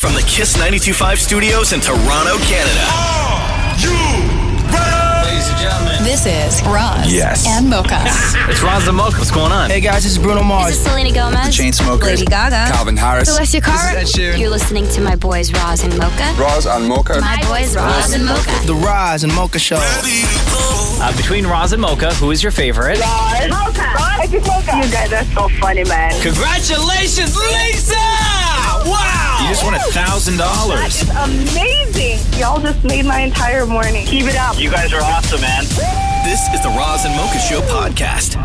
From the Kiss 92.5 studios in Toronto, Canada. Are you ready? Ladies and gentlemen, This is Roz and Mocha. it's Roz and Mocha. What's going on? Hey guys, this is Bruno Mars. This is Selena Gomez. The Chainsmokers. Lady Gaga. Calvin Harris. Celestia Cara. This is Ed Sheeran. You're listening to my boys Roz and Mocha. Roz and Mocha. My boys Roz and Mocha. The Roz and Mocha Show. Ready to go. Between Roz and Mocha, who is your favorite? You guys are so funny, man. Congratulations, Lisa! Wow! You just won $1,000. It's amazing. Y'all just made my entire morning. Keep it up. You guys are awesome, man. This is the Roz and Mocha Show podcast.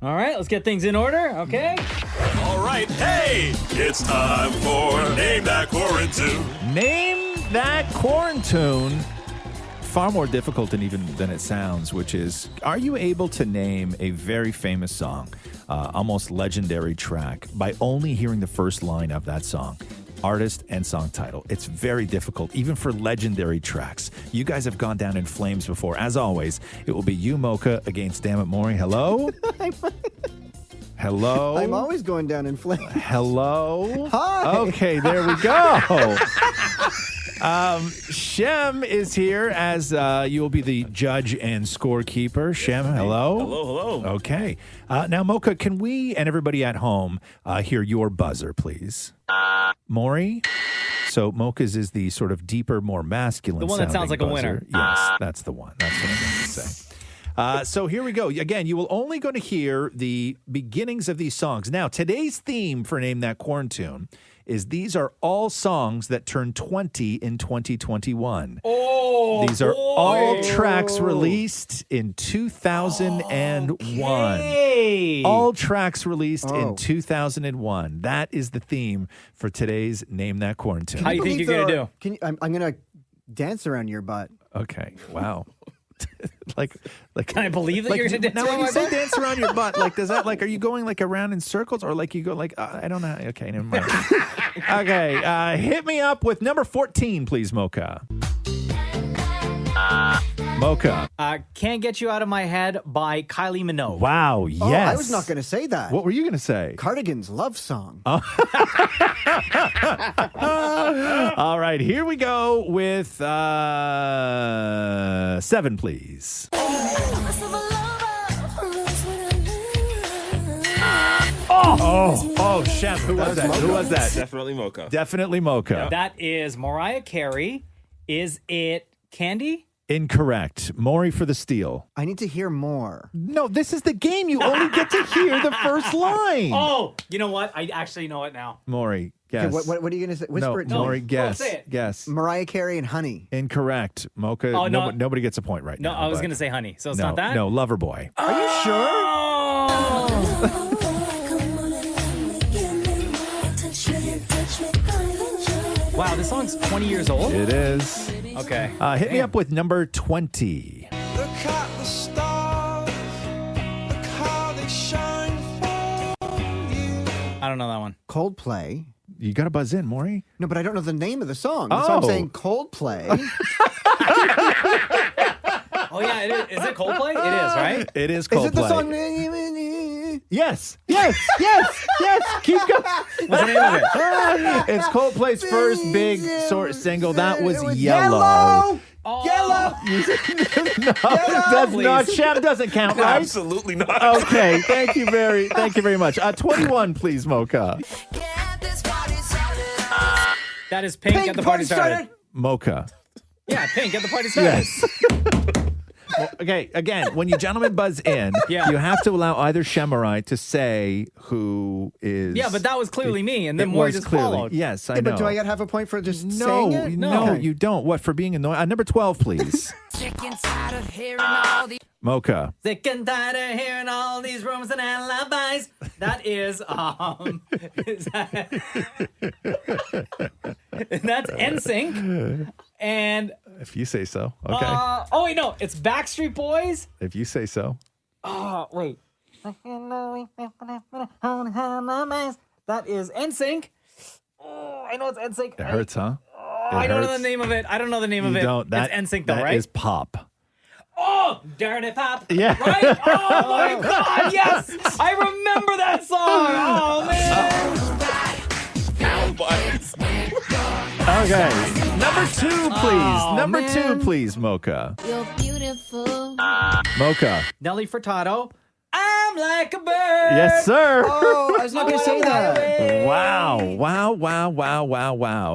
All right, let's get things in order, okay? All right, hey, it's time for Name That Quarantune. Name That Quarantune. Far more difficult than it sounds, which is, are you able to name a very famous song, almost legendary track, by only hearing the first line of that song? Artist and song title. It's very difficult, even for legendary tracks. You guys have gone down in flames before. As always, it will be you, Mocha, against Dammit Maury. Hello? Hello? I'm always going down in flames. Hello? Hi. Okay, there we go. Shem is here as you will be the judge and scorekeeper. Shem, hello. Hello. Okay. Now, Mocha, can we and everybody at home hear your buzzer, please? Maury? So Mocha's is the sort of deeper, more masculine The one that sounds sounding like a buzzer. winner. Yes, that's the one. That's what I'm going to say. So here we go. Again, you will only going to hear the beginnings of these songs. Now, today's theme for Name That Quarantune is these are all songs that turned 20 in 2021. Oh, These are all tracks released in 2001. Okay. All tracks released in 2001. That is the theme for today's Name That Quarantune. How do you think you're going to do? I'm going to dance around your butt. Okay. Wow. like Can I believe that you're going to dance now around when you my say butt? dance around your butt, like does that like are you going like around in circles or like you go like I don't know. Okay, never mind. Okay, hit me up with number 14, please, Mocha. Mocha. Can't Get You Out of My Head by Kylie Minogue. Wow, yes. Oh, I was not going to say that. What were you going to say? Cardigan's love song. All right, here we go with 7, please. Oh, Shem, who was that? Who was that? Definitely Mocha. Definitely Mocha. That is Mariah Carey. Is it Candy? Incorrect. Maury for the steal. I need to hear more. No, this is the game. You only get to hear the first line. Oh, you know what? I actually know it now. Maury, guess. Okay, what are you going to say? Whisper No, it to me. Maury, guess. say it. Guess. Mariah Carey and Honey. Incorrect. Mocha, Oh, no. nobody gets a point right No, now. I was but- going to say Honey, so it's no, not that? No, Loverboy. Are you sure? Oh. Wow, this song's 20 years old? It is. Okay. Hit me up with number 20. Look at the stars. Look how they shine for you. I don't know that one. Coldplay. You got to buzz in, Maury. No, but I don't know the name of the song. That's why I'm Oh. saying Coldplay. Oh, yeah, it is. Is it Coldplay? It is, right? It is Coldplay. Is it the song? Yes. Keep going. What's the name of it? It's Coldplay's first big single. That was It was Yellow. Oh. Yellow. No, that's please. not. Shem doesn't count, right? Absolutely not. Okay, thank you very much. 21, please, Mocha. That is Pink, Get the Party Started. Mocha. Yeah, Pink, Get the Party Started. Yes. Well, okay, again, when you gentlemen buzz in, Yeah. you have to allow either Shem or I to say who is. Yeah, but that was clearly me, and then It Maury was just clearly. followed. Yes, I Yeah, know. but do I get half a point for just No, saying it? no, Okay. you don't. What, for being annoying? Number 12, plees. Mocha. Sick and tired of hearing all these rumors and alibis. That is, that's NSYNC. And, If you say so. Okay. oh, wait, no, it's Backstreet Boys. If you say so. Oh, wait. That is NSYNC. Oh, I know it's NSYNC. It hurts, huh? I don't know the name of it. I don't know the name of it. Don't. That, it's NSYNC, though, that right? is Pop. Oh, Dirty Pop. Yeah. Right? Oh, my God, yes. I remember that song. Oh, man. Okay. Number 2, please. Number 2, please, Mocha. You're beautiful. Mocha. Nelly Furtado. I'm like a bird. Yes, sir. Oh, I was not going to say that. Wow.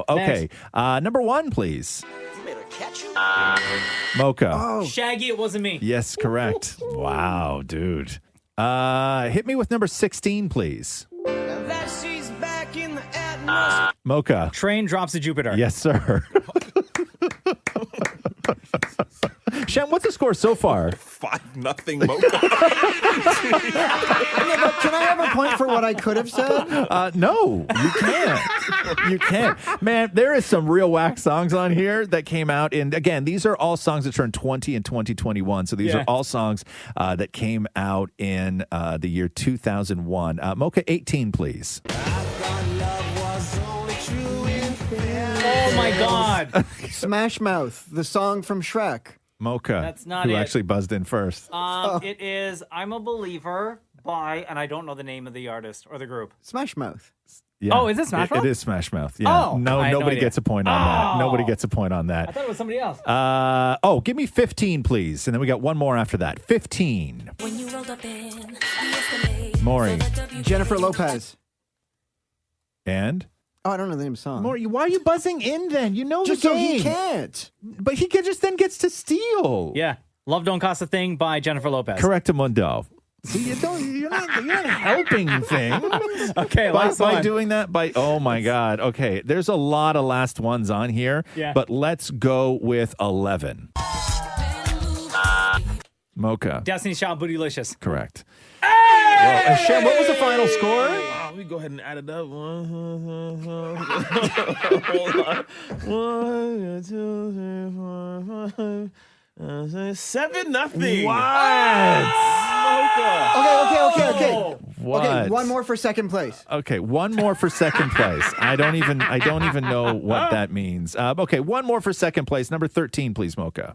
Okay. Number 1, please. Mocha. Oh, Shaggy, it wasn't me. Yes, correct. Wow, dude. Hit me with number 16, please. That she's back in the atmosphere. Mocha. Train drops to Jupiter. Yes, sir. Shem, what's the score so far? 5-0 Mocha. can I have a point for what I could have said? No, you can't. You can't. Man, there is some real whack songs on here that came out in, again, these are all songs that turned 20 in 2021. So these are all songs that came out in the year 2001. Mocha, 18, please. Oh my God. Smash Mouth, the song from Shrek. Mocha, That's not who it. actually buzzed in first. It is I'm a Believer by, and I don't know the name of the artist or the group. Smash Mouth. Yeah. Oh, is it Smash Mouth? It is Smash Mouth. Yeah. Oh, no, I had no nobody idea. gets a point on that. Nobody gets a point on I that. thought it was somebody else. Give me 15, please. And then we got one more after that. 15. Maury. Jennifer Lopez. And? Oh, I don't know the name of the song. Maury, why are you buzzing in then? You know Just the so game. he can't. But he just then gets to steal. Yeah. Love Don't Cost a Thing by Jennifer Lopez. Correctamundo. See, you're not helping things. Okay, last by one. doing that, oh my God. Okay, there's a lot of last ones on here, but let's go with 11. Mocha. Destiny's Child, Bootylicious. Correct. Hey! Well, Shem, what was the final score? Let me go ahead and add it up. Hold on. 1, 2, 3, 4, 5, 7-0. What? Okay. What? Okay, one more for second place. Okay, one more for second place. I don't even know what that means. Okay, one more for second place. Number 13, please, Mocha.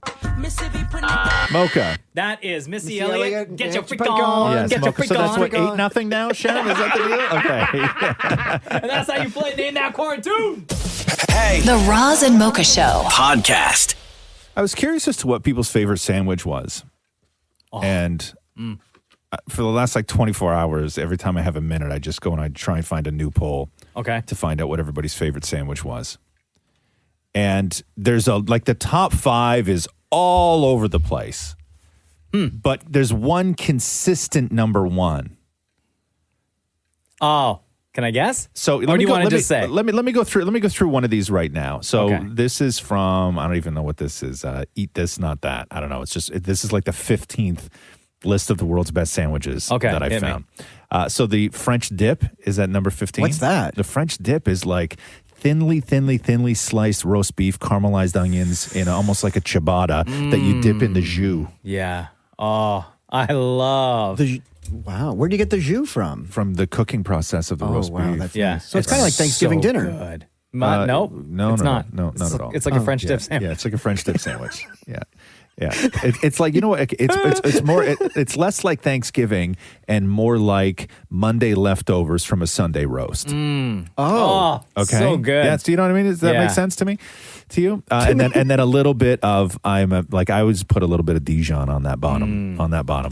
Mocha. That is Missy Missy Elliott. Elliott, Get your get freak your freak on. on. Yes, Get your Mocha. freak So that's on. what, 8-0 now, Shem? Is that the deal? Okay. And that's how you play Name That Quarantune. Hey. The Roz and Mocha Show. Podcast. I was curious as to what people's favorite sandwich was. And for the last 24 hours, every time I have a minute, I just go and I try and find a new poll to find out what everybody's favorite sandwich was. And there's the top 5 is all over the place. But there's one consistent number 1. Oh, can I guess? So or do you want to just say? Let me go through one of these right now. So this is from, I don't even know what this is. Eat This, Not That. I don't know. It's just this is like the 15th list of the world's best sandwiches that I found. So the French dip is at number 15. What's that? The French dip is like thinly sliced roast beef, caramelized onions in almost like a ciabatta that you dip in the jus. Yeah. Oh, I love. Wow. Where do you get the jus from? From the cooking process of the roast beef. That's nice. So it's kind of like Thanksgiving dinner. Good. No, it's not. No, not at all. It's like a French dip sandwich. Yeah, it's like a French dip sandwich. Yeah. It's like, you know what? It's more. It's less like Thanksgiving and more like Monday leftovers from a Sunday roast. Oh, okay. So good. Yeah. So you know what I mean? Does that make sense to me? To you? And then a little bit of I always put a little bit of Dijon on that bottom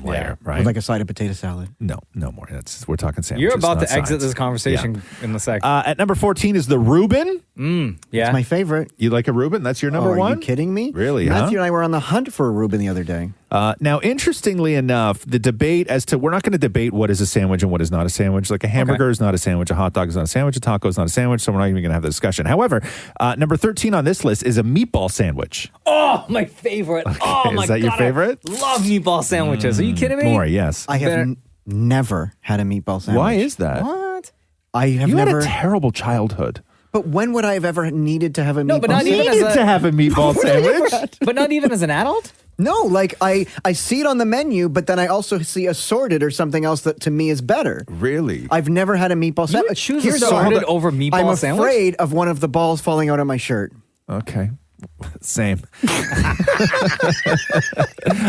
layer, right? With like a side of potato salad. No more. We're talking sandwiches. You're about not to exit sides. this conversation in the second. At number 14 is the Reuben. Yeah. It's my favorite. You like a Reuben? That's your number one? Are you kidding me? Really, Matthew and I were on the hunt for a Reuben the other day. Now, interestingly enough, the debate as to, we're not going to debate what is a sandwich and what is not a sandwich. Like a hamburger is not a sandwich, a hot dog is not a sandwich, a taco is not a sandwich, so we're not even going to have the discussion. However, number 13 on this list is a meatball sandwich. Oh, my favorite. Okay, Oh, my God. is that your favorite? I love meatball sandwiches. Are you kidding me? More, yes. I have never had a meatball sandwich. Why is that? What? I have You never. had a terrible childhood. But when would I have ever needed to have a meatball but not sandwich? even Needed as a- to have a meatball sandwich. But not even as an adult? No, like I see it on the menu, but then I also see assorted or something else that to me is better. Really? I've never had a meatball You would sandwich. choose Here's assorted hold on. over meatball I'm sandwich? afraid of one of the balls falling out of my shirt. Okay. Same.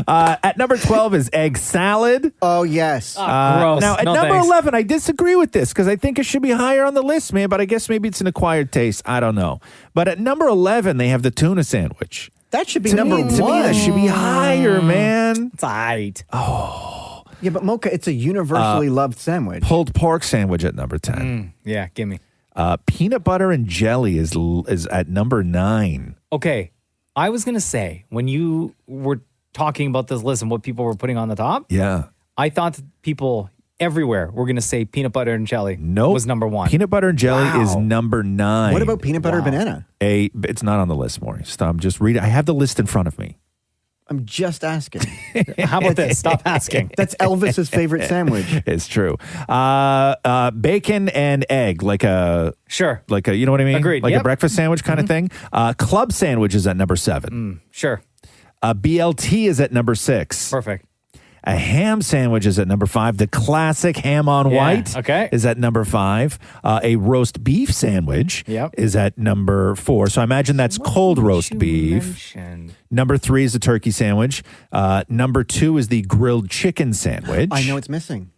At number 12 is egg salad. Oh, yes. Gross. Now, at No, number thanks. 11, I disagree with this because I think it should be higher on the list, man. But I guess maybe it's an acquired taste. I don't know. But at number 11, they have the tuna sandwich. That should be To number me, one. to me, that should be higher, man. It's all right. Yeah, but Mocha, it's a universally loved sandwich. Pulled pork sandwich at number 10. Yeah, give me. Peanut butter and jelly is at number 9. Okay, I was going to say, when you were talking about this list and what people were putting on the top, Yeah. I thought that people everywhere were going to say peanut butter and jelly Nope. was number one. Peanut butter and jelly is Wow. number 9. What about peanut butter banana? It's not on the list, Maury. Stop. Just read it. I have the list in front of me. I'm just asking. How about this? Stop asking. That's Elvis's favorite sandwich. It's true. Bacon and egg, like a Sure. you know what I mean? Agreed. Like a Yep. breakfast sandwich kind of thing. Club sandwich is at number 7. Sure. BLT is at number 6. Perfect. A ham sandwich is at number 5. The classic ham on white okay. is at number 5. A roast beef sandwich Yep. is at number 4. So I imagine that's cold roast beef. Number 3 is the turkey sandwich. Number 2 is the grilled chicken sandwich. I know it's missing.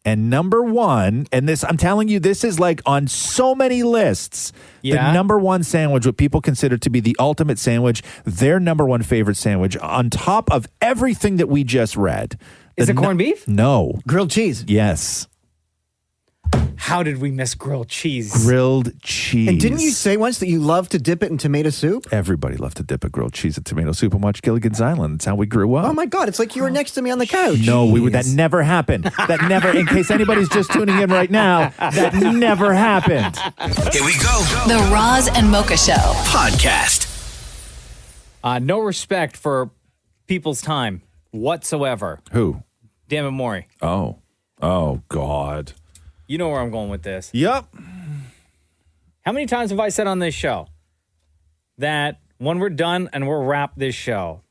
And number 1, and this, I'm telling you, this is like on so many lists. Yeah. The number 1 sandwich, what people consider to be the ultimate sandwich, their number 1 favorite sandwich, on top of everything that we just read. Is it corned beef? No. Grilled cheese. Yes. How did we miss grilled cheese? Grilled cheese. And didn't you say once that you love to dip it in tomato soup? Everybody loved to dip a grilled cheese in tomato soup and watch Gilligan's Island. That's how we grew up. Oh my God, it's like you were next to me on the couch. No, that never happened. That never, in case anybody's just tuning in right now, that never happened. Here we go. The Roz and Mocha Show. Podcast. No respect for people's time whatsoever. Who? Damn it, Maury. Oh, God. You know where I'm going with this. Yep. How many times have I said on this show that when we're done and we're wrapped this show,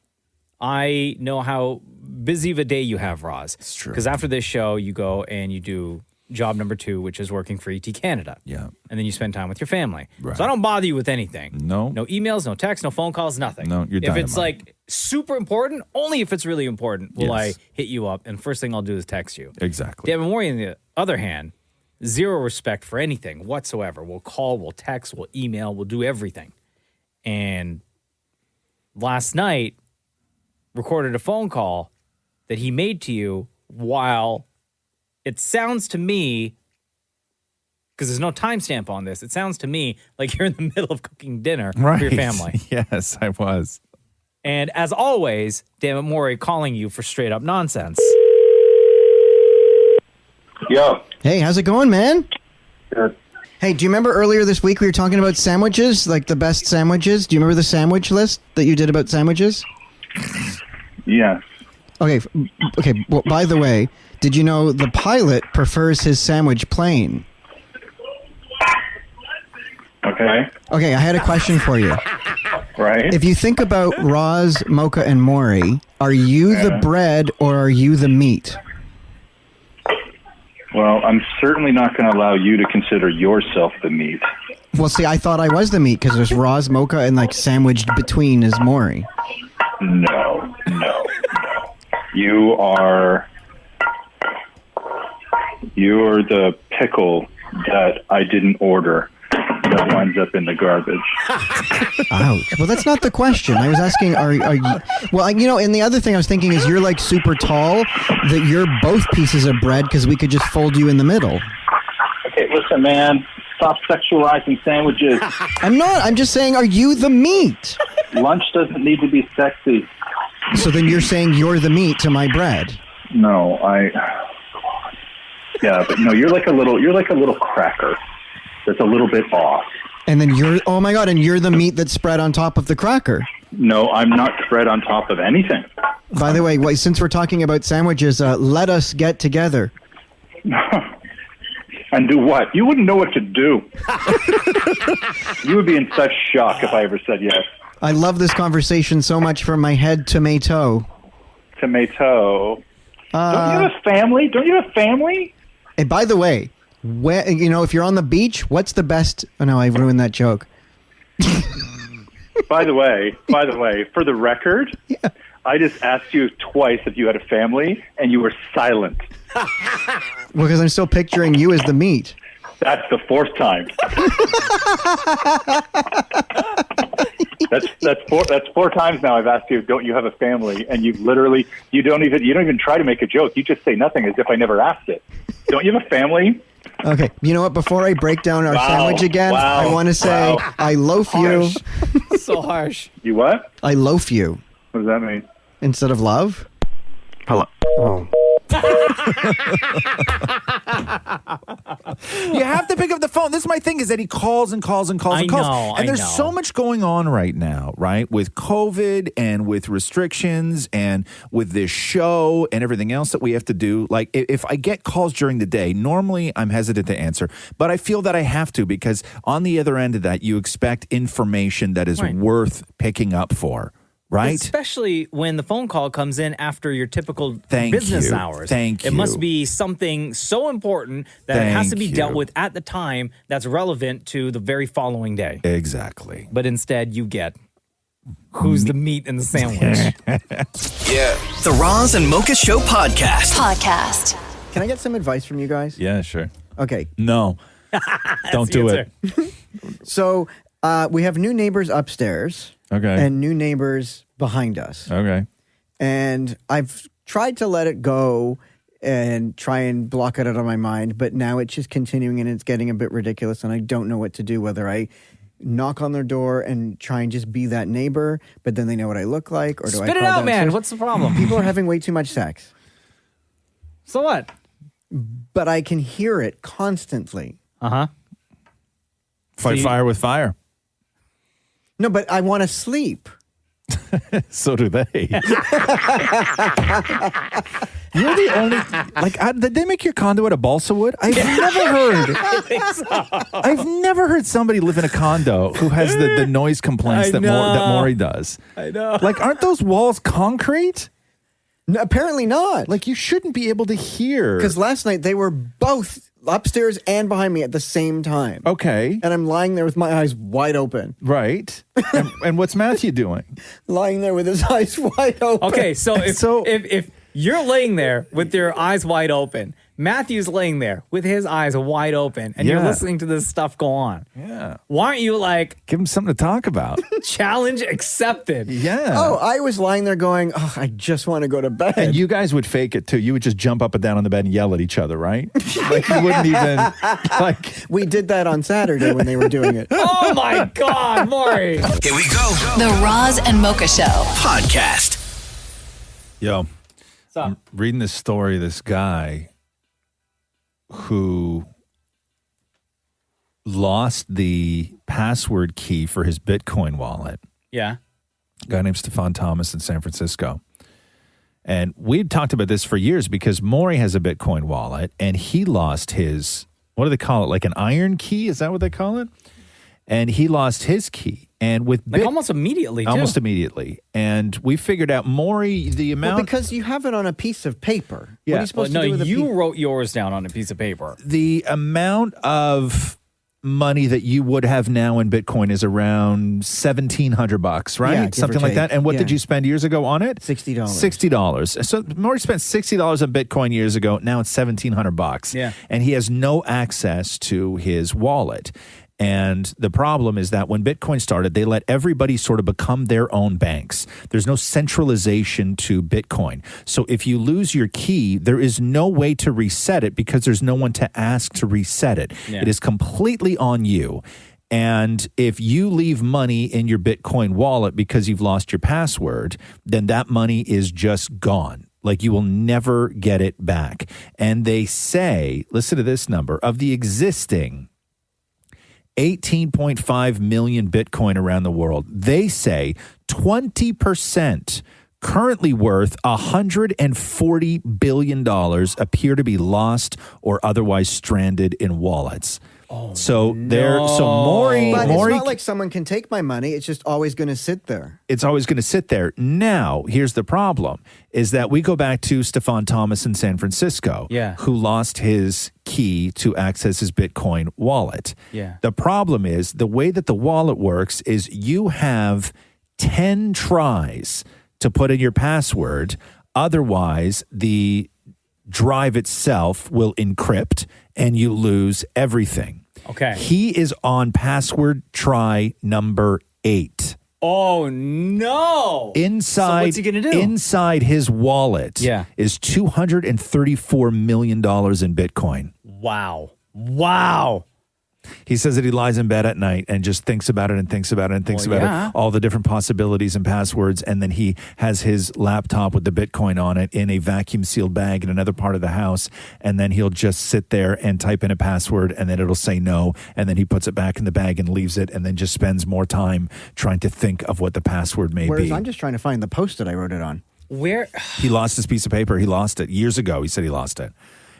I know how busy of a day you have, Roz. It's true. Because after this show, you go and you do job number 2, which is working for ET Canada. Yeah. And then you spend time with your family. Right. So I don't bother you with anything. No. No emails, no texts, no phone calls, nothing. No, you're If it's dynamite. like super important, only if it's really important will Yes. I hit you up. And first thing I'll do is text you. Exactly. Damn Maury, on the other hand, zero respect for anything whatsoever. We'll call, we'll text, we'll email, we'll do everything. And last night, recorded a phone call that he made to you while it sounds to me, because there's no timestamp on this, it sounds to me like you're in the middle of cooking dinner Right. for your family. Yes, I was. And as always, damn it, Maury calling you for straight up nonsense. Yo. Hey, how's it going, man? Good. Hey, do you remember earlier this week we were talking about sandwiches, like the best sandwiches? Do you remember the sandwich list that you did about sandwiches? Yes. Okay. Well, by the way, did you know the pilot prefers his sandwich plain? Okay. Okay, I had a question for you. Right. If you think about Roz, Mocha, and Maury, are you the bread or are you the meat? Well, I'm certainly not going to allow you to consider yourself the meat. Well, see, I thought I was the meat because there's Roz, Mocha, and like sandwiched between is Maury. No. You're the pickle that I didn't order that winds up in the garbage. Ouch. Well, that's not the question. I was asking, are you... Well, and the other thing I was thinking is you're like super tall, that you're both pieces of bread because we could just fold you in the middle. Okay, listen, man. Stop sexualizing sandwiches. I'm not. I'm just saying, are you the meat? Lunch doesn't need to be sexy. So then you're saying you're the meat to my bread. No, Yeah, but no, you're like a little cracker that's a little bit off. And then oh my God, and you're the meat that's spread on top of the cracker. No, I'm not spread on top of anything. By the way, since we're talking about sandwiches, let us get together. And do what? You wouldn't know what to do. You would be in such shock if I ever said yes. I love this conversation so much from my head to my toe. Tomato. Don't you have a family? And by the way, if you're on the beach, what's the best... Oh, no, I ruined that joke. By By the way, for the record, I just asked you twice if you had a family, and you were silent. Because I'm still picturing you as the meat. That's the fourth time. That's four times now I've asked you, don't you have a family? And you've literally, you don't even try to make a joke. You just say nothing as if I never asked it. Don't you have a family? Okay, you know what? Before I break down our sandwich again, I want to say I loaf you. So harsh. You what? I loaf you. What does that mean? Instead of love? Hello. Oh. You have to pick up the phone. This is my thing, is that he calls and calls and calls and calls. And there's so much going on right now, right? With COVID and with restrictions and with this show and everything else that we have to do. Like, if I get calls during the day, normally I'm hesitant to answer, but I feel that I have to, because on the other end of that, you expect information that is worth picking up for. Right? Especially when the phone call comes in after your typical Thank business you. hours. Thank It you. must be something so important that it has to be Thank dealt you. with at the time that's relevant to the very following day. Exactly. But instead, you get who's the meat in the sandwich. Yeah. The Roz and Mocha Show podcast. Can I get some advice from you guys? Yeah, sure. Okay. No. Don't do it. So we have new neighbors upstairs. Okay. And new neighbors behind us. Okay. And I've tried to let it go and try and block it out of my mind, but now it's just continuing and it's getting a bit ridiculous and I don't know what to do, whether I knock on their door and try and just be that neighbor, but then they know what I look like, or do I Spit it call out, man. downstairs? What's the problem? People are having way too much sex. So what? But I can hear it constantly. Uh-huh. Fight fire with fire. No, but I want to sleep. So do they. You're the only, like, did they make your condo out of balsa wood? I've never heard. I think so. I've never heard somebody live in a condo who has the noise complaints that Maury does. I know. Like, aren't those walls concrete? No, apparently not. Like, you shouldn't be able to hear. Because last night they were both upstairs and behind me at the same time. Okay. And I'm lying there with my eyes wide open. Right. And what's Matthew doing? Lying there with his eyes wide open. Okay, so if you're laying there with your eyes wide open, Matthew's laying there with his eyes wide open, and you're listening to this stuff go on. Yeah. Why aren't you like... Give him something to talk about. Challenge accepted. Yeah. Oh, I was lying there going, I just want to go to bed. And you guys would fake it too. You would just jump up and down on the bed and yell at each other, right? Like, you wouldn't even, like... We did that on Saturday when they were doing it. Oh my God, Maury. Here we go. The Roz and Mocha Show Podcast. Yo, What's up? I'm reading this story of this guy who lost the password key for his Bitcoin wallet. Yeah. A guy named Stefan Thomas in San Francisco. And we'd talked about this for years because Maury has a Bitcoin wallet and he lost his, what do they call it? Like an iron key? Is that what they call it? And he lost his key. And with almost immediately, too. Almost immediately. And we figured out, Maury, the amount... Well, because you have it on a piece of paper. Yeah. What are you supposed to do with a you wrote yours down on a piece of paper. The amount of money that you would have now in Bitcoin is around $1,700, right? Yeah, give or Something like take. that. And what Yeah. did you spend years ago on it? $60. $60. So Maury spent $60 on Bitcoin years ago. Now it's $1,700. Yeah. And he has no access to his wallet. And the problem is that when Bitcoin started, they let everybody sort of become their own banks. There's no centralization to Bitcoin. So if you lose your key, there is no way to reset it because there's no one to ask to reset it. Yeah. It is completely on you. And if you leave money in your Bitcoin wallet because you've lost your password, then that money is just gone. Like, you will never get it back. And they say, listen to this number, of the existing 18.5 million Bitcoin around the world, they say 20%, currently worth $140 billion, appear to be lost or otherwise stranded in wallets. So Maury, But it's not like someone can take my money. It's just always going to sit there. it's always going to sit there. Now, here's the problem, is that we go back to Stefan Thomas in San Francisco, who lost his key to access his Bitcoin wallet. Yeah. The problem is the way that the wallet works is you have 10 tries to put in your password. Otherwise, the drive itself will encrypt and you lose everything. Okay. He is on password try number 8. Oh, no. Inside, So what's he going to do? Inside his wallet is $234 million in Bitcoin. Wow. Wow. He says that he lies in bed at night and just thinks about it and thinks about it and thinks about it, all the different possibilities and passwords. And then he has his laptop with the Bitcoin on it in a vacuum sealed bag in another part of the house. And then he'll just sit there and type in a password and then it'll say no. And then he puts it back in the bag and leaves it and then just spends more time trying to think of what the password may Whereas be. I'm just trying to find the post that I wrote it on. Where? He lost his piece of paper. He lost it years ago. He said he lost it.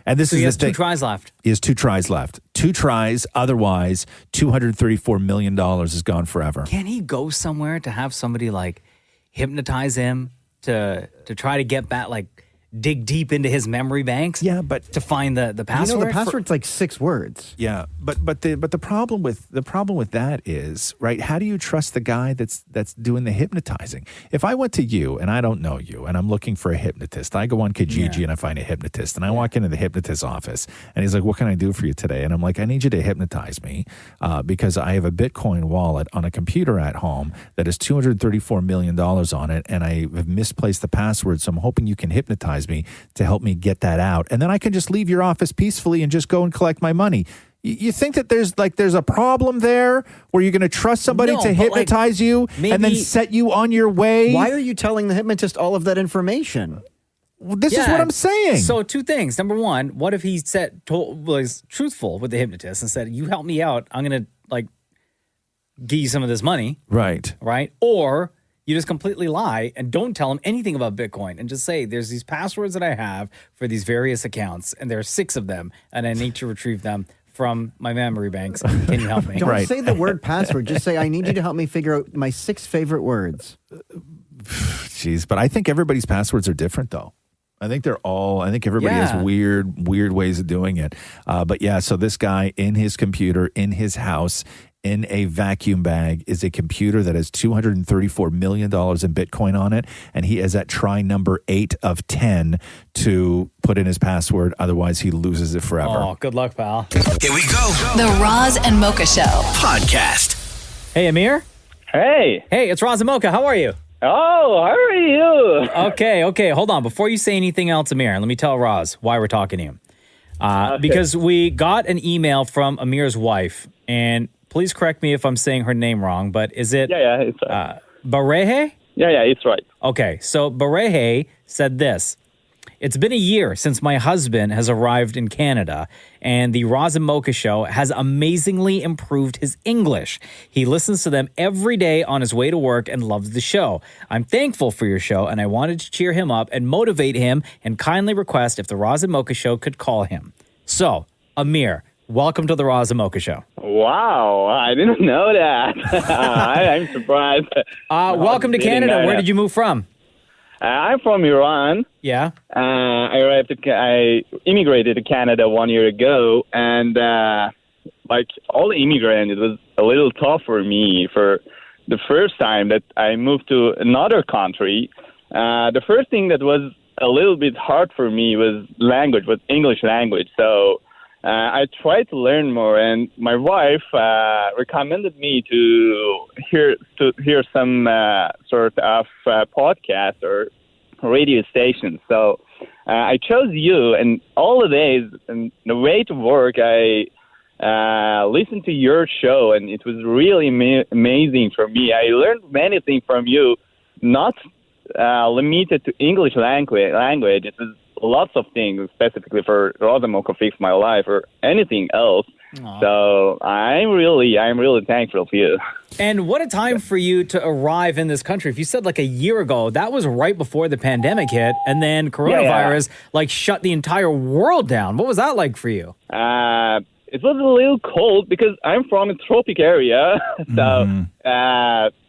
And this So is he has the thing. 2 tries left. He has 2 tries left. 2 tries. Otherwise, $234 million is gone forever. Can he go somewhere to have somebody like hypnotize him to try to get back, like dig deep into his memory banks? Yeah, but to find the password. You know, the password's like 6 words. Yeah, but the problem with that is, right, how do you trust the guy that's doing the hypnotizing? If I went to you and I don't know you and I'm looking for a hypnotist, I go on Kijiji and I find a hypnotist and I walk into the hypnotist's office and he's like, "What can I do for you today?" And I'm like, "I need you to hypnotize me because I have a Bitcoin wallet on a computer at home that has $234 million on it and I have misplaced the password, so I'm hoping you can hypnotize me to help me get that out. And then I can just leave your office peacefully and just go and collect my money." You think that there's a problem there where you're going to trust somebody to hypnotize you and then set you on your way? Why are you telling the hypnotist all of that information? Well, this is what I'm saying. So 2 things. Number 1, what if he was truthful with the hypnotist and said, "You help me out, I'm going to give you some of this money." Right. Right? Or you just completely lie and don't tell him anything about Bitcoin and just say, "There's these passwords that I have for these various accounts and there are 6 of them and I need to retrieve them from my memory banks. Can you help me?" Don't say the word password. Just say, "I need you to help me figure out my 6 favorite words." Jeez, but I think everybody's passwords are different, though. I think everybody has weird ways of doing it. But yeah, so this guy in his computer, in his house, in a vacuum bag is a computer that has $234 million in Bitcoin on it. And he is at try number 8 of 10 to put in his password. Otherwise, he loses it forever. Oh, good luck, pal. Here we go. The Roz and Mocha Show Podcast. Hey, Amir. Hey. Hey, it's Roz and Mocha. How are you? Oh, how are you? Okay. Hold on. Before you say anything else, Amir, let me tell Roz why we're talking to you. Because we got an email from Amir's wife, and please correct me if I'm saying her name wrong, but is it it's right. Bareje? Yeah, it's right. Okay, so Bareje said this. "It's been a year since my husband has arrived in Canada, and the Roz and Mocha Show has amazingly improved his English. He listens to them every day on his way to work and loves the show. I'm thankful for your show, and I wanted to cheer him up and motivate him and kindly request if the Roz and Mocha Show could call him. So, Amir, welcome to the Roz and Mocha Show." Wow, I didn't know that. I'm surprised. Welcome to Canada. Where did you move from? I'm from Iran. Yeah. I immigrated to Canada 1 year ago, and like all immigrants, it was a little tough for me for the first time that I moved to another country. The first thing that was a little bit hard for me was English language. So I tried to learn more, and my wife recommended me to hear some sort of podcast or radio station. So I chose you, and all the days and the way to work, I listened to your show, and it was really amazing for me. I learned many things from you, not limited to English language. It was lots of things, specifically for Roz and Mocha Fix My Life or anything else. Aww. So I'm really thankful for you. And what a time for you to arrive in this country. If you said like a year ago, that was right before the pandemic hit, and then coronavirus like shut the entire world down. What was that like for you? it was a little cold because I'm from a tropic area. So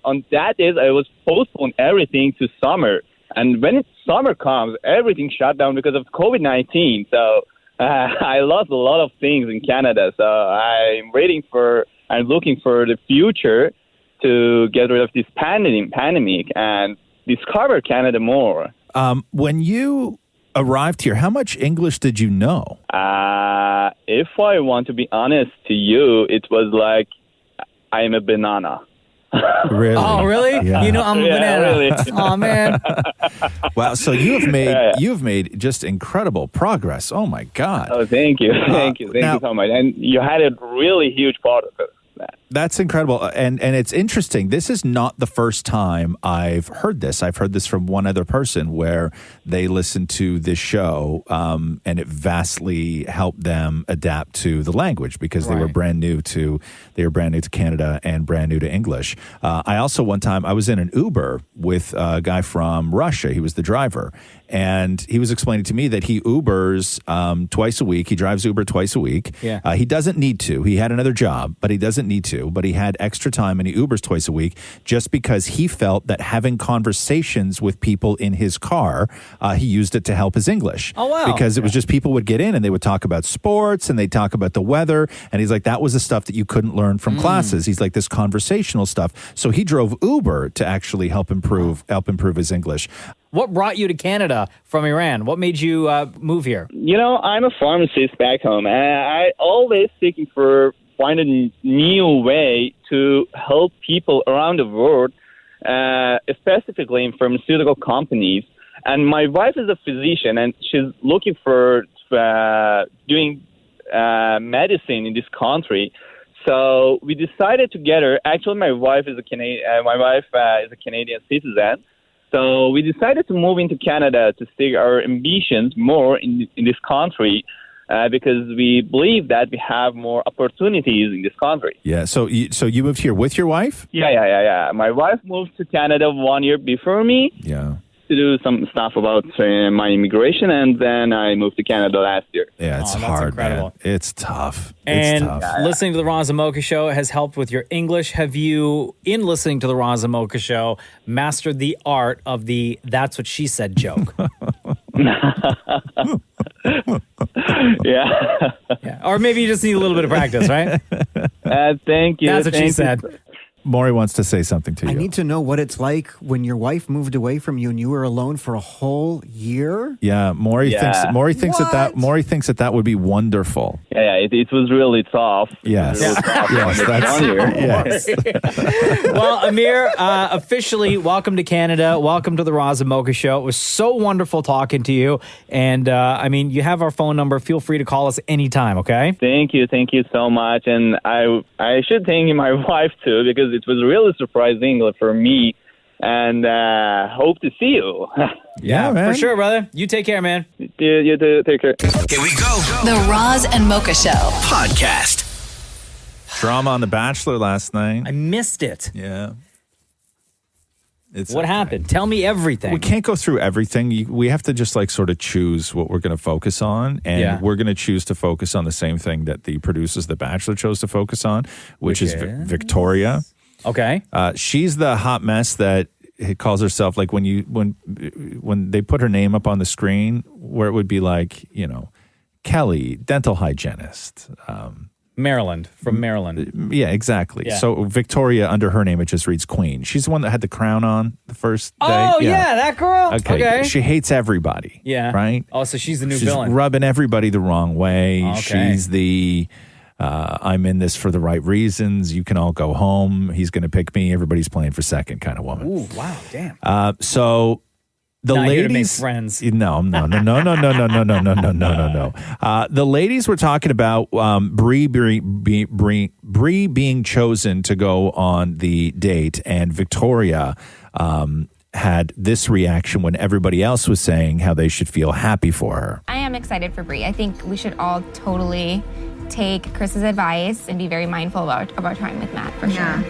on that day, I was postponed everything to summer. And when summer comes, everything shut down because of COVID-19. So I lost a lot of things in Canada. So I'm looking for the future to get rid of this pandemic and discover Canada more. When you arrived here, how much English did you know? If I want to be honest to you, it was like I'm a banana. Really? Oh, really? Yeah. You know, I'm a banana. Really. Oh, man. Wow. So you've made just incredible progress. Oh my God. Oh, thank you. Thank you so much. And you had a really huge part of it. That's incredible. And it's interesting. This is not the first time I've heard this. I've heard this from one other person where they listened to this show and it vastly helped them adapt to the language because they were brand new to Canada and brand new to English. I also one time I was in an Uber with a guy from Russia. He was the driver. And he was explaining to me that he Ubers twice a week. He drives Uber twice a week. Yeah. He doesn't need to. He had another job, but he doesn't need to. But he had extra time and he Ubers twice a week just because he felt that having conversations with people in his car, he used it to help his English. Oh, wow. Because it was just people would get in and they would talk about sports and they'd talk about the weather. And he's like, that was the stuff that you couldn't learn from classes. He's like, this conversational stuff. So he drove Uber to actually help improve his English. What brought you to Canada from Iran? What made you move here? You know, I'm a pharmacist back home, and I always seeking for find a new way to help people around the world, specifically in pharmaceutical companies. And my wife is a physician, and she's looking for doing medicine in this country. So we decided together. Actually, my wife is a Canadian citizen. So we decided to move into Canada to seek our ambitions more in this country because we believe that we have more opportunities in this country. Yeah. So you moved here with your wife? Yeah. My wife moved to Canada 1 year before me. Yeah. To do some stuff about my immigration, and then I moved to Canada last year. Yeah, it's hard, man. It's tough. And it's tough. listening to the Roz and Mocha Show has helped with your English. Have you, in listening to the Roz and Mocha Show, mastered the art of the "that's what she said" joke? Yeah. Or maybe you just need a little bit of practice, right? Thank you. That's what she said. Maury wants to say something to you. I need to know what it's like when your wife moved away from you and you were alone for a whole year. Yeah, Maury thinks that would be wonderful. Yeah, it was really tough. Yes. Yes. Well, Amir, officially, welcome to Canada. Welcome to the Roz and Mocha Show. It was so wonderful talking to you. And, you have our phone number. Feel free to call us anytime, okay? Thank you so much. And I should thank my wife, too, because it was really surprising for me. And hope to see you. Yeah, man. For sure, brother. You take care, man. You too. Take care. Here we go. The Roz and Mocha Show Podcast. Drama on The Bachelor last night. I missed it. Yeah. What happened? Tell me everything. We can't go through everything. We have to just sort of choose what we're going to focus on. And we're going to choose to focus on the same thing that the producers of The Bachelor chose to focus on, which is Victoria. Okay. She's the hot mess that calls herself, like when they put her name up on the screen, where it would be like, Kelly, dental hygienist. Maryland, from Maryland. Yeah, exactly. Yeah. So Victoria, under her name, it just reads Queen. She's the one that had the crown on the first day. Oh, yeah, that girl? Okay. She hates everybody. Yeah. Right? Oh, so she's the new She's villain. rubbing everybody the wrong way. Okay. She's the, I'm in this for the right reasons. You can all go home. He's going to pick me. Everybody's playing for second kind of woman. Ooh, wow, damn. So... The Not ladies, here to make friends. No. The ladies were talking about Bree being chosen to go on the date, and Victoria had this reaction when everybody else was saying how they should feel happy for her. I am excited for Bree. I think we should all totally take Chris's advice and be very mindful of our time with Matt, for sure.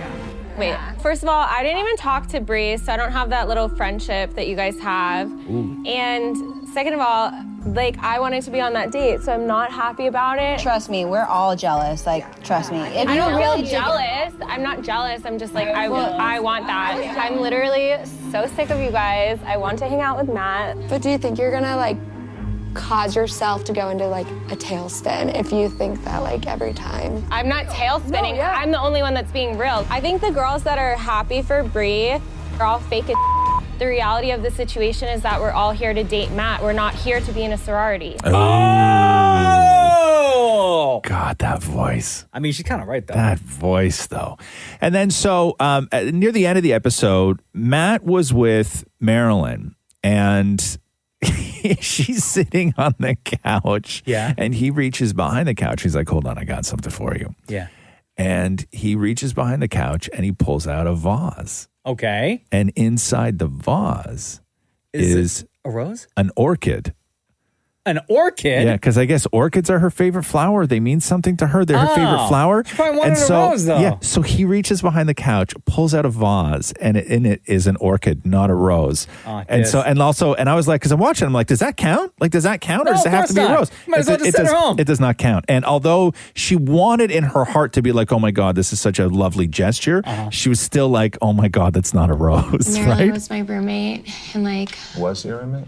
Wait, first of all, I didn't even talk to Bree, so I don't have that little friendship that you guys have. Ooh. And second of all, Like, I wanted to be on that date, so I'm not happy about it. Trust me, we're all jealous. Like, trust me. If I you don't really feel jealous. I'm not jealous. I'm just like, I want that. I'm literally so sick of you guys. I want to hang out with Matt. But do you think you're gonna like cause yourself to go into like a tailspin if you think that like every time? I'm not tail spinning. I'm the only one that's being real. I think the girls that are happy for Bree are all fake as The reality of the situation is that we're all here to date Matt. We're not here to be in a sorority. Oh! God, that voice. I mean, she's kind of right, though. That voice, though. And then so near the end of the episode, Matt was with Marilyn, and she's sitting on the couch. Yeah. And he reaches behind the couch. He's like, hold on, I got something for you. Yeah. And he reaches behind the couch and he pulls out a vase. Okay. And inside the vase is a rose? An orchid. An orchid? Yeah, because I guess orchids are her favorite flower. They mean something to her. They're her favorite flower. She probably wanted a rose, though. Yeah, so he reaches behind the couch, pulls out a vase, and in it is an orchid, not a rose. And I was like, because I'm watching, I'm like, does that count? Like, does that count, or does it have to be a rose? Might as well just send her home. It does not count. And although she wanted in her heart to be like, oh my God, this is such a lovely gesture, she was still like, oh my God, that's not a rose, Marilyn right? was my roommate, and like, Was your roommate?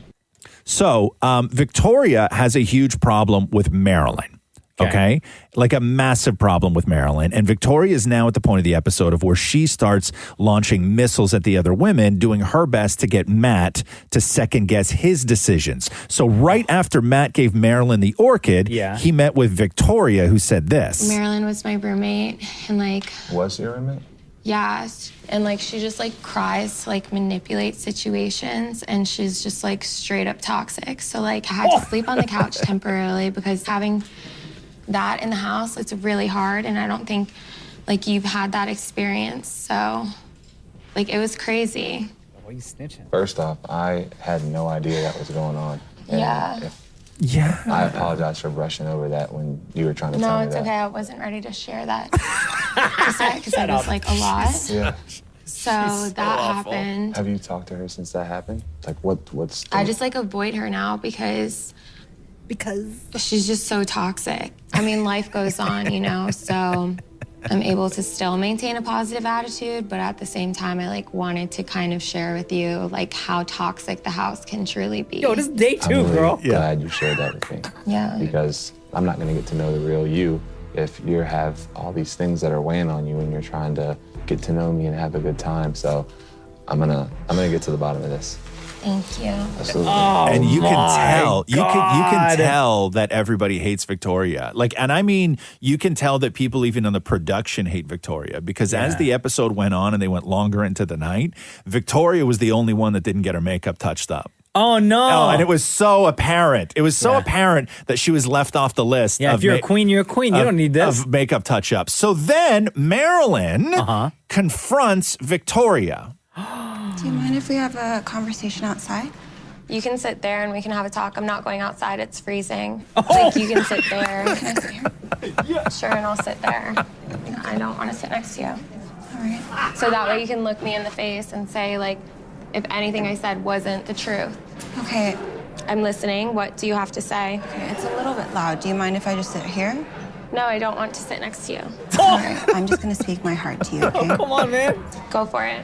So Victoria has a huge problem with Marilyn. Okay. Like a massive problem with Marilyn. And Victoria is now at the point of the episode of where she starts launching missiles at the other women, doing her best to get Matt to second guess his decisions. So right after Matt gave Marilyn the orchid, he met with Victoria, who said this. Marilyn was my roommate, and like, Was your roommate? yeah, and like she just like cries to like manipulate situations, and she's just like straight up toxic. So like I had to sleep on the couch temporarily because having that in the house, it's really hard, and I don't think like you've had that experience. So like it was crazy. Why are you snitching? First off, I had no idea that was going on. And Yeah. I apologize for brushing over that when you were trying to tell No, me it's that. okay. I wasn't ready to share that because it was like a lot. Yeah. So that happened. Have you talked to her since that happened? Like, what's I just like avoid her now because she's just so toxic. I mean, life goes on, you know, so I'm able to still maintain a positive attitude, but at the same time, I like wanted to kind of share with you like how toxic the house can truly be. Yo, this is day two, I'm really girl. glad you shared that with me. Yeah. Because I'm not going to get to know the real you if you have all these things that are weighing on you and you're trying to get to know me and have a good time. So I'm gonna get to the bottom of this. Thank you. Absolutely. And you can tell, you can God. tell that everybody hates Victoria. Like, and I mean, you can tell that people even on the production hate Victoria because as the episode went on and they went longer into the night, Victoria was the only one that didn't get her makeup touched up. Oh, no. Oh, and it was so apparent. It was so apparent that she was left off the list. Yeah, if you're a queen, you're a queen. You don't need this. Of makeup touch-ups. So then Marilyn confronts Victoria. Do you mind if we have a conversation outside? You can sit there and we can have a talk. I'm not going outside. It's freezing. Like, you can sit there. Can I sit here? Sure, and I'll sit there. I don't want to sit next to you. All right. So that way you can look me in the face and say, like, if anything I said wasn't the truth. Okay. I'm listening. What do you have to say? Okay, it's a little bit loud. Do you mind if I just sit here? No, I don't want to sit next to you. All right, I'm just gonna speak my heart to you, okay? Come on, man. Go for it.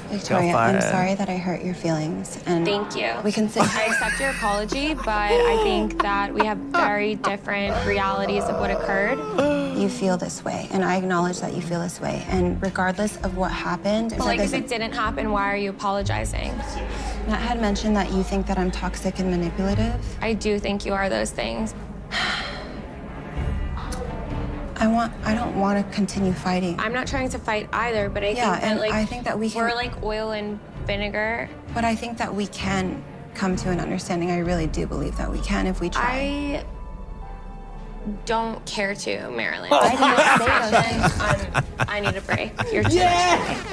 Victoria, I'm sorry that I hurt your feelings. And Thank you. We can sit. I accept your apology, but I think that we have very different realities of what occurred. You feel this way, and I acknowledge that you feel this way. And regardless of what happened, But like, if it didn't happen, why are you apologizing? Matt had mentioned that you think that I'm toxic and manipulative. I do think you are those things. I don't want to continue fighting. I'm not trying to fight either, but I think Yeah, that and like I think that we can. we're like oil and vinegar. But I think that we can come to an understanding. I really do believe that we can if we try. I don't care to, Marilyn. I didn't say those things. I need a break. You're too much.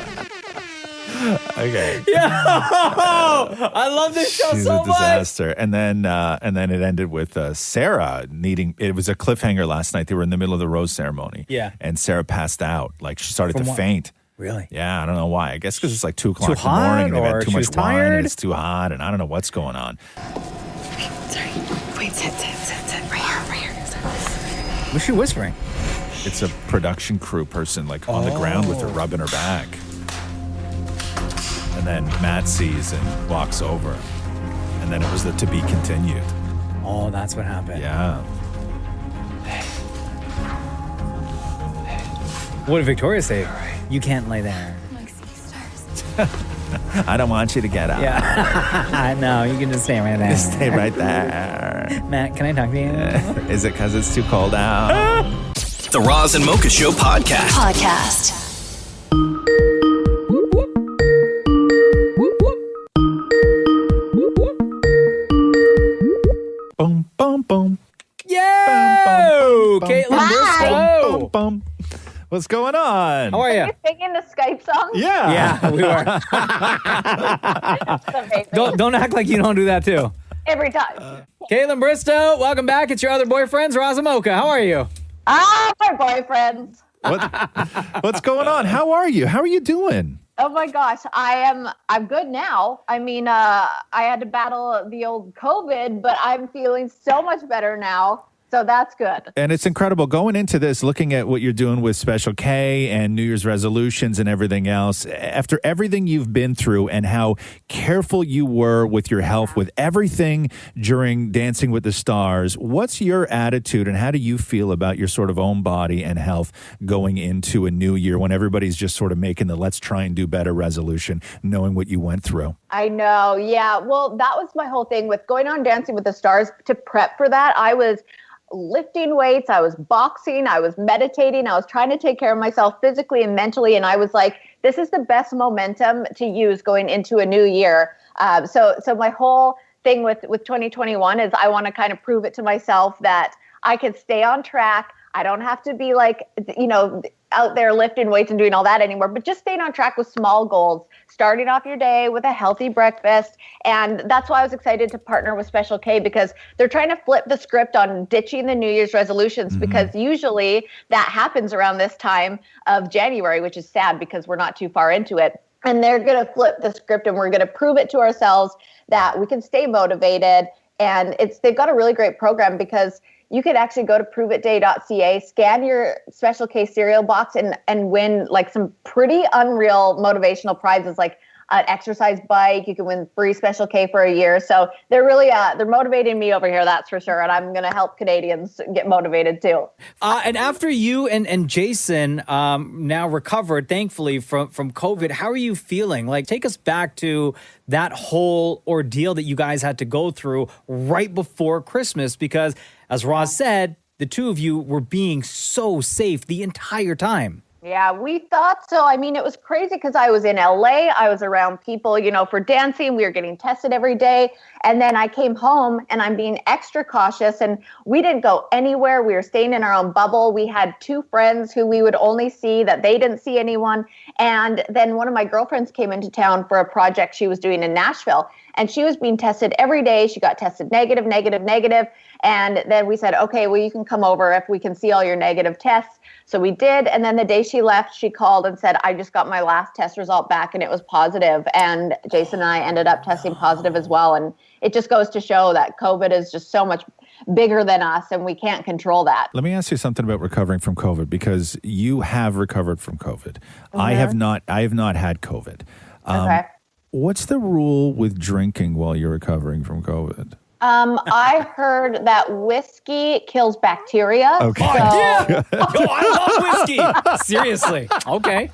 Okay. Yeah. I love this show She's so a much. disaster. And then it ended with Sarah needing, it was a cliffhanger last night. They were in the middle of the rose ceremony. Yeah. And Sarah passed out. Like she started From to what? faint. Really? Yeah, I don't know why. I guess because it's like 2 o'clock Too in the morning. hot, They've or had too she much was wine tired? and it's too hot and I don't know what's going on. Wait, sit. Right here. What's she whispering? It's a production crew person, like on the ground with her rubbing her back. And then Matt sees and walks over. And then it was the to be continued. Oh, that's what happened. Yeah. What did Victoria say? You can't lay there. I don't want you to get up. Yeah. I know. You can just stay right there. Just stay right there. Matt, can I talk to you? Is it because it's too cold out? The Roz and Mocha Show podcast. Boom, boom, boom. Yo! Kaitlyn Bristowe. What's going on? How are you? Singing the Skype song? Yeah, we were. don't act like you don't do that too. Every time. Kaitlyn Bristowe, welcome back. It's your other boyfriends, Roz Mocha. How are you? My boyfriends. What's going on? How are you? How are you doing? Oh my gosh, I'm good now. I mean, I had to battle the old COVID, but I'm feeling so much better now. So that's good. And it's incredible going into this, looking at what you're doing with Special K and New Year's resolutions and everything else. After everything you've been through and how careful you were with your health, with everything during Dancing with the Stars, what's your attitude and how do you feel about your sort of own body and health going into a new year when everybody's just sort of making the let's try and do better resolution, knowing what you went through? I know. Yeah. Well, that was my whole thing with going on Dancing with the Stars. To prep for that, I was lifting weights, I was boxing, I was meditating, I was trying to take care of myself physically and mentally. And I was like, this is the best momentum to use going into a new year. So my whole thing with 2021 is I want to kind of prove it to myself that I can stay on track. I don't have to be like, out there lifting weights and doing all that anymore, but just staying on track with small goals, starting off your day with a healthy breakfast. And that's why I was excited to partner with Special K, because they're trying to flip the script on ditching the New Year's resolutions, because usually that happens around this time of January, which is sad because we're not too far into it. And they're going to flip the script and we're going to prove it to ourselves that we can stay motivated. And they've got a really great program because you could actually go to proveitday.ca, scan your Special K cereal box and win like some pretty unreal motivational prizes, like an exercise bike. You can win free Special K for a year. So they're really, they're motivating me over here, that's for sure. And I'm going to help Canadians get motivated too. And after you and Jason now recovered, thankfully, from COVID, how are you feeling? Like, take us back to that whole ordeal that you guys had to go through right before Christmas, because as Roz said, the two of you were being so safe the entire time. Yeah, we thought so. I mean, it was crazy because I was in LA. I was around people, for dancing. We were getting tested every day. And then I came home and I'm being extra cautious. And we didn't go anywhere. We were staying in our own bubble. We had two friends who we would only see, that they didn't see anyone. And then one of my girlfriends came into town for a project she was doing in Nashville. And she was being tested every day. She got tested negative. And then we said, okay, well, you can come over if we can see all your negative tests. So we did. And then the day she left, she called and said, I just got my last test result back and it was positive. And Jason and I ended up testing positive as well. And it just goes to show that COVID is just so much bigger than us and we can't control that. Let me ask you something about recovering from COVID, because you have recovered from COVID. I have not had COVID. Okay. What's the rule with drinking while you're recovering from COVID? I heard that whiskey kills bacteria. Okay. So... Yeah. Yo, I love whiskey. Seriously. Okay.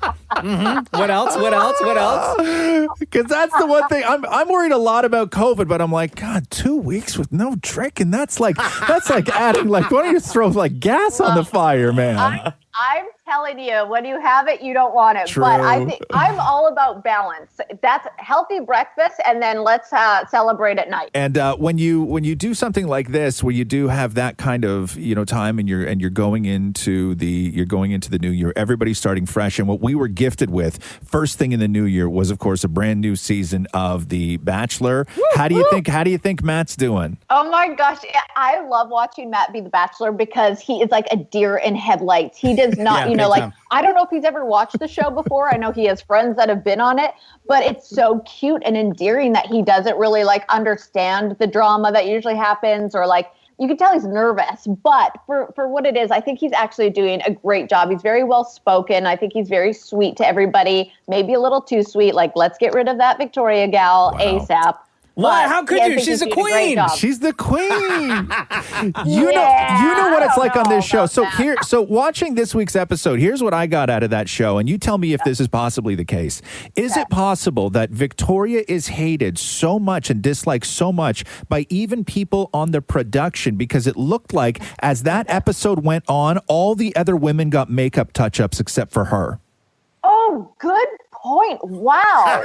What else? Because that's the one thing. I'm worried a lot about COVID, but I'm like, God, 2 weeks with no drinking. That's like adding, like, why don't you throw like gas on the fire, man? I'm telling you, when you have it, you don't want it. True. But I think I'm all about balance. That's healthy breakfast, and then let's celebrate at night. And when you do something like this, where you do have that kind of time, and you're going into the new year, everybody's starting fresh. And what we were gifted with first thing in the new year was, of course, a brand new season of The Bachelor. How do you think Matt's doing? Oh my gosh, I love watching Matt be the Bachelor because he is like a deer in headlights. He does not, know, like, time. I don't know if he's ever watched the show before. I know he has friends that have been on it, but it's so cute and endearing that he doesn't really like understand the drama that usually happens, or like, you can tell he's nervous, but for what it is, I think he's actually doing a great job. He's very well spoken. I think he's very sweet to everybody, maybe a little too sweet. Like, let's get rid of that Victoria gal ASAP. Why? But, How could yeah, I you? think She's he's a doing great queen. job. She's the queen. You know what it's like on this show. So watching this week's episode, here's what I got out of that show, and you tell me if this is possibly the case. Is it possible that Victoria is hated so much and disliked so much by even people on the production, because it looked like as that episode went on, all the other women got makeup touch-ups except for her? Oh, good point. Wow.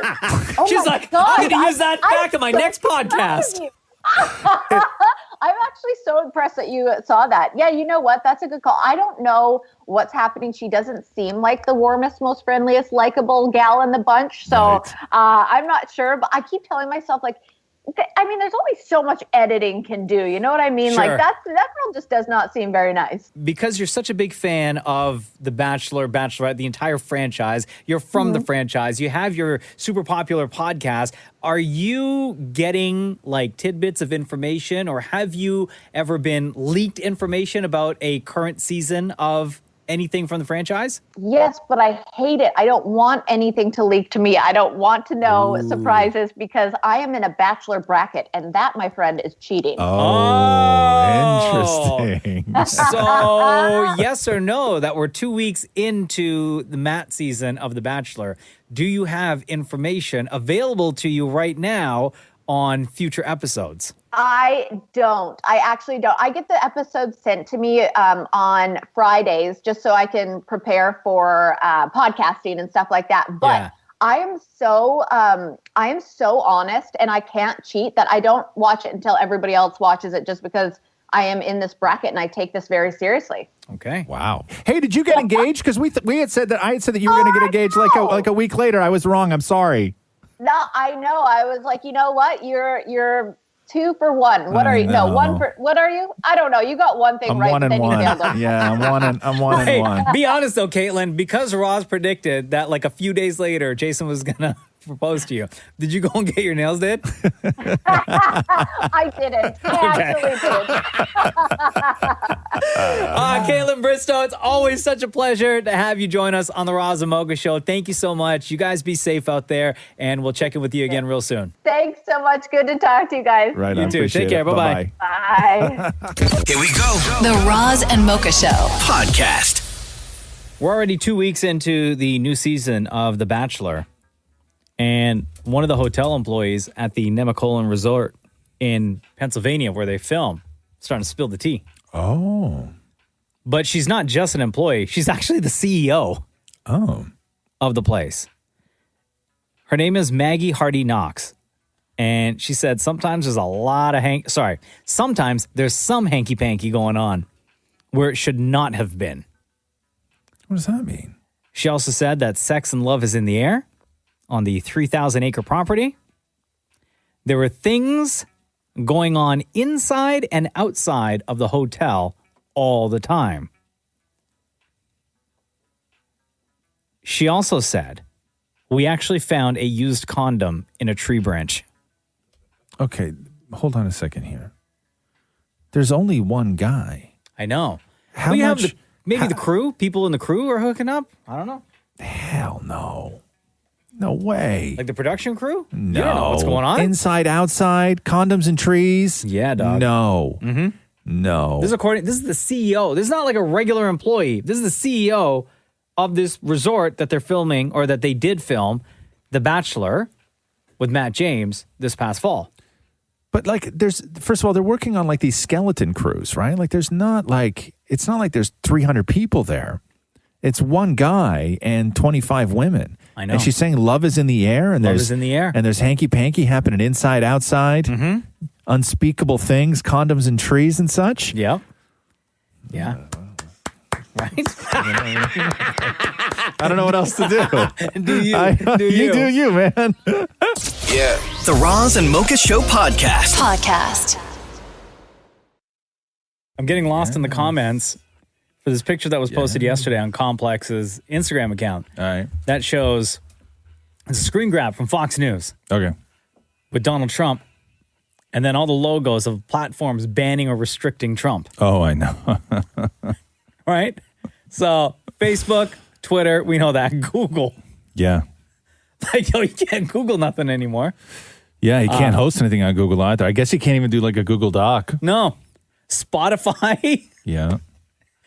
Oh She's my like, God. I'm going to use that back in my next podcast. I'm actually so impressed that you saw that. Yeah, you know what? That's a good call. I don't know what's happening. She doesn't seem like the warmest, most friendliest, likable gal in the bunch. So I'm not sure, but I keep telling myself, like, I mean, there's only so much editing can do. You know what I mean? Sure. Like, that girl just does not seem very nice. Because you're such a big fan of The Bachelor, Bachelorette, the entire franchise, you're from the franchise, you have your super popular podcast. Are you getting like tidbits of information, or have you ever been leaked information about a current season of anything from the franchise? Yes, but I hate it. I don't want anything to leak to me. I don't want to know surprises, because I am in a Bachelor bracket, and that, my friend, is cheating. Oh, interesting. So, yes or no, that we're 2 weeks into the Matt season of The Bachelor. Do you have information available to you right now on future episodes? I don't. I actually don't. I get the episodes sent to me on Fridays just so I can prepare for podcasting and stuff like that. But I am so honest, and I can't cheat, that I don't watch it until everybody else watches it, just because I am in this bracket and I take this very seriously. Okay. Wow. Hey, did you get engaged? Because we had said that I had said that you were going to get engaged like a week later. I was wrong. I'm sorry. No, I know. I was like, you know what? You're 2 for 1. What are you? No, 1 for. What are you? I don't know. You got one thing I'm right. 1 and then 1. You nailed it. Yeah, I'm 1 and 1. Be honest though, Kaitlyn, because Roz predicted that like a few days later, Jason was gonna propose to you. Did you go and get your nails did? I didn't. I actually did. Kaitlyn Bristowe, it's always such a pleasure to have you join us on the Roz Mocha Show. Thank you so much. You guys be safe out there, and we'll check in with you again real soon. Thanks so much. Good to talk to you guys. Right. You too. Take care. Bye-bye. Bye. Here we go. The Roz and Mocha Show Podcast. We're already 2 weeks into the new season of The Bachelor, and one of the hotel employees at the Nemacolin Resort in Pennsylvania, where they film, starting to spill the tea. Oh. But she's not just an employee. She's actually the CEO of the place. Her name is Maggie Hardy Knox. And she said sometimes there's a lot of sometimes there's some hanky-panky going on where it should not have been. What does that mean? She also said that sex and love is in the air on the 3,000-acre property. There were things going on inside and outside of the hotel all the time. She also said, we actually found a used condom in a tree branch. Okay, hold on a second here. There's only one guy. I know. How We have much? maybe the crew, people in the crew are hooking up. I don't know. Hell no. No way. Like the production crew? No. You don't know what's going on? Inside, outside, condoms and trees. Yeah, dog. No. Mm-hmm. No. This is the CEO. This is not like a regular employee. This is the CEO of this resort that they're filming, or that they did film, The Bachelor with Matt James this past fall. But like, first of all, they're working on like these skeleton crews, right? Like it's not like there's 300 people there. It's one guy and 25 women. I know. And she's saying love is in the air, and Love is in the air. and there's hanky panky happening inside, outside, unspeakable things, condoms and trees and such. Yep. Yeah. Right? I don't know what else to do. Do you? You do you, man. Yeah. The Roz and Mocha Show podcast. I'm getting lost in the comments for this picture that was posted yesterday on Complex's Instagram account. All right. That shows it's a screen grab from Fox News. Okay. With Donald Trump, and then all the logos of platforms banning or restricting Trump. Oh, I know. Right? So Facebook, Twitter, we know that. Google. Yeah. Like, yo, you can't Google nothing anymore. Yeah, he can't host anything on Google either. I guess he can't even do like a Google Doc. No. Spotify. Yeah.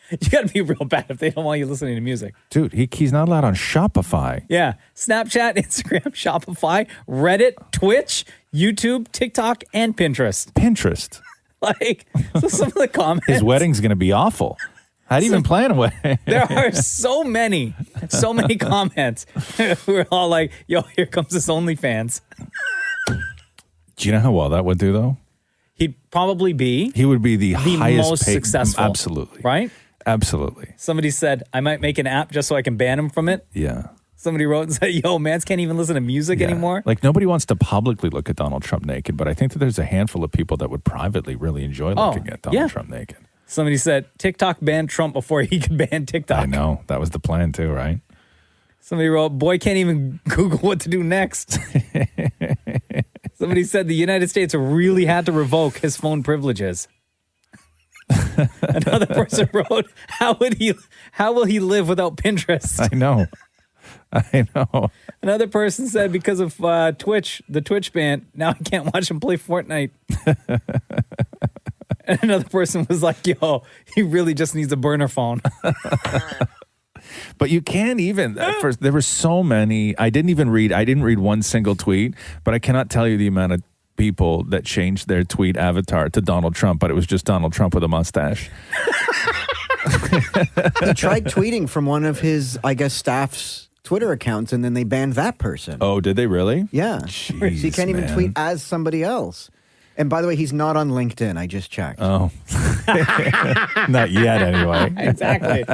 You got to be real bad if they don't want you listening to music. Dude, he's not allowed on Shopify. Yeah. Snapchat, Instagram, Shopify, Reddit, Twitch, YouTube, TikTok, and Pinterest. Pinterest. Like, so some of the comments. His wedding's going to be awful. How do you even plan a wedding? There are so many comments. We're all like, yo, here comes this OnlyFans. Do you know how well that would do, though? He'd probably be. He would be the highest most paid, successful. Absolutely. Right? Absolutely. Somebody said, I might make an app just so I can ban him from it. Yeah. Somebody wrote and said, yo, mans can't even listen to music anymore. Like, nobody wants to publicly look at Donald Trump naked, but I think that there's a handful of people that would privately really enjoy looking at Donald Trump naked. Somebody said, TikTok banned Trump before he could ban TikTok. I know. That was the plan, too, right? Somebody wrote, boy can't even Google what to do next. Somebody said the United States really had to revoke his phone privileges. Another person wrote, how will he live without Pinterest? I know. Another person said because of Twitch, the Twitch ban, now I can't watch him play Fortnite. And another person was like, yo, he really just needs a burner phone. But you can't even. There were so many. I didn't read one single tweet, but I cannot tell you the amount of people that changed their tweet avatar to Donald Trump, but it was just Donald Trump with a mustache. He tried tweeting from one of his, I guess, staff's Twitter accounts, and then they banned that person. Oh, did they really? Yeah. Jeez, so he can't even tweet as somebody else. And by the way, he's not on LinkedIn. I just checked. Oh. Not yet, anyway. Exactly.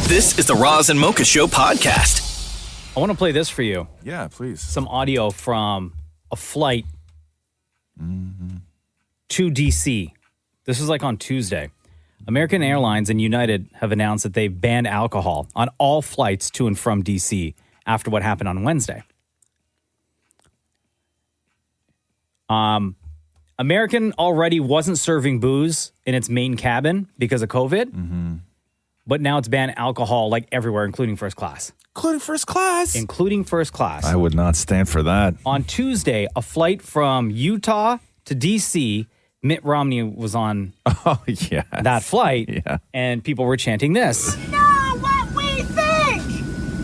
This is the Roz and Mocha Show podcast. I want to play this for you. Yeah, please. Some audio from a flight to D.C. This was like on Tuesday. American Airlines and United have announced that they've banned alcohol on all flights to and from D.C. after what happened on Wednesday. American already wasn't serving booze in its main cabin because of COVID, but now it's banned alcohol like everywhere, including first class. Including first class? Including first class. I would not stand for that. On Tuesday, a flight from Utah to D.C., Mitt Romney was on that flight, and people were chanting this. Know what we think!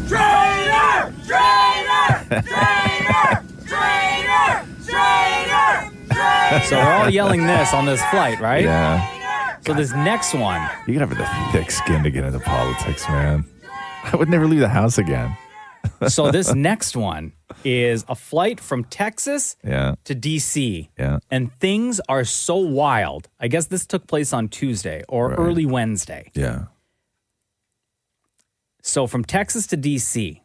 Traitor! Traitor! Traitor! Traitor! Traitor! So we're all yelling this on this flight, right? Yeah. So this next one. You gotta have the thick skin to get into politics, man. I would never leave the house again. So this next one is a flight from Texas to D.C. Yeah. And things are so wild. I guess this took place on Tuesday or early Wednesday. Yeah. So from Texas to D.C.,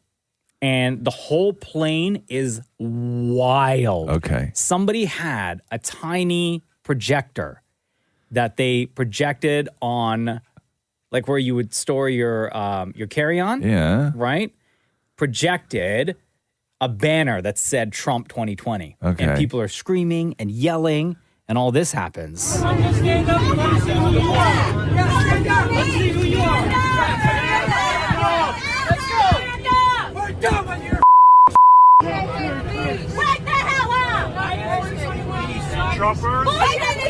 and the whole plane is wild. Okay. Somebody had a tiny projector that they projected on, like where you would store your carry-on. Yeah. Right? Projected a banner that said Trump 2020. Okay. And people are screaming and yelling, and all this happens. Stand up. Let's see who you are. Let's see who you are. Let's go. We're done with your Wake the hell up! Trumper. Biden is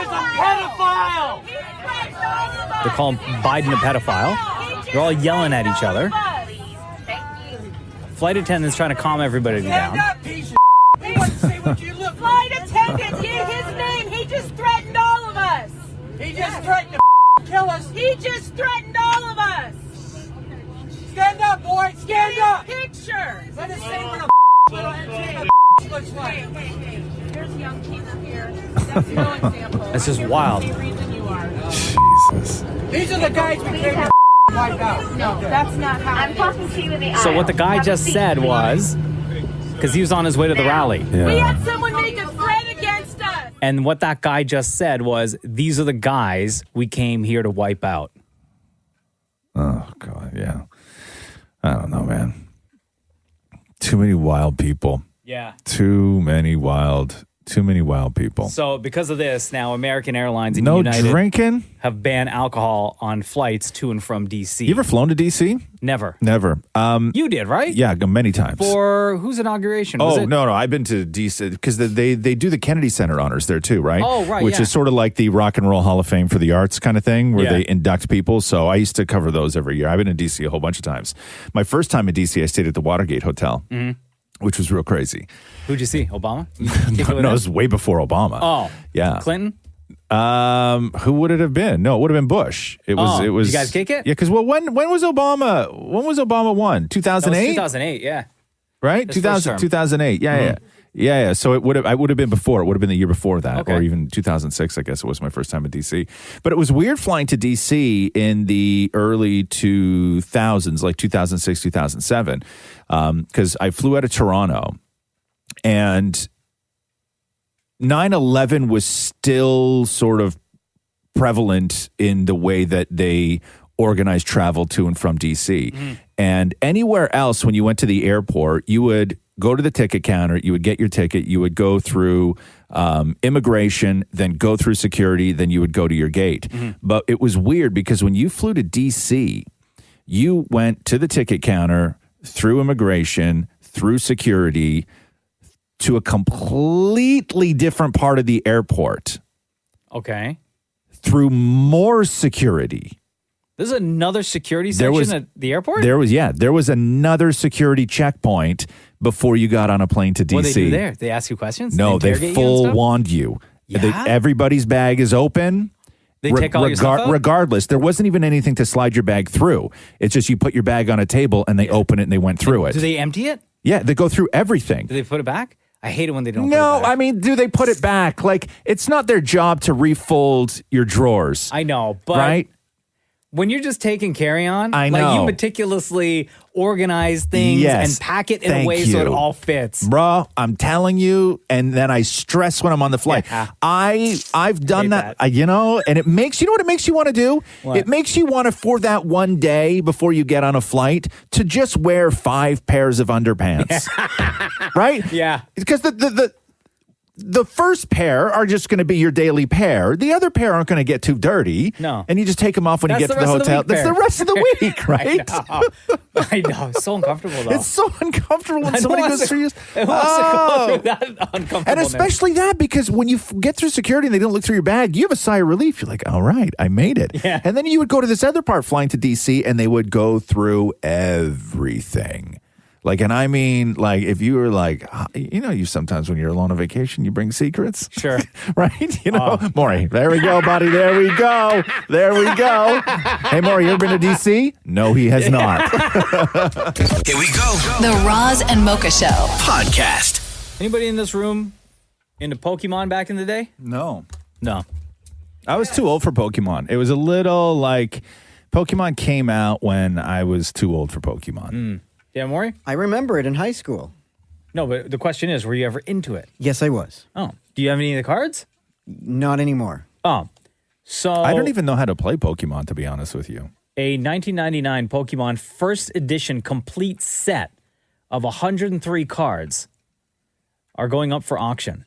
a pedophile. They call Biden a pedophile. They're all yelling at each other. Flight attendants trying to calm everybody down. Flight attendant, his name, he just threatened all of us. He just threatened to kill us. He just threatened all of us. Stand up, boy, stand up. Picture. Let us say what a little antenna looks like. Here's young Keith here. That's no example. That's just wild. Jesus. These are the guys we came to wipe out. No, that's not how I'm talking to you in the eye. So what the guy just said was, because he was on his way to the rally. We had someone make a threat against us. And what that guy just said was, these are the guys we came here to wipe out. Oh, God, yeah. I don't know, man. Too many wild people. Yeah. Too many wild people. So because of this, now American Airlines and No United drinking? have banned alcohol on flights to and from D.C. You ever flown to D.C.? Never. Never. You did, right? Yeah, many times. For whose inauguration? Was Oh, it? no. I've been to D.C. because they do the Kennedy Center honors there too, right? Oh, right, Which yeah. is sort of like the Rock and Roll Hall of Fame for the arts kind of thing where Yeah. they induct people. So I used to cover those every year. I've been in D.C. a whole bunch of times. My first time in D.C., I stayed at the Watergate Hotel, which was real crazy. Who'd you see? Obama? No, it was way before Obama. Oh. Yeah. Clinton? Who would it have been? No, it would have been Bush. It was. Oh, It was. did you guys kick it? Yeah, because when was Obama? When was Obama won? 2008. 2008, yeah. Right? His first term. 2008. Yeah. So it would have. I would have been before. It would have been the year before that, Okay. or even 2006. I guess it was my first time in DC. But it was weird flying to DC in the early 2000s, like 2006, 2007, because I flew out of Toronto, and 9/11 was still sort of prevalent in the way that they organized travel to and from DC. And anywhere else, when you went to the airport, you would go to the ticket counter, you would get your ticket, you would go through immigration, then go through security, then you would go to your gate. But it was weird because when you flew to DC, you went to the ticket counter, through immigration, through security, to a completely different part of the airport, Okay. through more security. There's another security section at the airport? There was another security checkpoint before you got on a plane to DC. What do they do there? They ask you questions? No, they interrogate you and full stuff? wand you. Yeah? Everybody's bag is open. They take all your stuff out? Regardless, there wasn't even anything to slide your bag through. It's just you put your bag on a table and they open it and they went through it. Do they empty it? Yeah, they go through everything. Do they put it back? I hate it when they don't No, put it back. I mean, do they put it back? Like, it's not their job to refold your drawers. I know, but right? when you're just taking carry-on, I like you know. meticulously organize things Yes. and pack it in a Thank way so it you. all fits. Bro, I'm telling you, and then I stress when I'm on the flight. Yeah. I've done that, and it makes, you know what it makes you want to do? What? It makes you want to, for that one day before you get on a flight, to just wear 5 pairs of underpants. Right? Yeah. Because the first pair are just going to be your daily pair. The other pair aren't going to get too dirty. No. And you just take them off when you That's get to the rest of the hotel. week That's pair. the rest of the week, right? I know. It's so uncomfortable, though. It's so uncomfortable when Who somebody wants goes through you. Who wants to go through that uncomfortableness? And especially that, because when you get through security and they don't look through your bag, you have a sigh of relief. You're like, all right, I made it. Yeah. And then you would go to this other part flying to DC and they would go through everything. Like, and I mean, like, if you were like, you know, you sometimes when you're alone on vacation, you bring secrets. Sure. Right? You know, Maury, there we go, buddy. There we go. There we go. Hey, Maury, you ever been to DC? No, he has not. Here we go. The Roz and Mocha Show Podcast. Anybody in this room into Pokemon back in the day? No. No. I was too old for Pokemon. It was a little like Pokemon came out when I was too old for Pokemon. Yeah, Maury? I remember it in high school. No, but the question is, were you ever into it? Yes, I was. Oh. Do you have any of the cards? Not anymore. Oh. So I don't even know how to play Pokemon, to be honest with you. a 1999 Pokemon first edition complete set of 103 cards are going up for auction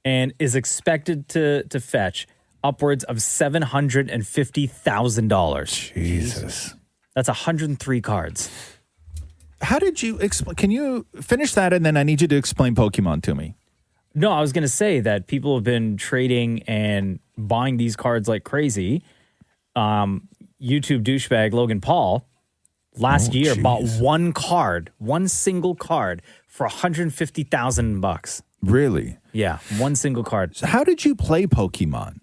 and is expected to fetch upwards of $750,000. Jesus. That's 103 cards. How did you explain? Can you finish that and then I need you to explain Pokemon to me? No, I was going to say that people have been trading and buying these cards like crazy. YouTube douchebag Logan Paul last year bought one single card for $150,000. Really? Yeah, one single card. So how did you play Pokemon?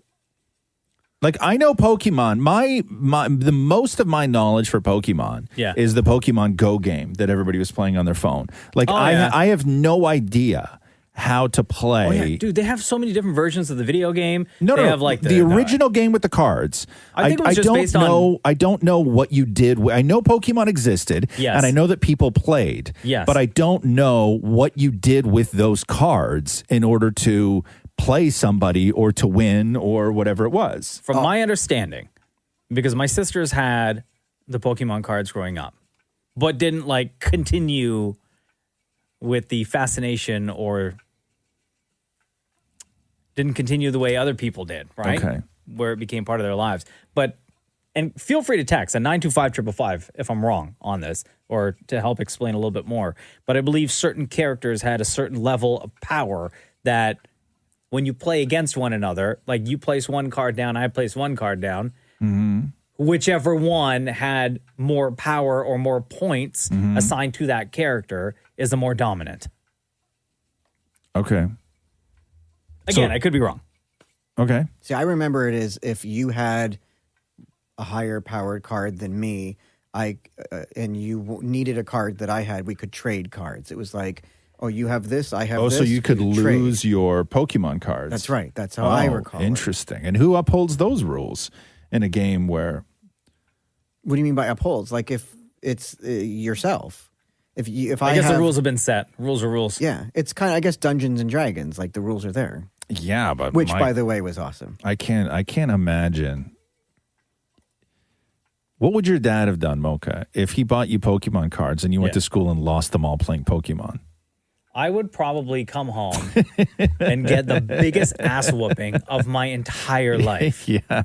Like, I know Pokemon. The most of my knowledge for Pokemon is the Pokemon Go game that everybody was playing on their phone. Like, I have no idea how to play. Oh, yeah. Dude, they have so many different versions of the video game. No, they no, have like the original game with the cards. I think it was just based on. I don't know what you did. I know Pokemon existed, Yes. and I know that people played. Yes. But I don't know what you did with those cards in order to play somebody or to win or whatever it was. From my understanding, because my sisters had the Pokemon cards growing up, but didn't like continue with the fascination or didn't continue the way other people did, right? Okay. Where it became part of their lives. But, and feel free to text at 925-555 if I'm wrong on this or to help explain a little bit more. But I believe certain characters had a certain level of power that when you play against one another, like you place one card down, I place one card down, whichever one had more power or more points assigned to that character is the more dominant. Okay. Again, I could be wrong. Okay. See, I remember it as if you had a higher powered card than me, and you needed a card that I had, we could trade cards. It was like, oh, you have this, I have this. Oh, so you could trade. lose your Pokemon cards. That's right. That's how I recall it. Interesting. And who upholds those rules in a game where... What do you mean by upholds? Like if it's yourself. If I guess the rules have been set. Rules are rules. Yeah. It's kind of, I guess, Dungeons and Dragons. Like the rules are there. Yeah, but... Which, by the way, was awesome. I can't imagine... What would your dad have done, Mocha, if he bought you Pokemon cards and you went to school and lost them all playing Pokemon? I would probably come home and get the biggest ass whooping of my entire life. Yeah.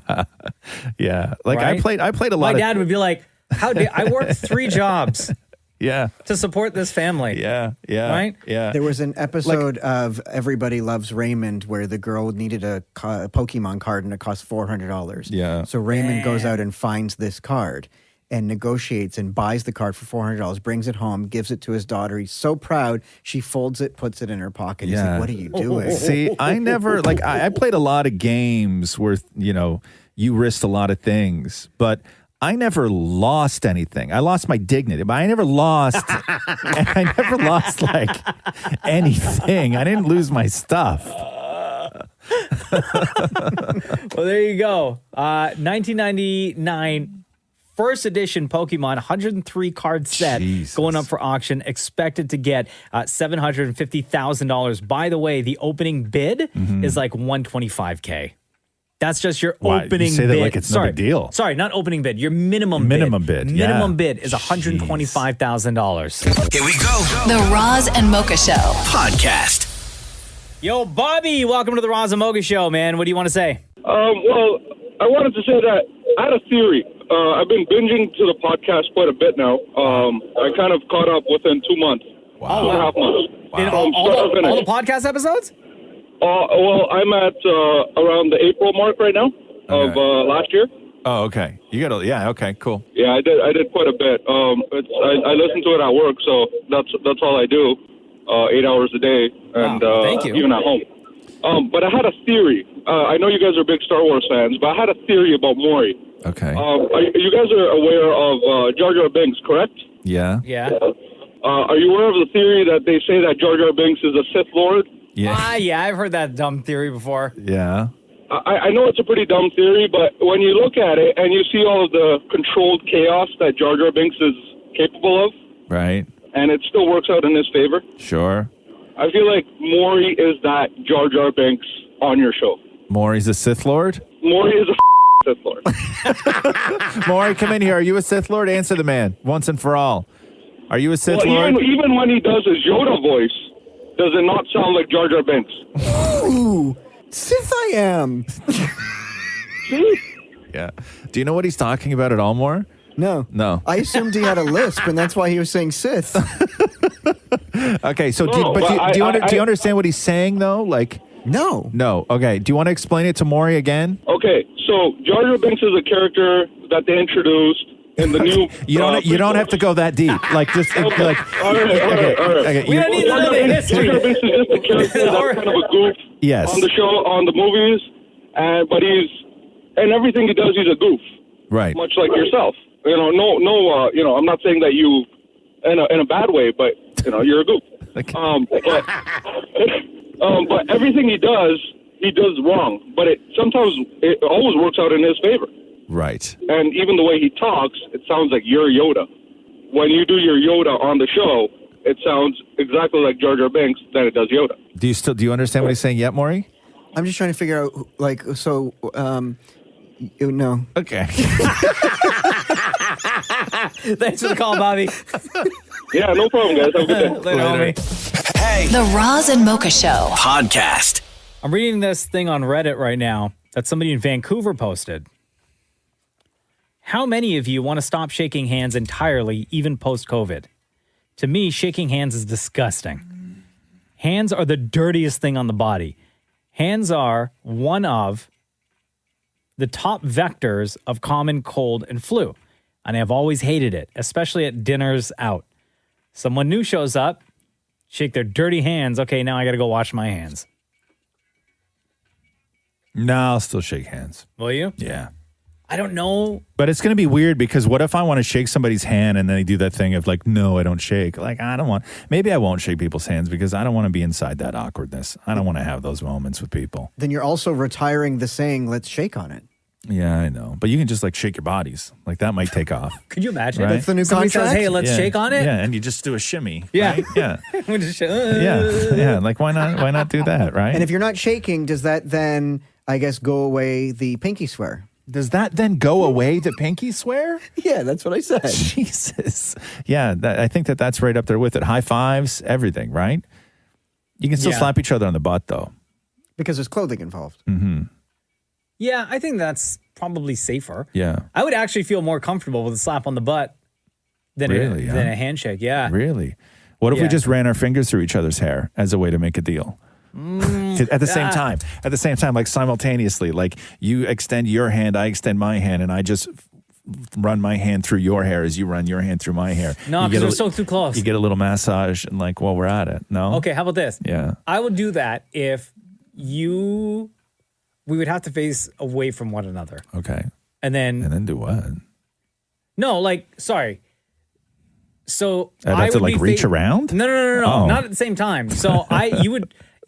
Like Right? I played a lot. My dad would be like, "How did I worked 3 jobs? Yeah, to support this family. Yeah, right. Yeah. There was an episode of Everybody Loves Raymond where the girl needed a Pokemon card and it cost $400. Yeah. So Raymond goes out and finds this card and negotiates and buys the card for $400, brings it home, gives it to his daughter. He's so proud. She folds it, puts it in her pocket. He's like, what are you doing? See, I never, like, I played a lot of games where, you risked a lot of things, but I never lost anything. I lost my dignity, but I never lost, like, anything. I didn't lose my stuff. Well, there you go. 1999 first edition Pokemon 103 card set going up for auction, expected to get $750,000. By the way, the opening bid is like $125K. That's just your opening you say bid. That like it's no big deal. Sorry, not opening bid. Your minimum bid. Minimum bid is $125,000. Here we go. The Roz and Mocha Show Podcast. Yo, Bobby, welcome to the Roz and Mocha Show, man. What do you want to say? Well, I wanted to say that I had a theory. I've been binging to the podcast quite a bit now. I kind of caught up within 2 months. Wow. 2.5 months. In all the podcast episodes? Well, I'm at around the April mark right now of last year. Oh, okay. You got to, okay, cool. Yeah, I did quite a bit. I listen to it at work, so that's all I do, 8 hours a day, and thank you. even at home. But I had a theory. I know you guys are big Star Wars fans, but I had a theory about Maury. Okay. You guys are aware of Jar Jar Binks, correct? Yeah. Yeah. Are you aware of the theory that they say that Jar Jar Binks is a Sith Lord? Yeah. Yeah, I've heard that dumb theory before. Yeah. I know it's a pretty dumb theory, but when you look at it and you see all of the controlled chaos that Jar Jar Binks is capable of, right, and it still works out in his favor, sure. I feel like Maury is that Jar Jar Binks on your show. Maury's a Sith Lord? Maury is a Sith Lord. Maury, come in here. Are you a Sith Lord? Answer the man once and for all. Are you a Sith Lord? Even when he does his Yoda voice, does it not sound like Jar Jar Binks? Ooh, Sith I am. Yeah. Do you know what he's talking about at all, More? No. I assumed he had a lisp, and that's why he was saying Sith. Okay, so No, do you I understand what he's saying, though? Like, no. Okay. Do you want to explain it to Maury again? Okay, so Jar Jar Binks is a character that they introduced in the new. You don't have to go that deep. Like, just All right. Okay. We don't need to know the history. Jar Jar Binks is just a character that's kind of a goof Yes. on the show, on the movies, but and everything he does, he's a goof. Right. Much like yourself. I'm not saying that you, in a bad way, but you're a goof. But everything he does wrong. But it always works out in his favor. Right. And even the way he talks, it sounds like you're Yoda. When you do your Yoda on the show, it sounds exactly like Jar Jar Binks than it does Yoda. Do you understand what he's saying yet, Maury? I'm just trying to figure out, No. Okay. Thanks for the call, Bobby. Yeah, no problem, guys. Have a good day. Later, homie. Hey. The Roz and Mocha Show. Podcast. I'm reading this thing on Reddit right now that somebody in Vancouver posted. How many of you want to stop shaking hands entirely, even post-COVID? To me, shaking hands is disgusting. Hands are the dirtiest thing on the body. Hands are one of the top vectors of common cold and flu. And I've always hated it, especially at dinners out. Someone new shows up, shake their dirty hands. Okay, now I got to go wash my hands. No, I'll still shake hands. Will you? Yeah. I don't know. But it's going to be weird because what if I want to shake somebody's hand and then they do that thing of like, no, I don't shake. Like, I don't want, maybe I won't shake people's hands because I don't want to be inside that awkwardness. I don't want to have those moments with people. Then you're also retiring the saying, let's shake on it. Yeah, I know. But you can just like shake your bodies. Like that might take off. Could you imagine? Right? That's the new Somebody contract. says, hey, let's shake on it. Yeah, and you just do a shimmy. Yeah. Right? Yeah. We just Yeah. Like why not do that, right? And if you're not shaking, does that then, I guess, go away the pinky swear? Does that then go away the pinky swear? Yeah, that's what I said. Jesus. Yeah, I think that's right up there with it. High fives, everything, right? You can still slap each other on the butt, though. Because there's clothing involved. Mm-hmm. Yeah, I think that's probably safer. Yeah. I would actually feel more comfortable with a slap on the butt than, Really, than huh? a handshake. Yeah. Really? What if we Yeah. just ran our fingers through each other's hair as a way to make a deal? At the same time, like simultaneously, like you extend your hand, I extend my hand, and I just run my hand through your hair as you run your hand through my hair. No, because we're so too close. You get a little massage, and like while we're at it. No. Okay, how about this? Yeah. I would do that if we would have to face away from one another. Okay. And then do what? No, like, sorry. So I'd have to would like be reach around? No, Oh. not at the same time. So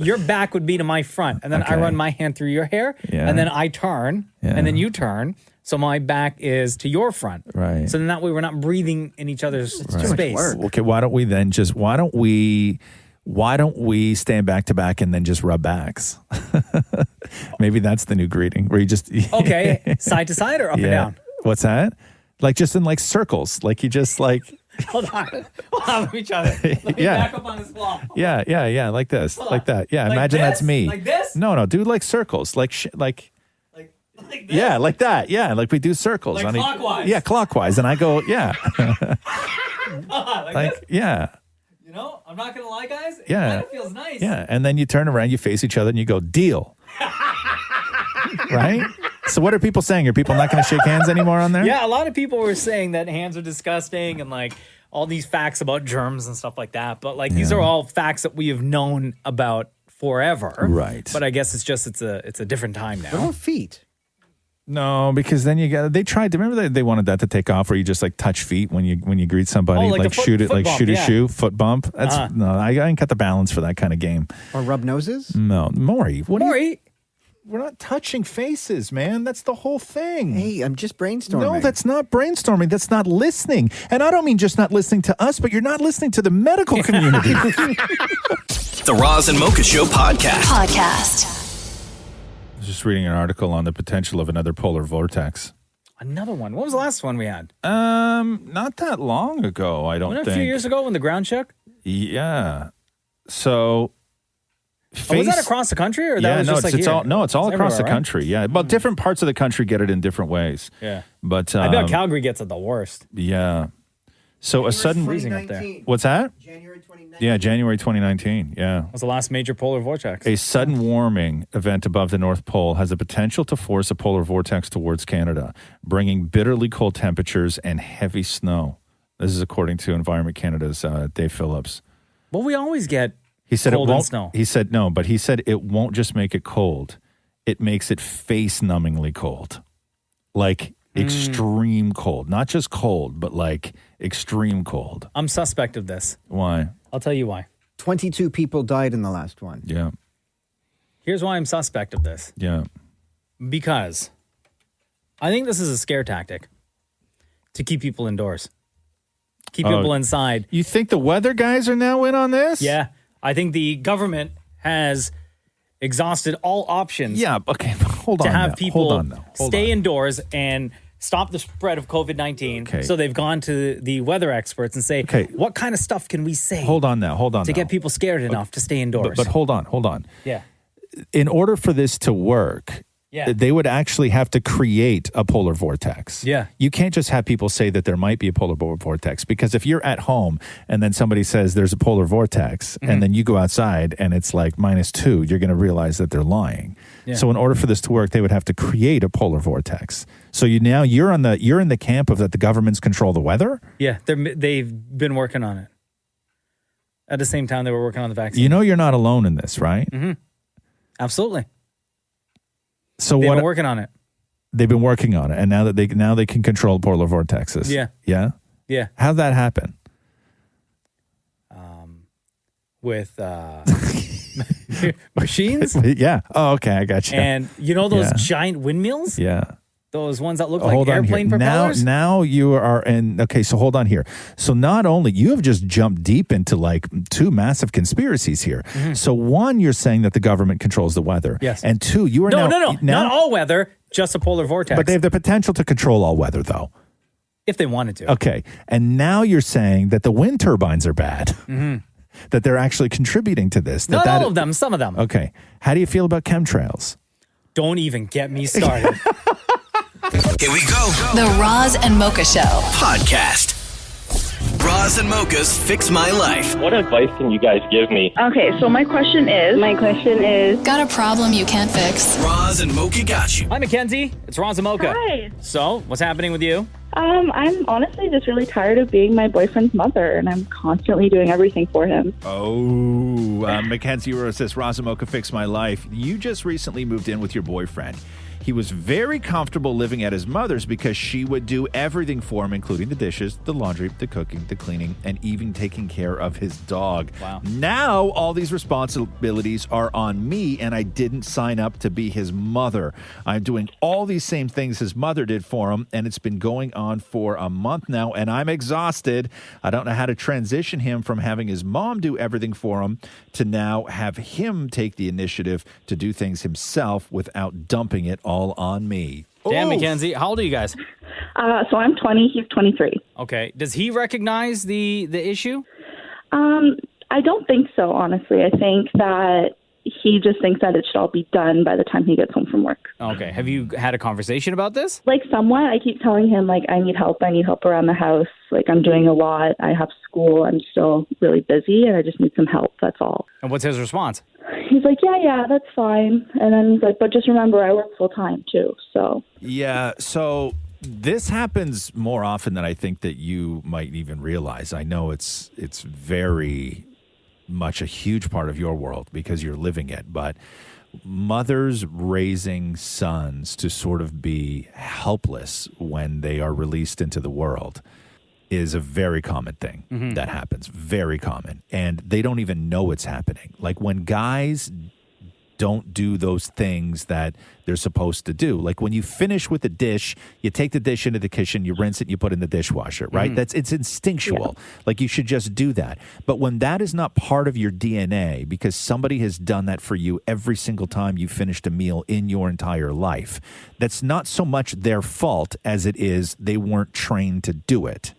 your back would be to my front, and then I run my hand through your hair, Yeah. and then I turn, Yeah. and then you turn. So my back is to your front. Right. So then that way we're not breathing in each other's space. Okay, why don't we stand back to back and then just rub backs? Maybe that's the new greeting where you just Okay, side to side or up and down? What's that? Like just in like circles, like you just like Hold on with each other. Let me Yeah. back up on this wall. yeah, like this, Hold like on. that. Yeah, Like imagine that's this? me. Like this? No, do like circles, like yeah, like that. Yeah, like we do circles. Like clockwise? Yeah, clockwise, and I go yeah, like like this? yeah. You know, I'm not gonna lie, guys. It Yeah. kind of feels nice. Yeah, and then you turn around, you face each other, and you go, deal. Right? So what are people saying? Are people not going to shake hands anymore on there? Yeah, a lot of people were saying that hands are disgusting and like all these facts about germs and stuff like that. But like these are all facts that we have known about forever. Right. But I guess it's a different time now. What about feet? No, because then they tried to, remember they wanted that to take off where you just like touch feet when you greet somebody, Oh, like the shoot foot a bump, shoe, foot bump. That's no, I ain't got the balance for that kind of game. Or rub noses? No, Maury, Maury, we're not touching faces, man. That's the whole thing. Hey, I'm just brainstorming. No, that's not brainstorming. That's not listening. And I don't mean just not listening to us, but you're not listening to the medical community. The Roz and Mocha Show podcast. I was just reading an article on the potential of another polar vortex. Another one. What was the last one we had? Not that long ago, I don't Wasn't it think. a few years ago when the ground shook? Yeah. So Was that across the country or that was just like it's here? all across the everywhere, right? country. Yeah, but different parts of the country get it in different ways. Yeah. But I bet Calgary gets it the worst. Yeah. So a sudden freezing up there. What's that? January 2019. Yeah, January 2019. Yeah. That was the last major polar vortex. A sudden warming event above the North Pole has the potential to force a polar vortex towards Canada, bringing bitterly cold temperatures and heavy snow. This is according to Environment Canada's Dave Phillips. Well, we always get He said cold it and won't. snow. He said no, but he said it won't just make it cold; it makes it face-numbingly cold, like extreme cold, not just cold, but like extreme cold. I'm suspect of this. Why? I'll tell you why. 22 people died in the last one. Yeah, Here's why I'm suspect of this. yeah. Because I think this is a scare tactic to keep people indoors. Keep people inside. You think the weather guys are now in on this? Yeah. I think the government has exhausted all options. Yeah, okay. hold to on have now. people Hold on now. Hold stay indoors and stop the spread of COVID-19. Okay. So they've gone to the weather experts and say, what kind of stuff can we say? Hold on now. Hold on to now. get people scared enough to stay indoors. But hold on. Yeah. In order for this to work, they would actually have to create a polar vortex. Yeah. You can't just have people say that there might be a polar vortex, because if you're at home and then somebody says there's a polar vortex and then you go outside and it's like -2, you're going to realize that they're lying. Yeah. So in order for this to work, they would have to create a polar vortex. So you're in the camp of that the governments control the weather? Yeah, they've been working on it. At the same time they were working on the vaccine. You know you're not alone in this, right? Mm-hmm. Absolutely. So They've what? been working on it. They've been working on it, and now they can control polar vortexes. Yeah. Yeah. Yeah. How'd that happen? With machines? Yeah. Oh, okay. I got you. And you know those giant windmills? Yeah. Those ones that look like Hold on airplane here. propellers? Now you are in. Okay, so hold on here. So not only you have just jumped deep into like 2 massive conspiracies here. So one, you're saying that the government controls the weather. Yes. And 2, you are No, now. not all weather, just a polar vortex. But they have the potential to control all weather, though. if they wanted to. Okay, and now you're saying that the wind turbines are bad. Mm-hmm. That they're actually contributing to this. Not all of them, some of them. Okay. How do you feel about chemtrails? Don't even get me started. Here we go. The Roz and Mocha Show Podcast. Roz and Mocha's Fix My Life. What advice can you guys give me? Okay, so my question is, got a problem you can't fix? Roz and Mocha got you. Hi, Mackenzie. It's Roz and Mocha. Hi. So, what's happening with you? I'm honestly just really tired of being my boyfriend's mother, and I'm constantly doing everything for him. Oh, Mackenzie says, Roz and Mocha Fix My Life. You just recently moved in with your boyfriend. He was very comfortable living at his mother's because she would do everything for him, including the dishes, the laundry, the cooking, the cleaning, and even taking care of his dog. Wow. Now, all these responsibilities are on me, and I didn't sign up to be his mother. I'm doing all these same things his mother did for him, and it's been going on for a month now, and I'm exhausted. I don't know how to transition him from having his mom do everything for him to now have him take the initiative to do things himself without dumping it all on me. Damn, Oof. Mackenzie. How old are you guys? So I'm 20, he's 23. Okay. Does he recognize the issue? I don't think so, honestly. I think that he just thinks that it should all be done by the time he gets home from work. Okay. Have you had a conversation about this? Like, somewhat. I keep telling him, like, I need help around the house. Like, I'm doing a lot. I have school. I'm still really busy, and I just need some help. That's all. And what's his response? He's like, yeah, that's fine. And then he's like, but just remember, I work full time, too. So. Yeah, so this happens more often than I think that you might even realize. I know it's very much a huge part of your world because you're living it, but mothers raising sons to sort of be helpless when they are released into the world is a very common thing that happens. Very common. And they don't even know it's happening. Like when guys don't do those things that they're supposed to do. Like when you finish with the dish, you take the dish into the kitchen, you rinse it, and you put it in the dishwasher, right? It's instinctual. Yeah. Like you should just do that. But when that is not part of your DNA because somebody has done that for you every single time you finished a meal in your entire life, that's not so much their fault as it is they weren't trained to do it.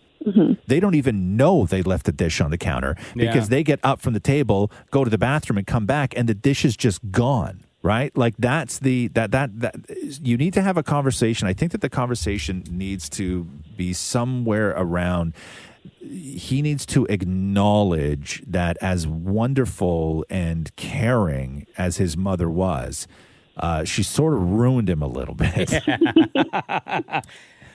They don't even know they left the dish on the counter because they get up from the table, go to the bathroom, and come back, and the dish is just gone. Right? Like that's that you need to have a conversation. I think that the conversation needs to be somewhere around. He needs to acknowledge that as wonderful and caring as his mother was, she sort of ruined him a little bit.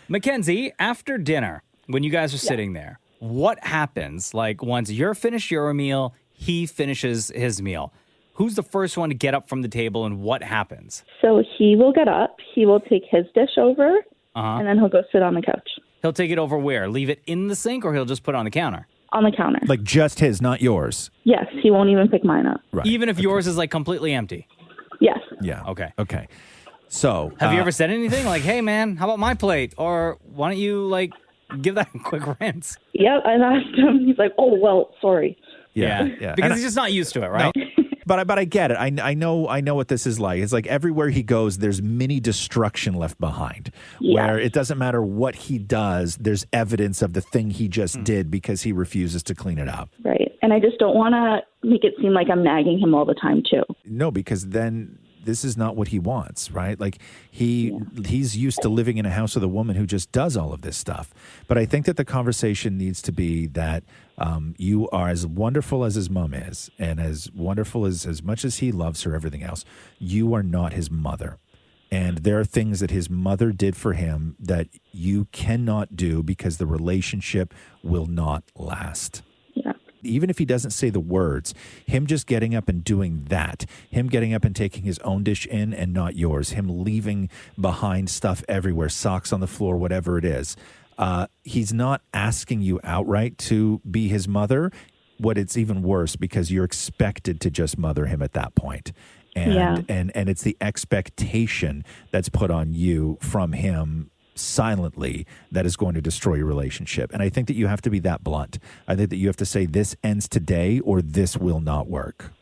Mackenzie, after dinner, when you guys are sitting there, what happens? Like once you're finished your meal, he finishes his meal. Who's the first one to get up from the table and what happens? So he will get up, he will take his dish over, and then he'll go sit on the couch. He'll take it over where? Leave it in the sink or he'll just put it on the counter? On the counter. Like just his, not yours? Yes, he won't even pick mine up. Right. Even if yours is like completely empty? Yes. Yeah. Okay. So. Have you ever said anything like, hey man, how about my plate? Or why don't you like give that a quick rinse? Yep, I asked him. He's like, oh, well, sorry. Yeah. Because he's just not used to it, right? No. But I get it. I know what this is like. It's like everywhere he goes, there's mini destruction left behind. Where it doesn't matter what he does, there's evidence of the thing he just did because he refuses to clean it up. Right. And I just don't want to make it seem like I'm nagging him all the time, too. No, because then this is not what he wants, right? Like he's used to living in a house with a woman who just does all of this stuff. But I think that the conversation needs to be that you are as wonderful as his mom is, and as wonderful as much as he loves her, everything else, you are not his mother. And there are things that his mother did for him that you cannot do because the relationship will not last. Even if he doesn't say the words, him just getting up and doing that, him getting up and taking his own dish in and not yours, him leaving behind stuff everywhere, socks on the floor, whatever it is, he's not asking you outright to be his mother. What it's even worse because you're expected to just mother him at that point. And it's the expectation that's put on you from him silently that is going to destroy your relationship. And I think that you have to be that blunt. I think that you have to say this ends today or this will not work.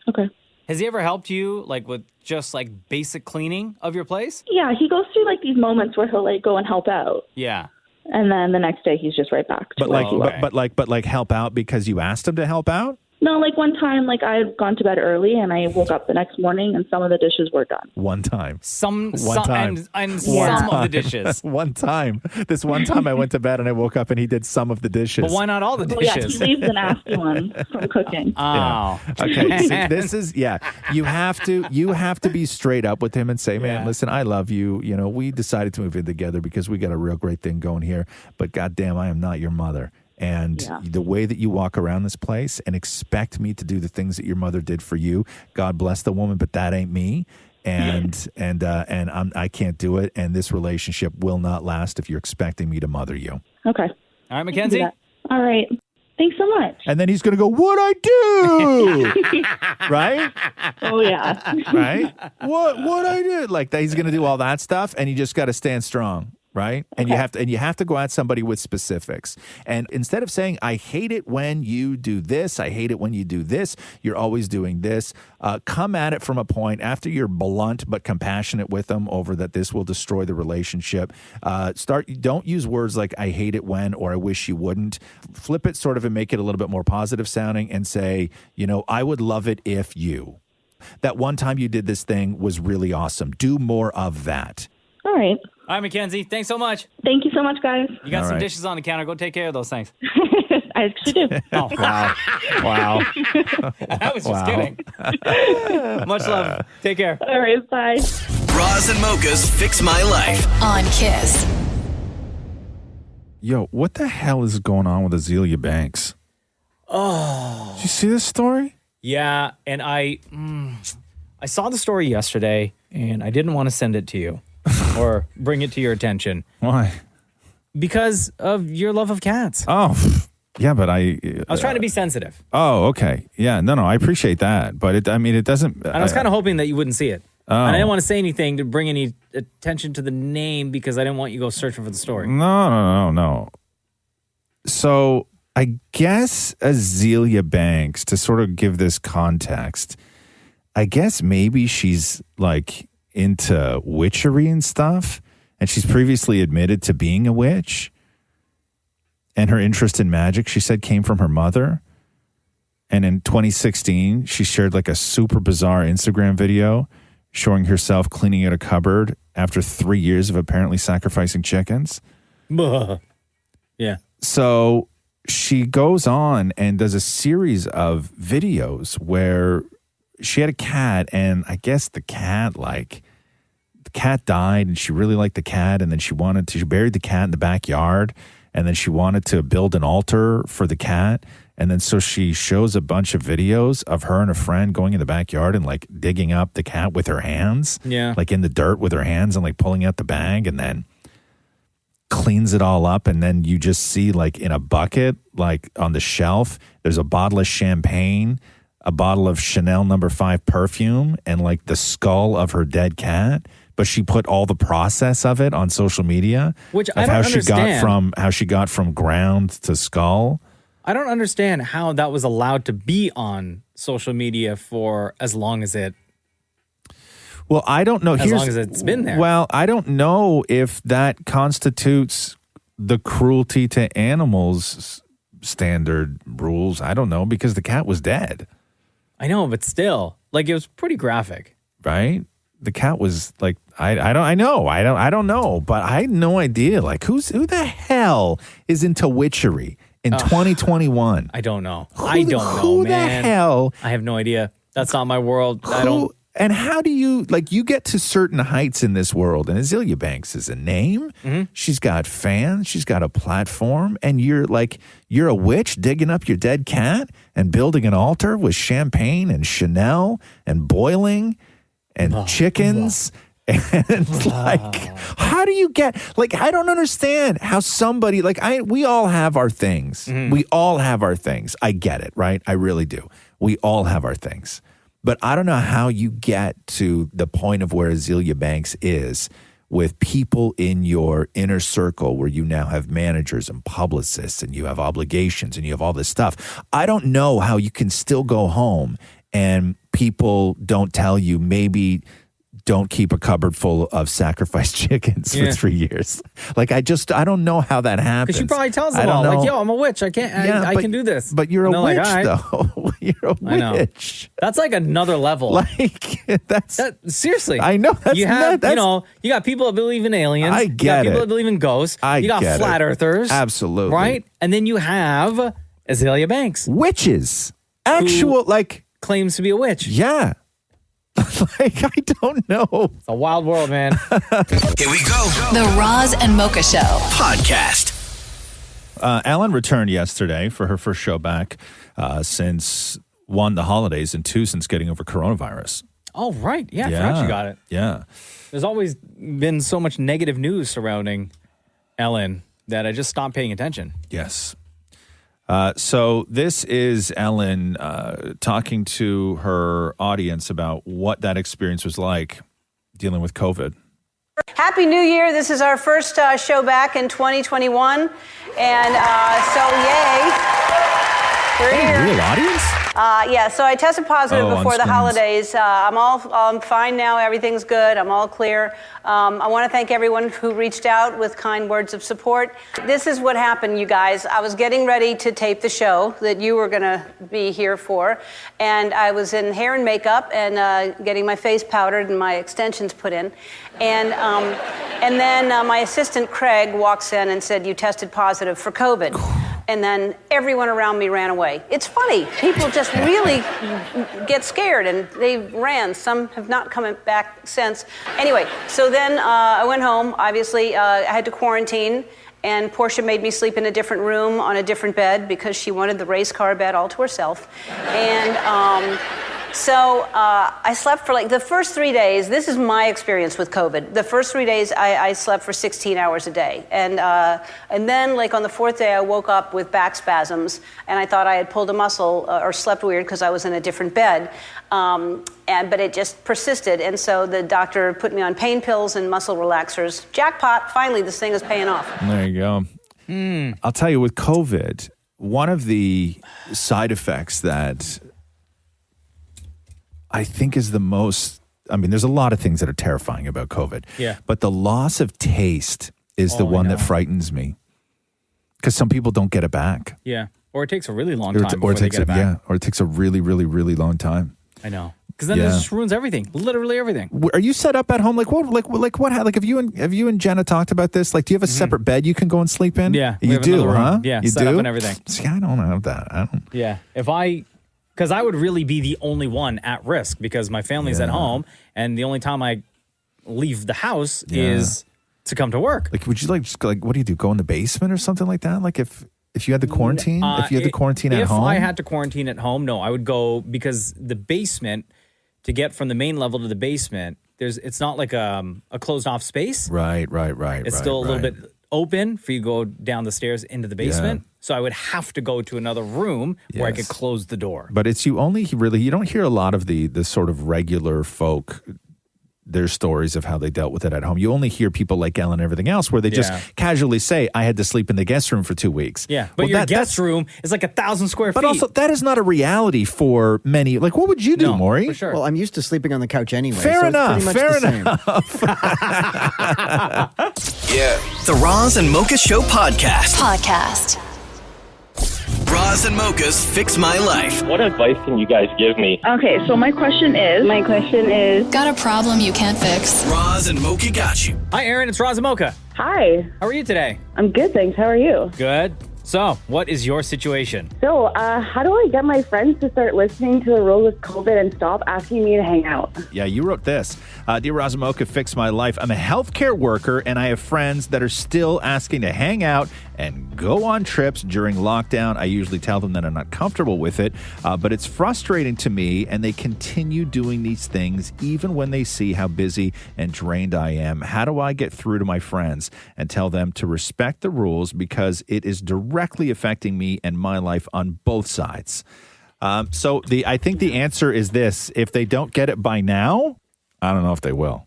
Okay. Has he ever helped you like with just like basic cleaning of your place? Yeah, he goes through like these moments where he'll like go and help out. Yeah. And then the next day he's just right back to But like help out because you asked him to help out? No, like one time, like I had gone to bed early and I woke up the next morning and some of the dishes were done. One time. Some of the dishes. One time. This one time I went to bed and I woke up and he did some of the dishes. But why not all the dishes? Yeah, he leaves the nasty one from cooking. Oh. Yeah. Okay. So this is, you have to be straight up with him and say, man, listen, I love you. You know, we decided to move in together because we got a real great thing going here. But goddamn, I am not your mother. And the way that you walk around this place and expect me to do the things that your mother did for you, God bless the woman, but that ain't me. And I can't do it. And this relationship will not last if you're expecting me to mother you. Okay. All right, Mackenzie. All right. Thanks so much. And then he's going to go, what'd I do? Right? Oh, yeah. Right? What I did? Like that, he's going to do all that stuff. And you just got to stand strong. Right. And you have to go at somebody with specifics. And instead of saying, I hate it when you do this, I hate it when you do this, you're always doing this. Come at it from a point after you're blunt but compassionate with them over that this will destroy the relationship. Don't use words like I hate it when or I wish you wouldn't. Flip it sort of and make it a little bit more positive sounding and say, you know, I would love it if you. That one time you did this thing was really awesome. Do more of that. All right. All right, Mackenzie. Thanks so much. Thank you so much, guys. You got some dishes on the counter. Go take care of those things. I actually do. Oh, wow. Wow. I was just kidding. Much love. Take care. All right, bye. Roz and Mocha's Fix My Life on Kiss. Yo, what the hell is going on with Azealia Banks? Oh. Did you see this story? Yeah, and I saw the story yesterday, and I didn't want to send it to you or bring it to your attention. Why? Because of your love of cats. Oh, yeah, but I was trying to be sensitive. Oh, okay. Yeah, no, I appreciate that. But it doesn't. And I was kind of hoping that you wouldn't see it. Oh. And I didn't want to say anything to bring any attention to the name because I didn't want you to go searching for the story. No. So I guess Azealia Banks, to sort of give this context, I guess maybe she's like into witchery and stuff. And she's previously admitted to being a witch. And her interest in magic, she said, came from her mother. And in 2016, she shared like a super bizarre Instagram video showing herself cleaning out a cupboard after 3 years of apparently sacrificing chickens. Yeah. So she goes on and does a series of videos where she had a cat, and I guess the cat died, and she really liked the cat, and then she buried the cat in the backyard, and then she wanted to build an altar for the cat. And then so she shows a bunch of videos of her and a friend going in the backyard and like digging up the cat with her hands. Yeah. Like in the dirt with her hands and like pulling out the bag, and then cleans it all up. And then you just see like in a bucket, like on the shelf, there's a bottle of champagne, a bottle of Chanel No. 5 perfume, and like the skull of her dead cat. But she put all the process of it on social media, which I don't understand. How she got from ground to skull. I don't understand how that was allowed to be on social media for as long as it. Well, I don't know. As long as it's been there. Well, I don't know if that constitutes the cruelty to animals standard rules. I don't know, because the cat was dead. I know, but still, like, it was pretty graphic. Right? The cat was like, I don't know, but I had no idea. Like, who the hell is into witchery in 2021? I don't know. Who the hell? I have no idea. That's not my world. And how do you, like, you get to certain heights in this world, and Azealia Banks is a name. Mm-hmm. She's got fans. She's got a platform. And you're a witch digging up your dead cat and building an altar with champagne and Chanel and boiling and chickens. And like, how do you get, like, I don't understand how somebody, like, we all have our things. Mm-hmm. We all have our things. I get it, right? I really do. We all have our things. But I don't know how you get to the point of where Azealia Banks is with people in your inner circle where you now have managers and publicists and you have obligations and you have all this stuff. I don't know how you can still go home and people don't tell you maybe don't keep a cupboard full of sacrificed chickens for 3 years. Like, I don't know how that happens. Because she probably tells them all, like, yo, I'm a witch. I can't, I can do this. But you're a witch, though. You're a I know. witch. That's like another level. Like, seriously. I know. You have, you got people that believe in aliens. I You got get people it. that believe in ghosts. You got get flat it. earthers. Absolutely. Right? And then you have Azealia Banks. Witches. Actual, like. Claims to be a witch. Yeah. Like, I don't know. It's a wild world, man. Here we go. The Roz and Mocha Show Podcast. Ellen returned yesterday for her first show back since, one, the holidays, and two, since getting over coronavirus. Oh, right. Yeah, I forgot you got it. Yeah. There's always been so much negative news surrounding Ellen that I just stopped paying attention. Yes. So this is Ellen talking to her audience about what that experience was like dealing with COVID. Happy New Year. This is our first show back in 2021. And so, yay. We're here. Real audience? Yeah, so I tested positive before the screens. holidays. I'm fine now. Everything's good. I'm all clear. I want to thank everyone who reached out with kind words of support. This is what happened, you guys. I was getting ready to tape the show that you were going to be here for, and I was in hair and makeup and getting my face powdered and my extensions put in. And then my assistant, Craig, walks in and said, "You tested positive for COVID." And then everyone around me ran away. It's funny. People just really get scared, and they ran. Some have not come back since. Anyway, so then I went home. Obviously, I had to quarantine, and Portia made me sleep in a different room on a different bed because she wanted the race car bed all to herself. And so I slept for like the first 3 days. This is my experience with COVID. The first 3 days, I slept for 16 hours a day. And then, like, on the fourth day, I woke up with back spasms, and I thought I had pulled a muscle or slept weird because I was in a different bed. But it just persisted. And so the doctor put me on pain pills and muscle relaxers. Jackpot. Finally, this thing is paying off. There you go. I'll tell you, with COVID, one of the side effects that I think is the most, I mean, there's a lot of things that are terrifying about COVID. Yeah. But the loss of taste is the one that frightens me. Because some people don't get it back. Yeah. Or it takes a really long time before they get it back. Yeah, or it takes a really, really, really long time. I know. Because then it just ruins everything. Literally everything. Are you set up at home? Like what? Have you and Jenna talked about this? Like, do you have a separate bed you can go and sleep in? Yeah. we You have do, another room. huh? Yeah, You set do? up and everything. See, I don't have that. Yeah. Because I would really be the only one at risk because my family's at home, and the only time I leave the house is to come to work. Like, would you just what do you do? Go in the basement or something like that? Like if you had the quarantine? If you had the quarantine at home? If I had to quarantine at home, no, I would go because the basement, to get from the main level to the basement, it's not like a closed off space. Right. It's still a little bit open for you to go down the stairs into the basement. So I would have to go to another room where I could close the door. But you don't hear a lot of the sort of regular folk their stories of how they dealt with it at home. You only hear people like Ellen and everything else where they just casually say, I had to sleep in the guest room for 2 weeks. Yeah, but your guest room is like 1,000 square feet. But also, that is not a reality for many. Like, what would you do, Maury? for sure. Well, I'm used to sleeping on the couch anyway. Fair so enough. It's pretty much the same. The Roz and Mocha Show podcast. Roz and Mocha's Fix My Life. What advice can you guys give me? Okay, so my question is. Got a problem you can't fix? Roz and Mocha got you. Hi, Aaron. It's Roz and Mocha. Hi. How are you today? I'm good, thanks. How are you? Good. So, what is your situation? So, how do I get my friends to start listening to the rules of COVID and stop asking me to hang out? Yeah, you wrote this. Dear Roz and Mocha, Fix My Life. I'm a healthcare worker, and I have friends that are still asking to hang out and go on trips during lockdown. I usually tell them that I'm not comfortable with it, but it's frustrating to me, and they continue doing these things even when they see how busy and drained I am. How do I get through to my friends and tell them to respect the rules because it is directly affecting me and my life on both sides? So I think the answer is this. If they don't get it by now, I don't know if they will.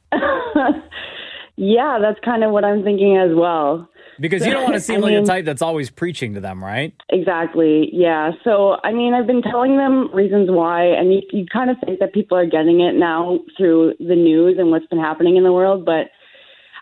Yeah, that's kind of what I'm thinking as well. Because you don't want to seem like the type that's always preaching to them, right? Exactly, yeah. So, I've been telling them reasons why, and you kind of think that people are getting it now through the news and what's been happening in the world, but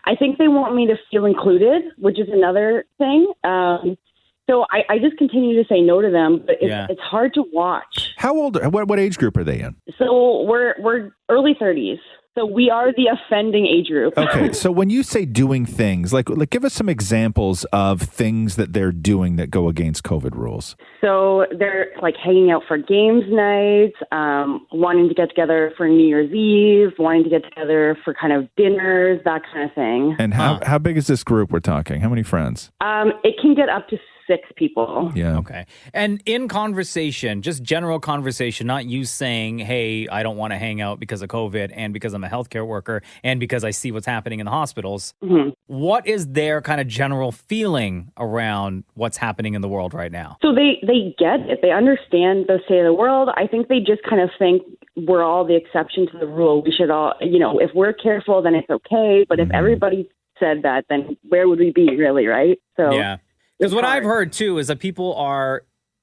I think they want me to feel included, which is another thing. So I just continue to say no to them, but it's hard to watch. How old? What age group are they in? So we're early 30s. So we are the offending age group. Okay, so when you say doing things, like give us some examples of things that they're doing that go against COVID rules. So they're like hanging out for games nights, wanting to get together for New Year's Eve, wanting to get together for kind of dinners, that kind of thing. And how big is this group we're talking? How many friends? It can get up to 6 people. Yeah. Okay. And in conversation, just general conversation, not you saying, hey, I don't want to hang out because of COVID and because I'm a healthcare worker and because I see what's happening in the hospitals. Mm-hmm. What is their kind of general feeling around what's happening in the world right now? So they get it. They understand the state of the world. I think they just kind of think we're all the exception to the rule. We should all, if we're careful, then it's okay. But if everybody said that, then where would we be really, right? So yeah. Because what I've heard, too, is that people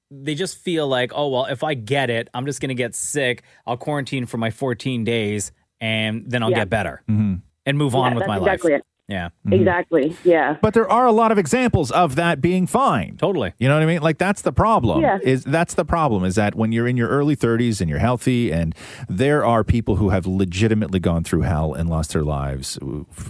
they just feel like, oh, well, if I get it, I'm just going to get sick. I'll quarantine for my 14 days, and then I'll get better and move on with my life. Exactly it. Yeah. Exactly. Yeah. But there are a lot of examples of that being fine. Totally. You know what I mean? Like, that's the problem. Yeah. That's the problem is that when you're in your early 30s and you're healthy, and there are people who have legitimately gone through hell and lost their lives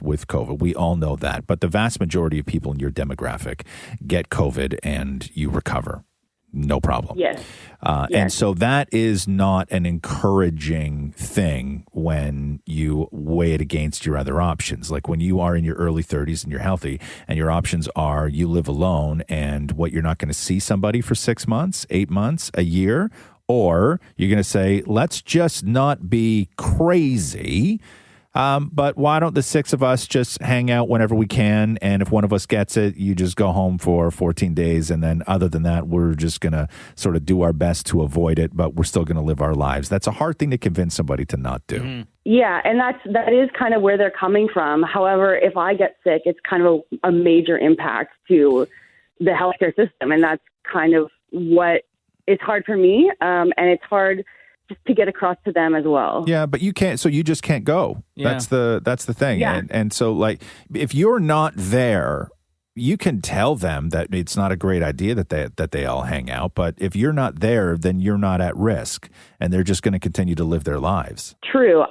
with COVID. We all know that. But the vast majority of people in your demographic get COVID and you recover. No problem. Yes. And so that is not an encouraging thing when you weigh it against your other options. Like when you are in your early 30s and you're healthy and your options are you live alone and what, you're not going to see somebody for 6 months, 8 months, a year, or you're going to say, let's just not be crazy. But why don't the 6 of us just hang out whenever we can? And if one of us gets it, you just go home for 14 days. And then other than that, we're just going to sort of do our best to avoid it, but we're still going to live our lives. That's a hard thing to convince somebody to not do. Mm-hmm. Yeah, and that is kind of where they're coming from. However, if I get sick, it's kind of a major impact to the healthcare system. And that's kind of what is hard for me. And it's hard just to get across to them as well. Yeah, but you can't, so you just can't go. Yeah. That's the thing. Yeah. And so like, if you're not there, you can tell them that it's not a great idea that they all hang out. But if you're not there, then you're not at risk and they're just going to continue to live their lives. True.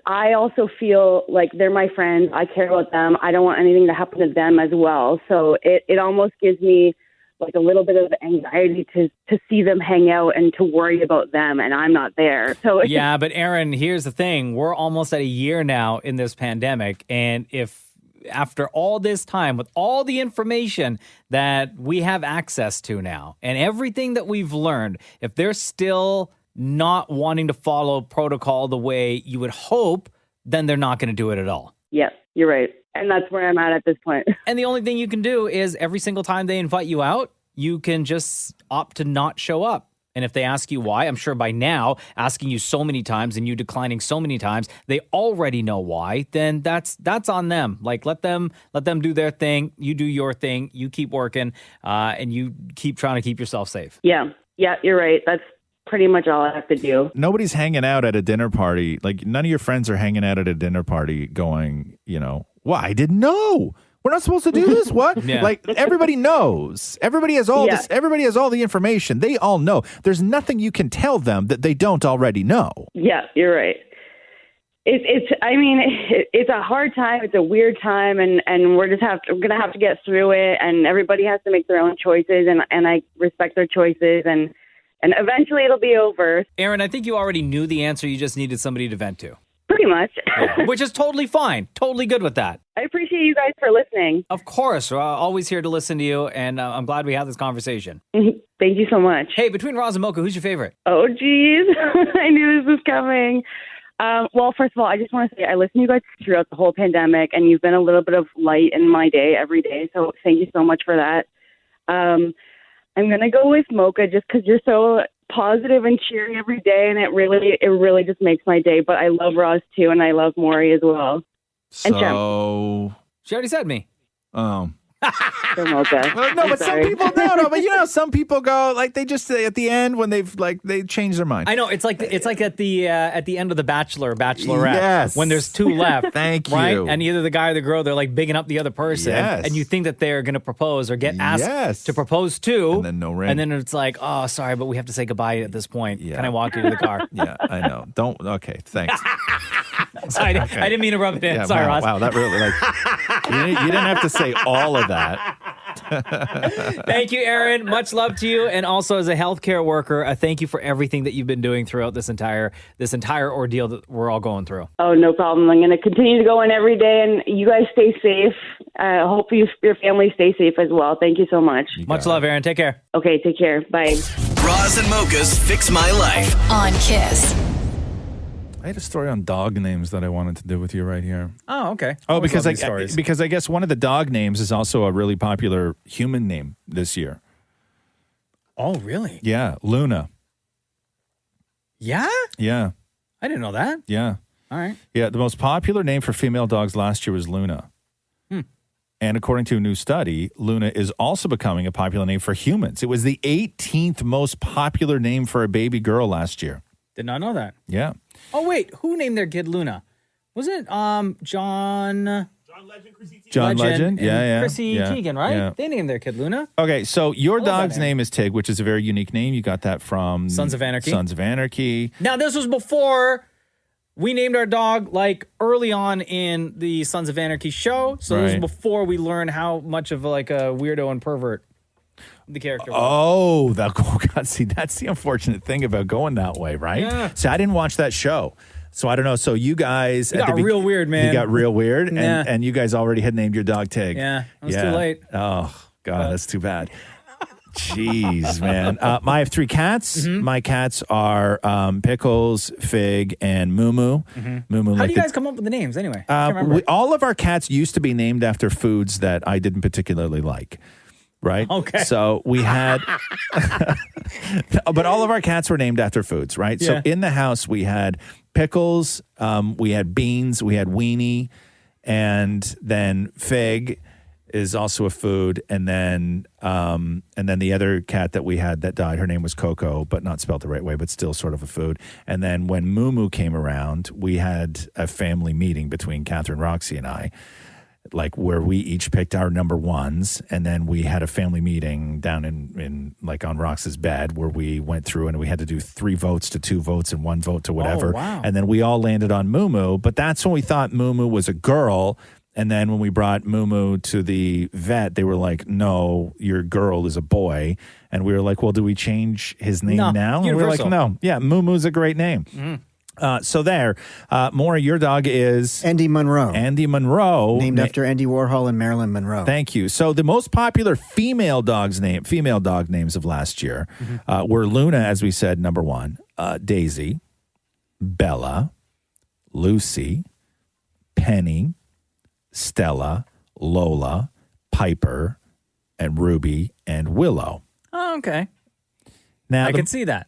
I also feel like they're my friends. I care about them. I don't want anything to happen to them as well. So it almost gives me like a little bit of anxiety to see them hang out and to worry about them, and I'm not there. So yeah, but Aaron, here's the thing. We're almost at a year now in this pandemic, and if after all this time, with all the information that we have access to now, and everything that we've learned, if they're still not wanting to follow protocol the way you would hope, then they're not going to do it at all. Yes, you're right. And that's where I'm at this point. And the only thing you can do is every single time they invite you out, you can just opt to not show up. And if they ask you why, I'm sure by now, asking you so many times and you declining so many times, they already know why. Then that's on them. Like let them do their thing. You do your thing. You keep working, and you keep trying to keep yourself safe. Yeah, you're right. That's pretty much all I have to do. Nobody's hanging out at a dinner party. Like none of your friends are hanging out at a dinner party going, well, I didn't know. We're not supposed to do this. What? Yeah. Like everybody knows. Everybody has all this. Everybody has all the information. They all know. There's nothing you can tell them that they don't already know. Yeah, you're right. It's a hard time. It's a weird time, and we're gonna have to get through it. And everybody has to make their own choices, and I respect their choices, and eventually it'll be over. Aaron, I think you already knew the answer. You just needed somebody to vent to. Pretty much. Yeah, which is totally fine. Totally good with that. I appreciate you guys for listening. Of course. We're always here to listen to you, and I'm glad we had this conversation. Thank you so much. Hey, between Roz and Mocha, who's your favorite? Oh, geez. I knew this was coming. Well, first of all, I just want to say I listened to you guys throughout the whole pandemic, and you've been a little bit of light in my day every day, so thank you so much for that. I'm going to go with Mocha just because you're so positive and cheery every day, and it really just makes my day. But I love Roz too, and I love Maury as well. And Shem. She already said me. So Mocha. Well, no, I'm but sorry. some people but some people go like they just say at the end when they change their mind. I know it's like at the end of the Bachelor, Bachelorette, Yes. when there's two left. Thank right? you. And either the guy or the girl, they're like bigging up the other person, Yes. and you think that they're going to propose or get asked to propose to, And then no ring. and then it's like, oh, sorry, but we have to say goodbye at this point. Can I walk you to the car? Yeah, I know. Don't. Okay, thanks. Sorry, I didn't mean to rub it in. Yeah, Sorry, wow, Roz. wow, that really you didn't have to say all of that. Thank you, Aaron. Much love to you. And also as a healthcare worker, thank you for everything that you've been doing throughout this entire ordeal that we're all going through. Oh, no problem. I'm going to continue to go in every day, and you guys stay safe. Hope your family stay safe as well. Thank you so much. Much love, Aaron. Take care. Okay, take care. Bye. Roz and Mocha's Fix My Life. On Kiss. I had a story on dog names that I wanted to do with you right here. Oh, okay. Oh, Always because love these stories. because I guess one of the dog names is also a really popular human name this year. Oh, really? Yeah, Luna. Yeah? Yeah. I didn't know that. Yeah. All right. Yeah, the most popular name for female dogs last year was Luna. And according to a new study, Luna is also becoming a popular name for humans. It was the 18th most popular name for a baby girl last year. Did not know that. Yeah. Oh, wait. Who named their kid Luna? Wasn't it John Legend? and Yeah. Chrissy Teigen, right? Yeah. They named their kid Luna. Okay, so your love that dog's name is Tig, which is a very unique name. You got that from Sons of Anarchy. Sons of Anarchy. Now, this was before we named our dog, like, early on in the Sons of Anarchy show. So it was Right. before we learned how much of, like, a weirdo and pervert the character was. Oh, God, see, that's the unfortunate thing about going that way, right? Yeah. So I didn't watch that show. So I don't know. So you guys... It got real weird, man. You got real weird? Yeah. And you guys already had named your dog Tig. Yeah, it was too late. Oh, God, that's too bad. Jeez, man. I have 3 cats. Mm-hmm. My cats are Pickles, Fig, and Moo Moo. Moo Moo. How do you guys come up with the names, anyway? I can't remember. All of our cats used to be named after foods that I didn't particularly like. Right? Okay. So we had, but all of our cats were named after foods, right? Yeah. So in the house, we had Pickles, we had Beans, we had Weenie, and then Fig is also a food. And then the other cat that we had that died, her name was Coco, but not spelled the right way, but still sort of a food. And then when Moo Moo came around, we had a family meeting between Catherine, Roxy, and I, like where we each picked our number ones, and then we had a family meeting down in like on Rox's bed where we went through and we had to do 3 votes to 2 votes and 1 vote to whatever. Oh, wow. And then we all landed on Moo Moo, but that's when we thought Moo Moo was a girl. And then when we brought Moo Moo to the vet, they were like, no, your girl is a boy. And we were like, well, do we change his name No, now? And we were like, universal. no. Yeah, Moo Moo's a great name. So there. Maury, your dog is... Andy Monroe. Andy Monroe. Named after Andy Warhol and Marilyn Monroe. Thank you. So the most popular female dog names of last year were Luna, as we said, number 1, Daisy, Bella, Lucy, Penny, Stella, Lola, Piper, and Ruby, and Willow. Oh, okay. Now, I can see that.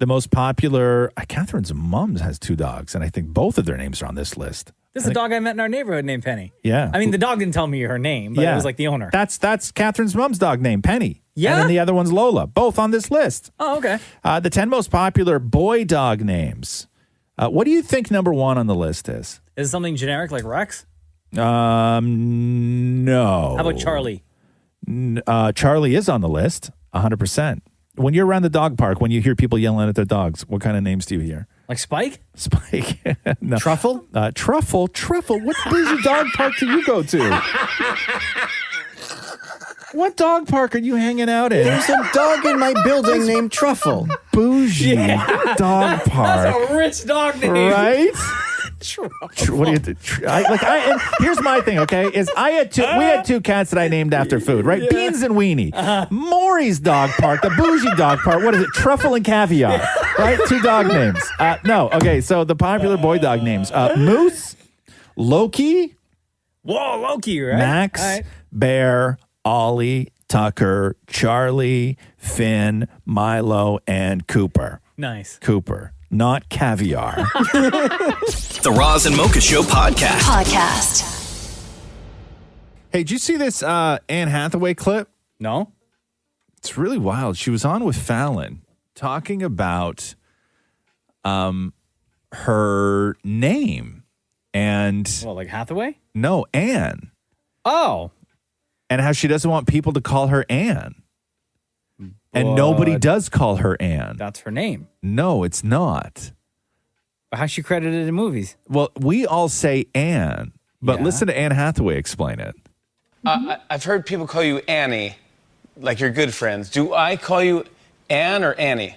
The most popular, Catherine's mom has 2 dogs, and I think both of their names are on this list. This is a dog I met in our neighborhood named Penny. Yeah. I mean, the dog didn't tell me her name, but it was like the owner. That's Catherine's mom's dog name, Penny. Yeah? And then the other one's Lola, both on this list. Oh, okay. The 10 most popular boy dog names. What do you think number 1 on the list is? Is it something generic like Rex? No. How about Charlie? Charlie is on the list, 100%. When you're around the dog park, when you hear people yelling at their dogs, what kind of names do you hear? Like Spike? Spike. No. Truffle? Truffle. What bougie dog park do you go to? What dog park are you hanging out in? There's a dog in my building named Truffle. Bougie dog park. That's a rich dog name. Right? What do you do? And here's my thing, okay? Is we had 2 cats that I named after food, right? Yeah. Beans and Weenie. Maury's dog park, the bougie dog park. What is it? Truffle and Caviar, right? 2 dog names. No, okay. So the popular boy dog names: Moose, Loki. Whoa, Loki, right? Max, Right. Bear, Ollie, Tucker, Charlie, Finn, Milo, and Cooper. Nice. Cooper. Not Caviar. The Roz and Mocha Show podcast. Hey, did you see this Anne Hathaway clip? No. It's really wild. She was on with Fallon talking about her name and... Well, like Hathaway? No, Anne. Oh. And how she doesn't want people to call her Anne. And nobody does call her Anne. That's her name. No, it's not. But how's she credited in movies? Well, we all say Anne, but Yeah. listen to Anne Hathaway explain it. I've heard people call you Annie, like you're good friends. Do I call you Anne or Annie?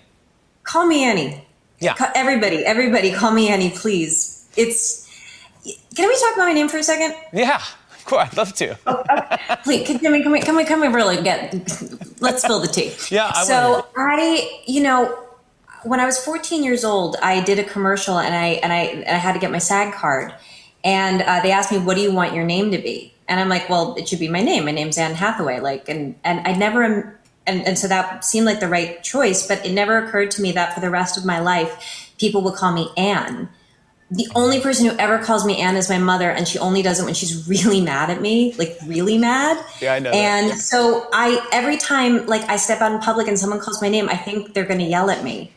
Call me Annie. Yeah. Everybody, call me Annie, please. Can we talk about my name for a second? Yeah, of course. I'd love to. Please, can we really let's spill the tea. Yeah. When I was 14 years old, I did a commercial and I had to get my SAG card, and they asked me, "What do you want your name to be?" And I'm like, "Well, it should be my name. My name's Anne Hathaway." And I never. And so that seemed like the right choice, but it never occurred to me that for the rest of my life, people would call me Anne. The only person who ever calls me Anne is my mother, and she only does it when she's really mad at me, like really mad. Yeah, I know. And that. so every time I step out in public and someone calls my name, I think they're going to yell at me.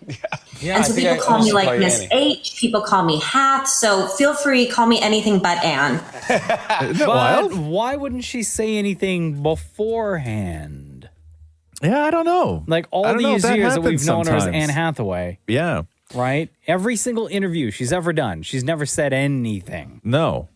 Yeah, And so people call me like Miss H, people call me Hath. So feel free, call me anything but Anne. But why wouldn't she say anything beforehand? Yeah, I don't know. Like all I don't know. these That years that we've happens known her as sometimes. Anne Hathaway. Yeah. Right? Every single interview she's ever done, she's never said anything. No.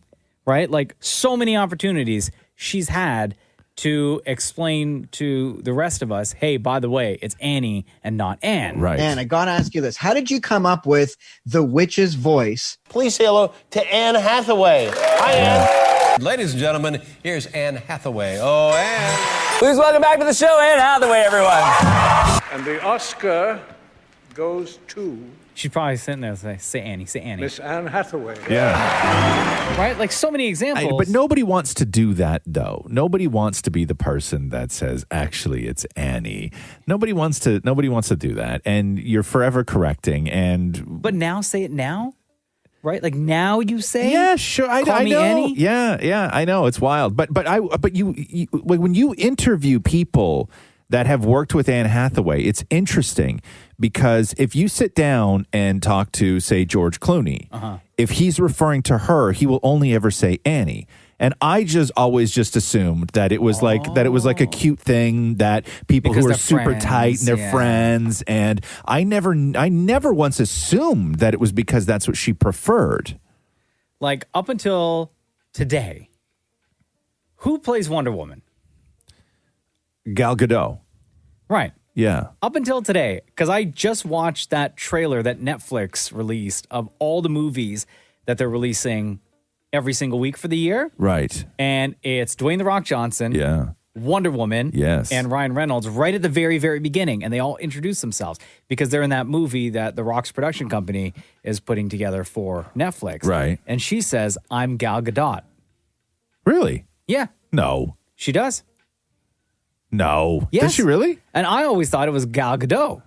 Right? Like so many opportunities she's had to explain to the rest of us, hey, by the way, it's Annie and not Anne. Right. Anne, I gotta ask you this. How did you come up with the witch's voice? Please say hello to Anne Hathaway. Hi, Anne. Ladies and gentlemen, here's Anne Hathaway. Oh, Anne. Please welcome back to the show, Anne Hathaway, everyone. And the Oscar goes to She's probably sitting there say Annie, say Annie. Miss Anne Hathaway. Yeah. Right? Like so many examples. But nobody wants to do that, though. Nobody wants to be the person that says, actually, it's Annie. Nobody wants to do that. And you're forever correcting. And But now say it now? Right? Like now you say? Yeah, sure. I Call me know. Annie? Yeah, I know. It's wild. But you when you interview people that have worked with Anne Hathaway, it's interesting because if you sit down and talk to, say, George Clooney, if he's referring to her, he will only ever say Annie. And I always assumed that it was like a cute thing that people Because who are they're super friends, tight and they're yeah. friends. And I never once assumed that it was because that's what she preferred. Like up until today, who plays Wonder Woman? Gal Gadot. Right. Yeah. Up until today, because I just watched that trailer that Netflix released of all the movies that they're releasing every single week for the year. Right. And it's Dwayne The Rock Johnson. Yeah. Wonder Woman. Yes. And Ryan Reynolds right at the very, very beginning. And they all introduce themselves because they're in that movie that The Rock's production company is putting together for Netflix. Right. And she says, I'm Gal Gadot. Really? Yeah. No. She does. No. Yes. Does she really? And I always thought it was Gal Gadot.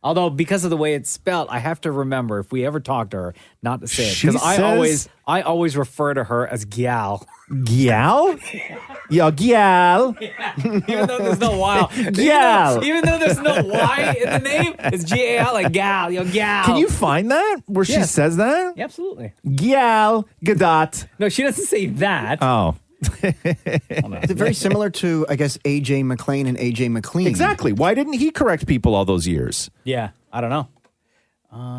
Although, because of the way it's spelled, I have to remember if we ever talk to her not to say it. She Because says- I always refer to her as Gal. Gal? Yo, Gal. Even though there's no Y. Gal. Even though there's no Y in the name, it's G-A-L, like Gal. Yo, Gal. Can you find that where she Yes. says that? Yeah, absolutely. Gal Gadot. No, she doesn't say that. Oh. Is it very similar to, I guess, A.J. McClain and A.J. McLean? Exactly. Why didn't he correct people all those years? Yeah, I don't know.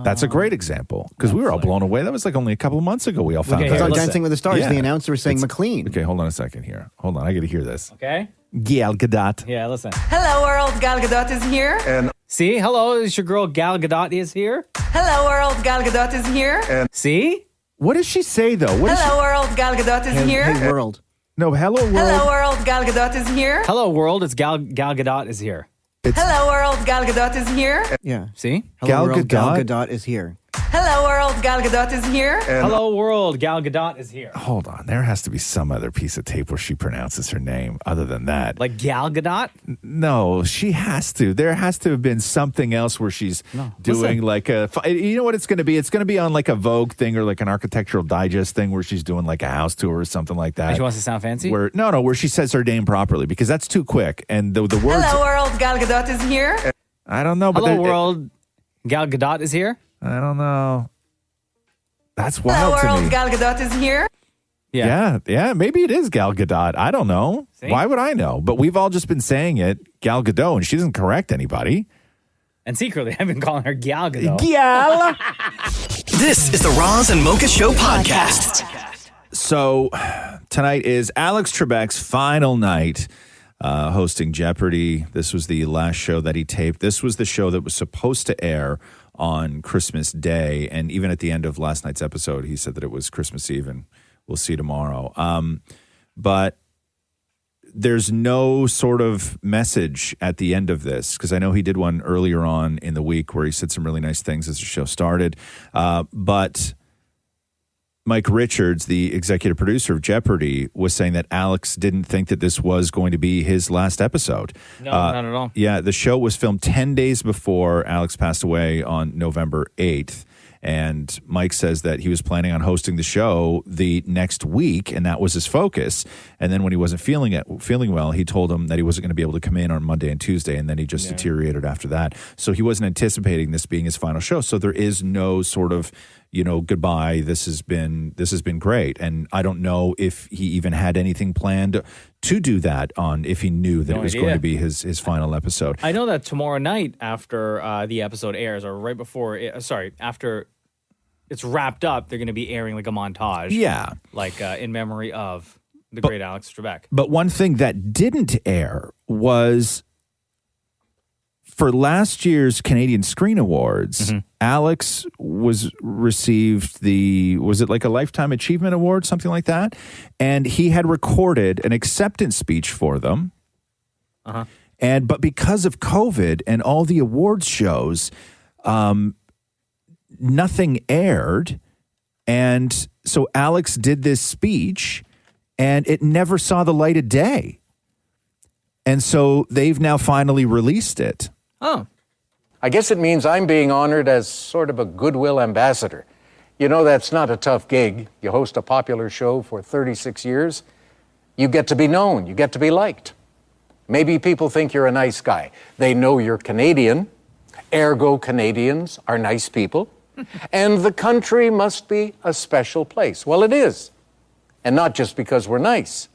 That's a great example because we were all blown away. That was like only a couple of months ago. We all found It's out. on Dancing with the Stars. Yeah. The announcer was saying McLean. Okay, hold on a second here. Hold on, I got to hear this. Okay. Gal Gadot. Yeah, listen. Hello, world. Gal Gadot is here. And See, hello, is your girl Gal Gadot is here? Hello, world. Gal Gadot is here. See? What does she say though? What Hello, world. Gal Gadot is here. Hey, world. No, hello world. Hello, world. Gal Gadot is here. Hello, world. It's Gal Gadot is here. Hello, world. Gal Gadot is here. Yeah. See? Hello, world. Gal Gadot? Gadot is here. Hello, world. Gal Gadot is here. Hello, world. Gal Gadot is here. Hold on, there has to be some other piece of tape where she pronounces her name other than that. Like Gal Gadot? No, she has to. There has to have been something else where she's doing listen. like a. You know what it's going to be? It's going to be on like a Vogue thing or like an Architectural Digest thing where she's doing like a house tour or something like that. And she wants to sound fancy? Where where she says her name properly because that's too quick and the words. Hello, world. Gal Gadot is here. I don't know, but Hello, they're- world. Gal Gadot is here? I don't know. That's Hello, wild to world. me. Gal Gadot is here. Yeah, maybe it is Gal Gadot. I don't know. See? Why would I know? But we've all just been saying it, Gal Gadot, and she doesn't correct anybody. And secretly, I've been calling her Gal Gadot. Gal. This is the Roz and Mocha Show podcast. So tonight is Alex Trebek's final night hosting Jeopardy. This was the last show that he taped. This was the show that was supposed to air on Christmas Day. And even at the end of last night's episode, he said that it was Christmas Eve and we'll see tomorrow. But there's no sort of message at the end of this because I know he did one earlier on in the week where he said some really nice things as the show started. But Mike Richards, the executive producer of Jeopardy, was saying that Alex didn't think that this was going to be his last episode. No, not at all. Yeah, the show was filmed 10 days before Alex passed away on November 8th. And Mike says that he was planning on hosting the show the next week, and that was his focus. And then when he wasn't feeling well, he told him that he wasn't going to be able to come in on Monday and Tuesday, and then he just deteriorated after that. So he wasn't anticipating this being his final show. So there is no sort of, goodbye. This has been great. And I don't know if he even had anything planned to do that if he knew that it was going to be his final episode. I know that tomorrow night after the episode airs, or right before, after it's wrapped up, they're going to be airing like a montage. Yeah. Like in memory of the great Alex Trebek. But one thing that didn't air was for last year's Canadian Screen Awards, Alex received was it like a Lifetime Achievement Award, something like that? And he had recorded an acceptance speech for them. But because of COVID and all the awards shows, nothing aired. And so Alex did this speech and it never saw the light of day. And so they've now finally released it. Oh. I guess it means I'm being honored as sort of a goodwill ambassador. You know, that's not a tough gig. You host a popular show for 36 years. You get to be known. You get to be liked. Maybe people think you're a nice guy. They know you're Canadian. Ergo, Canadians are nice people. And the country must be a special place. Well, it is. And not just because we're nice.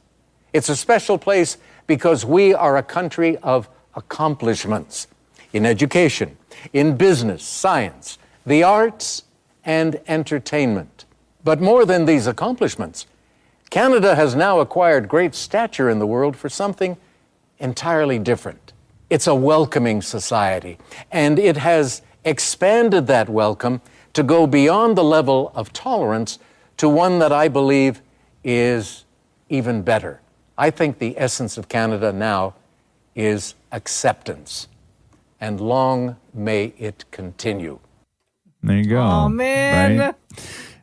It's a special place because we are a country of accomplishments in education, in business, science, the arts, and entertainment. But more than these accomplishments, Canada has now acquired great stature in the world for something entirely different. It's a welcoming society, and it has expanded that welcome to go beyond the level of tolerance to one that I believe is even better. I think the essence of Canada now is acceptance, and long may it continue. There you go. Oh, man. Right?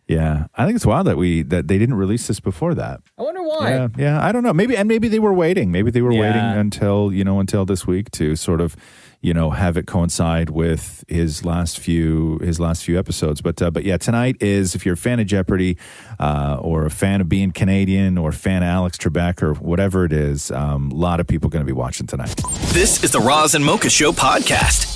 Yeah, I think it's wild that they didn't release this before that. I wonder why. Yeah, I don't know. Maybe they were waiting. Maybe they were waiting until this week to sort of, have it coincide with his last few episodes. But yeah, tonight is, if you're a fan of Jeopardy, or a fan of being Canadian, or a fan of Alex Trebek, or whatever it is, a lot of people going to be watching tonight. This is the Roz and Mocha Show podcast.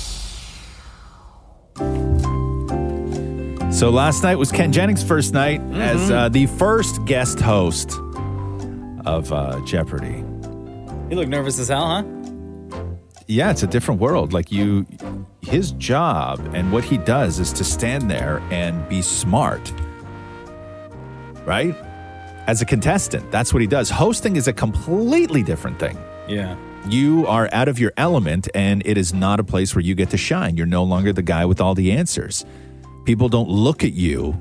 So last night was Ken Jennings' first night as the first guest host of Jeopardy. You look nervous as hell, huh? Yeah, it's a different world. Like his job and what he does is to stand there and be smart, right? As a contestant, that's what he does. Hosting is a completely different thing. Yeah. You are out of your element, and it is not a place where you get to shine. You're no longer the guy with all the answers. People don't look at you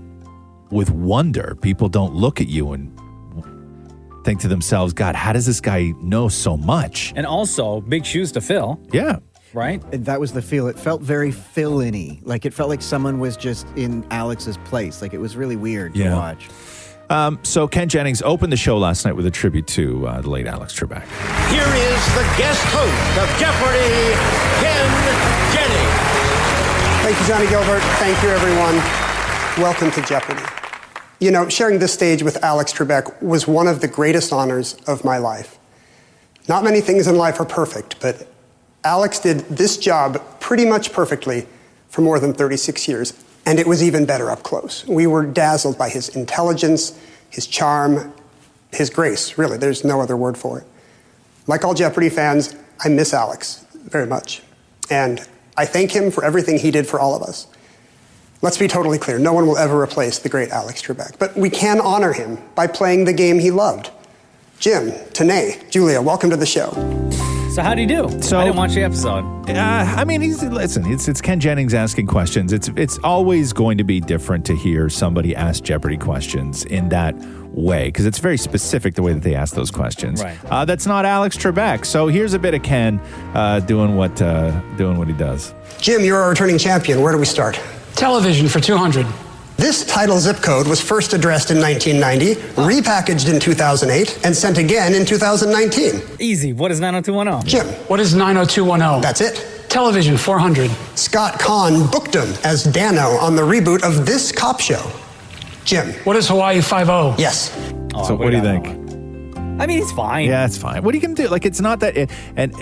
with wonder. People don't look at you and think to themselves, God, how does this guy know so much? And also, big shoes to fill. Yeah. Right? And that was the feel. It felt very fill-in-y. Like it felt like someone was just in Alex's place. Like it was really weird to watch. So Ken Jennings opened the show last night with a tribute to the late Alex Trebek. Here is the guest host of Jeopardy, Ken Jennings. Thank you, Johnny Gilbert. Thank you, everyone. Welcome to Jeopardy. Sharing this stage with Alex Trebek was one of the greatest honors of my life. Not many things in life are perfect, but Alex did this job pretty much perfectly for more than 36 years, and it was even better up close. We were dazzled by his intelligence, his charm, his grace, really. There's no other word for it. Like all Jeopardy fans, I miss Alex very much. And I thank him for everything he did for all of us. Let's be totally clear. No one will ever replace the great Alex Trebek. But we can honor him by playing the game he loved. Jim, Tanae, Julia, welcome to the show. So how'd he do? So, I didn't watch the episode. I mean, it's Ken Jennings asking questions. It's always going to be different to hear somebody ask Jeopardy questions in that way, because it's very specific the way that they ask those questions. Right. That's not Alex Trebek. So here's a bit of Ken doing what he does. Jim, you're our returning champion. Where do we start? Television for 200. This title zip code was first addressed in 1990, repackaged in 2008, and sent again in 2019. Easy. What is 90210? Jim. What is 90210? That's it. Television 400. Scott Conn booked him as Dano on the reboot of This Cop Show. Jim. What is Hawaii 5-0? Yes. So what do you think? I mean, he's fine. Yeah, it's fine. What are you going to do? Like, it's not that... And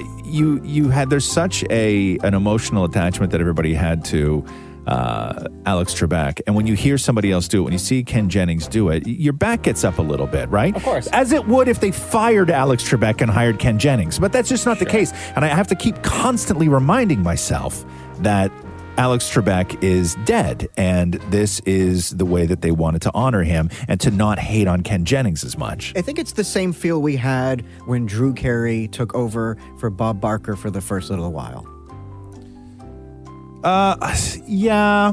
there's such an emotional attachment that everybody had to Alex Trebek. And when you hear somebody else do it, when you see Ken Jennings do it, your back gets up a little bit, right? Of course. As it would if they fired Alex Trebek and hired Ken Jennings. But that's just not the case. And I have to keep constantly reminding myself that Alex Trebek is dead, and this is the way that they wanted to honor him and to not hate on Ken Jennings as much. I think it's the same feel we had when Drew Carey took over for Bob Barker for the first little while. Yeah,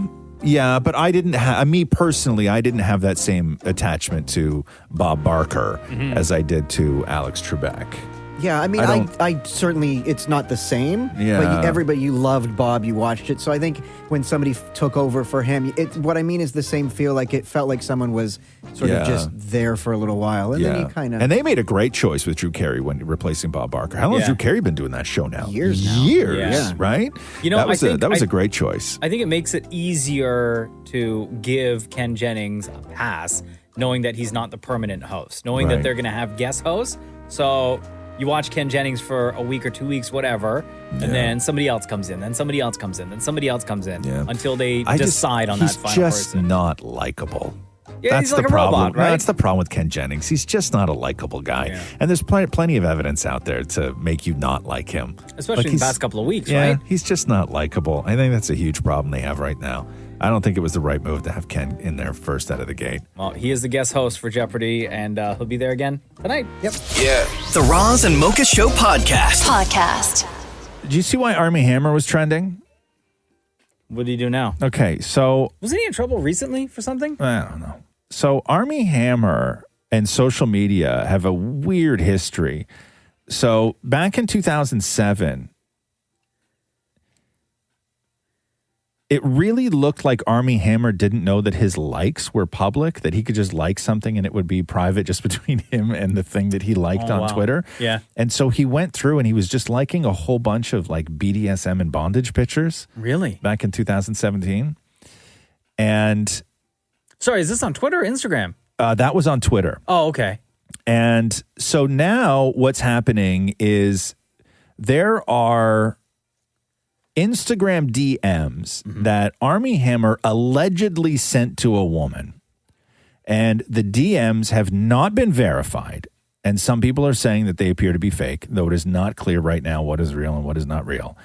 but I didn't have, me personally, I didn't have that same attachment to Bob Barker as I did to Alex Trebek. Yeah, I mean, I certainly, it's not the same. Yeah. But you loved Bob, you watched it. So I think when somebody took over for him, what I mean is the same feel. Like it felt like someone was sort of just there for a little while. And then you kind of... And they made a great choice with Drew Carey when replacing Bob Barker. How long has Drew Carey been doing that show now? Years now. Years, right? You know, that was a great choice. I think it makes it easier to give Ken Jennings a pass, knowing that he's not the permanent host, knowing that they're going to have guest hosts. So... You watch Ken Jennings for a week or 2 weeks, whatever, and then somebody else comes in, then somebody else comes in, then somebody else comes in until they decide on that final person. He's just not likable. Yeah, that's he's like the a problem. robot, right? That's the problem with Ken Jennings. He's just not a likable guy. Yeah. And there's plenty of evidence out there to make you not like him. Especially in the past couple of weeks, right? He's just not likable. I think that's a huge problem they have right now. I don't think it was the right move to have Ken in there first out of the gate. Well, he is the guest host for Jeopardy, and he'll be there again tonight. Yep. Yeah. The Roz and Mocha Show podcast. Did you see why Armie Hammer was trending? What did he do now? Okay, so... Wasn't he in trouble recently for something? I don't know. So Armie Hammer and social media have a weird history. So back in 2007... it really looked like Armie Hammer didn't know that his likes were public, that he could just like something and it would be private just between him and the thing that he liked on Twitter. Yeah. And so he went through and he was just liking a whole bunch of like BDSM and bondage pictures. Really? Back in 2017. And sorry, is this on Twitter or Instagram? that was on Twitter. Oh, okay. And so now what's happening is there are Instagram DMs that Armie Hammer allegedly sent to a woman. And the DMs have not been verified. And some people are saying that they appear to be fake, though it is not clear right now what is real and what is not real.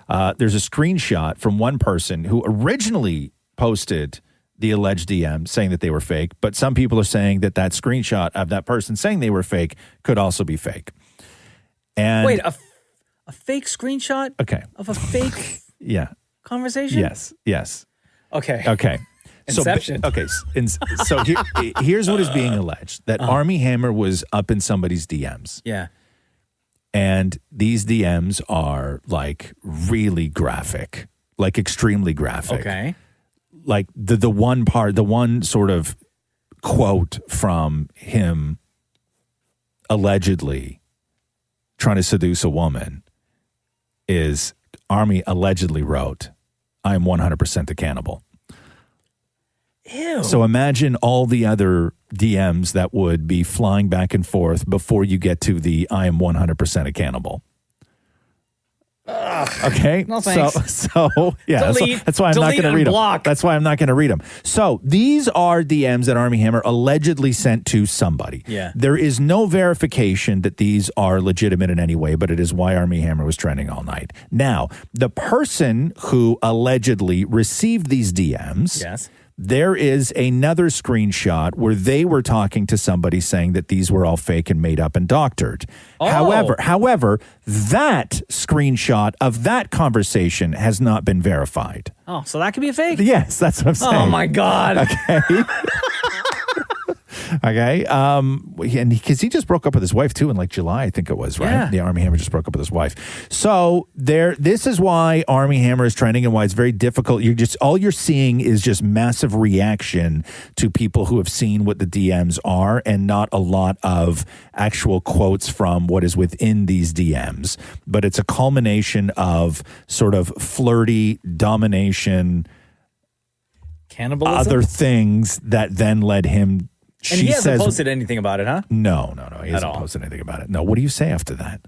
There's a screenshot from one person who originally posted the alleged DM saying that they were fake, but some people are saying that that screenshot of that person saying they were fake could also be fake. And Wait, a fake screenshot okay. of a fake Yeah. conversation? Yes. Okay. Okay. Inception. So here's what is being alleged, that Armie Hammer was up in somebody's DMs. Yeah. And these DMs are like really graphic, like extremely graphic. Okay. Like the one sort of quote from him allegedly trying to seduce a woman is Armie allegedly wrote, "I am 100% the cannibal." Ew. So imagine all the other DMs that would be flying back and forth before you get to the "I am 100% a cannibal." Okay. No thanks. So yeah, Delete, that's why I'm not going to read them. block. That's why I'm not going to read them. So these are DMs that Armie Hammer allegedly sent to somebody. Yeah. There is no verification that these are legitimate in any way, but it is why Armie Hammer was trending all night. Now, the person who allegedly received these DMs, Yes. there is another screenshot where they were talking to somebody saying that these were all fake and made up and doctored. Oh. However, that screenshot of that conversation has not been verified. Oh, so that could be a fake? Yes, that's what I'm saying. Oh, my God. Okay. Okay. And because he just broke up with his wife too in like July, I think it was, right? Yeah. The Armie Hammer just broke up with his wife. So this is why Armie Hammer is trending and why it's very difficult. All you're seeing is just massive reaction to people who have seen what the DMs are and not a lot of actual quotes from what is within these DMs. But it's a culmination of sort of flirty domination, cannibalism, other things that then led him. And he hasn't posted anything about it, huh? No. He hasn't posted anything about it. No. What do you say after that?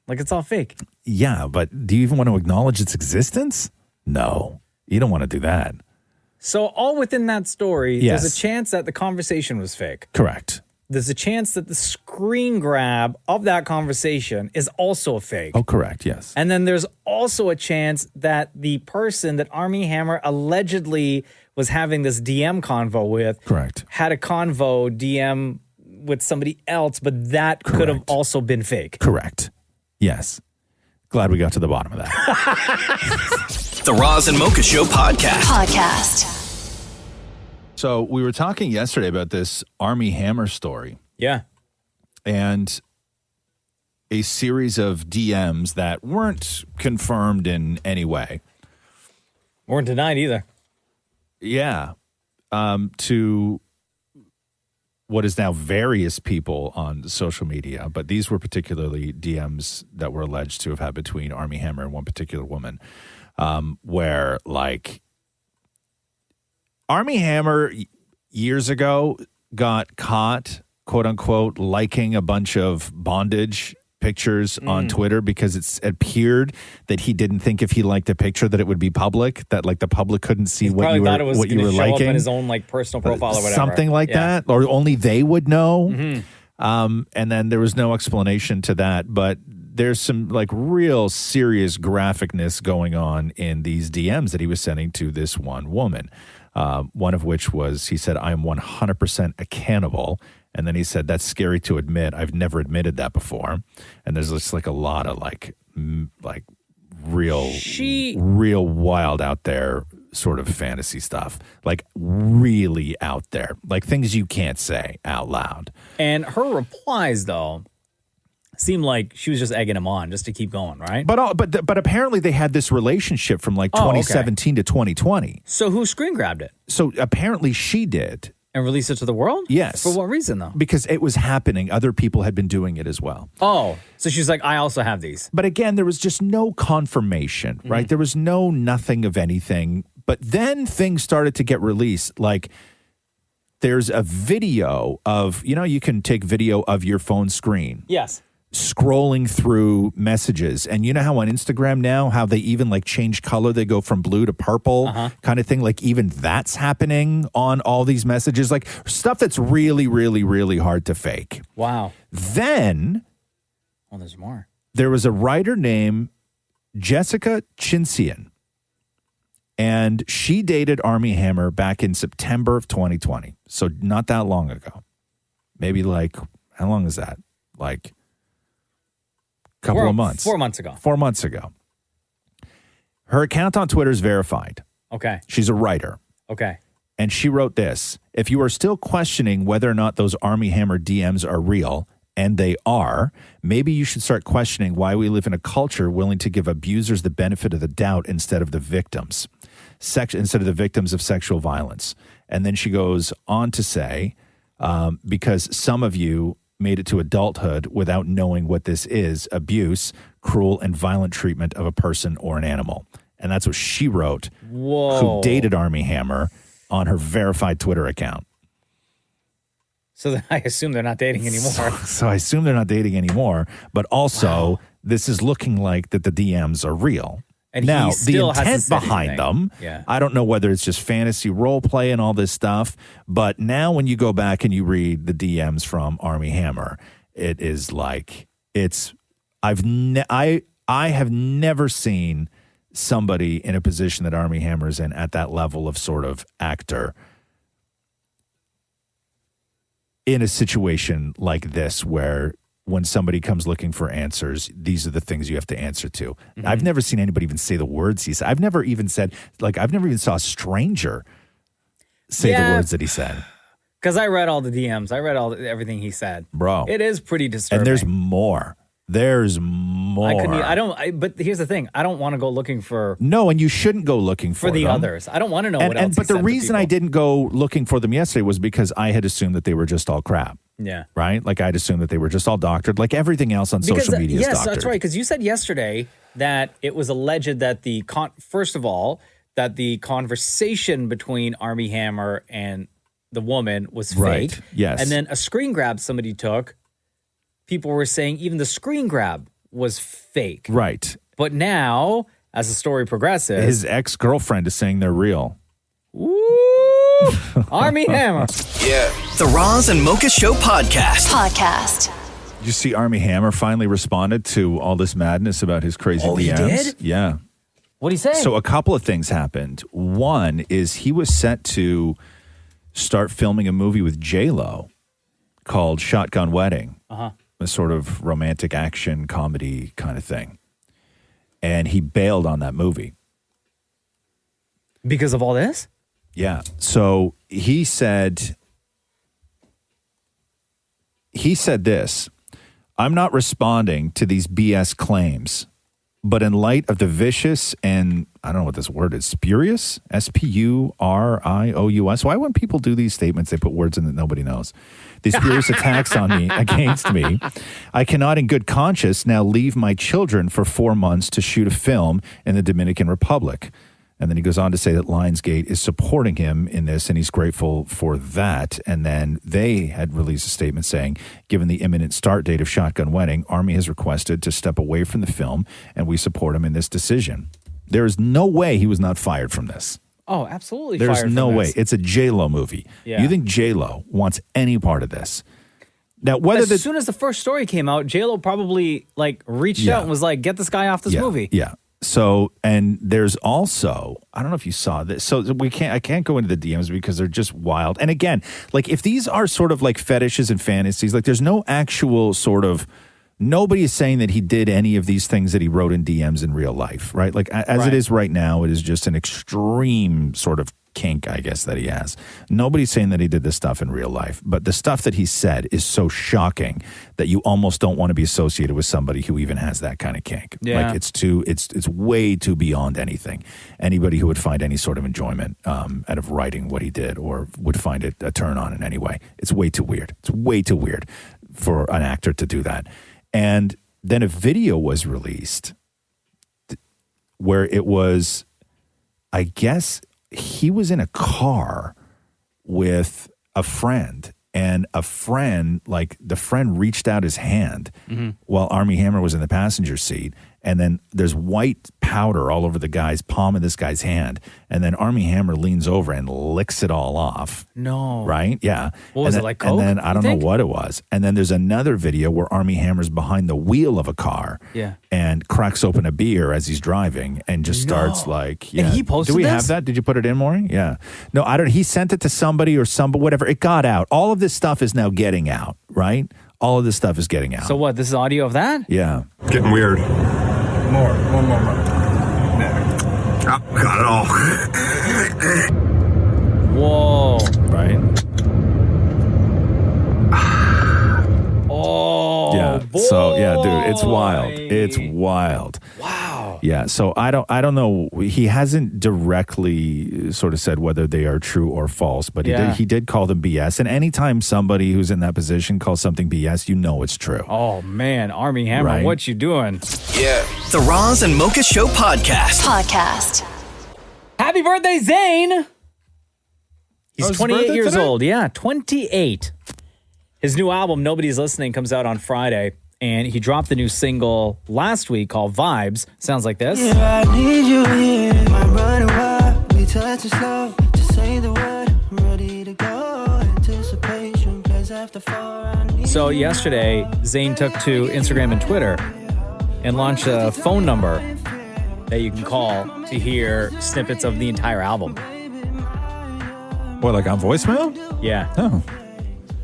Like it's all fake. Yeah, but do you even want to acknowledge its existence? No. You don't want to do that. So all within that story, Yes. there's a chance that the conversation was fake. Correct. There's a chance that the screen grab of that conversation is also a fake. Oh, correct. Yes. And then there's also a chance that the person that Armie Hammer allegedly was having this DM convo with correct had a convo DM with somebody else, but that could have also been fake. Correct. Yes. Glad we got to the bottom of that. The Roz and Mocha Show Podcast. So we were talking yesterday about this Armie Hammer story. Yeah. And a series of DMs that weren't confirmed in any way. Weren't denied either. Yeah. To what is now various people on social media, but these were particularly DMs that were alleged to have had between Armie Hammer and one particular woman, where like Armie Hammer years ago got caught, quote unquote, liking a bunch of bondage pictures on Twitter because it's appeared that he didn't think if he liked a picture that it would be public, that like the public couldn't see what you were show up liking in his own like personal profile or whatever. Something like that, or only they would know. And then there was no explanation to that, but there's some like real serious graphicness going on in these DMs that he was sending to this one woman. One of which was, he said, "I am 100% a cannibal." And then he said, "That's scary to admit. I've never admitted that before." And there's just like a lot of like real wild out there sort of fantasy stuff, like really out there, like things you can't say out loud. And her replies, though, seemed like she was just egging him on just to keep going, right? But apparently they had this relationship from like 2017 to 2020. So who screen grabbed it? So apparently she did. And released it to the world? Yes. For what reason, though? Because it was happening. Other people had been doing it as well. Oh, so she's like, I also have these. But again, there was just no confirmation, right? There was nothing of anything. But then things started to get released. Like there's a video of, you can take video of your phone screen. Yes. Scrolling through messages. And you know how on Instagram now, how they even like change color, they go from blue to purple kind of thing. Like even that's happening on all these messages, like stuff that's really, really, really hard to fake. Wow. Then there's more. There was a writer named Jessica Chinsian, and she dated Armie Hammer back in September of 2020. So not that long ago. Maybe like, how long is that? Like couple of months. 4 months ago. 4 months ago. Her account on Twitter is verified. Okay. She's a writer. Okay. And she wrote this: if you are still questioning whether or not those Armie Hammer DMs are real, and they are, maybe you should start questioning why we live in a culture willing to give abusers the benefit of the doubt instead of the victims. Instead of the victims of sexual violence. And then she goes on to say, because some of you made it to adulthood without knowing what this is: abuse, cruel and violent treatment of a person or an animal. And that's what she wrote, who dated Armie Hammer, on her verified Twitter account. So then I assume they're not dating anymore. So I assume they're not dating anymore, but also this is looking like that the DMs are real. And now, he still the intent hasn't said behind anything. them, I don't know whether it's just fantasy role play and all this stuff, but now when you go back and you read the DMs from Armie Hammer, it is like, I have never seen somebody in a position that Armie Hammer's in at that level of sort of actor in a situation like this where when somebody comes looking for answers, these are the things you have to answer to. Mm-hmm. I've never seen anybody even say the words he said. I've never even saw a stranger say the words that he said. Because I read all the DMs. I read everything he said. Bro. It is pretty disturbing. And there's more. There's more. But here's the thing. I don't want to go looking for. No, and you shouldn't go looking for the them. others. I don't want to know what else. But the reason I didn't go looking for them yesterday was because I had assumed that they were just all crap. Yeah. Right? Like I'd assumed that they were just all doctored, like everything else on social media is doctored. Yes, that's right. Because you said yesterday that it was alleged that first of all, that the conversation between Armie Hammer and the woman was fake. Right. Yes. And then a screen grab somebody took. People were saying even the screen grab was fake. Right. But now, as the story progresses, his ex-girlfriend is saying they're real. Woo! Armie Hammer. Yeah. The Roz and Mocha Show Podcast. Did you see Armie Hammer finally responded to all this madness about his crazy DMs? He did? Yeah. What'd he say? So a couple of things happened. One is he was set to start filming a movie with J-Lo called Shotgun Wedding. Uh-huh. A sort of romantic action comedy kind of thing. And he bailed on that movie. Because of all this? Yeah. So he said this: I'm not responding to these BS claims, but in light of the vicious and, I don't know what this word is, spurious, S-P-U-R-I-O-U-S. Why when people do these statements, they put words in that nobody knows? These spurious attacks on me, against me. I cannot in good conscience now leave my children for 4 months to shoot a film in the Dominican Republic. And then he goes on to say that Lionsgate is supporting him in this, and he's grateful for that. And then they had released a statement saying, given the imminent start date of Shotgun Wedding, Armie has requested to step away from the film, and we support him in this decision. There is no way he was not fired from this. Oh, absolutely. There's fired no from way. this. It's a J-Lo movie. Yeah. You think J-Lo wants any part of this? Now, as soon as the first story came out, J-Lo probably reached out and was like, get this guy off this movie. Yeah. So, and there's also, I don't know if you saw this. So I can't go into the DMs because they're just wild. And again, if these are sort of like fetishes and fantasies, there's no actual sort of, nobody is saying that he did any of these things that he wrote in DMs in real life, right? As it is right now, it is just an extreme sort of kink, I guess, that he has. Nobody's saying that he did this stuff in real life, but the stuff that he said is so shocking that you almost don't want to be associated with somebody who even has that kind of kink. Yeah. Like it's way too beyond anything. Anybody who would find any sort of enjoyment out of writing what he did or would find it a turn on in any way. It's way too weird. It's way too weird for an actor to do that. And then a video was released where it was, I guess he was in a car with a friend, and a friend, like the friend reached out his hand while Armie Hammer was in the passenger seat. And then there's white powder all over the guy's palm of this guy's hand. And then Armie Hammer leans over and licks it all off. No. Right? Yeah. What was and it, like And Coke, then I don't know what it was. And then there's another video where Armie Hammer's behind the wheel of a car. Yeah. And cracks open a beer as he's driving and just starts like, And he posted Do we this? have that? Did you put it in, Maury? Yeah. No, I don't. He sent it to somebody or somebody, whatever. It got out. All of this stuff is now getting out, right? All of this stuff is getting out. So what? This is audio of that? Yeah. Getting weird. One more. Oh, got it all. Whoa. Right? Oh. Yeah. So yeah, dude, it's wild. It's wild. Wow. Yeah. So I don't know. He hasn't directly sort of said whether they are true or false, but he did call them BS. And anytime somebody who's in that position calls something BS, you know it's true. Oh man, Armie Hammer, Right. what you doing? Yeah. The Roz and Mocha Show podcast. Happy birthday, Zayn. He's Oh, his 28 birthday years today? old. Yeah, 28. His new album, Nobody's Listening, comes out on Friday. And he dropped the new single last week called Vibes. Sounds like this. Yeah, I need you here. I'm running wild. We touch it slow. Just say the word. I'm ready to go. Anticipation plays after 4. I need So yesterday, Zayn took to Instagram and Twitter and launched a phone number that you can call to hear snippets of the entire album. What, like on voicemail? Yeah. Oh.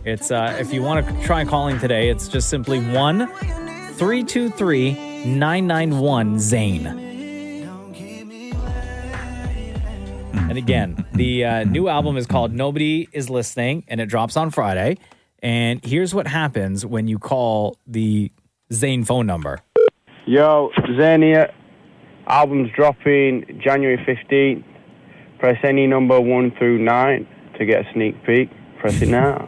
It's if you want to try calling today, it's just simply 1-323-991-ZANE. And again, the new album is called Nobody Is Listening, and it drops on Friday. And here's what happens when you call the Zayn phone number. Yo, Zayn here. Album's dropping January 15th. Press any number 1 through 9 to get a sneak peek. Press it now.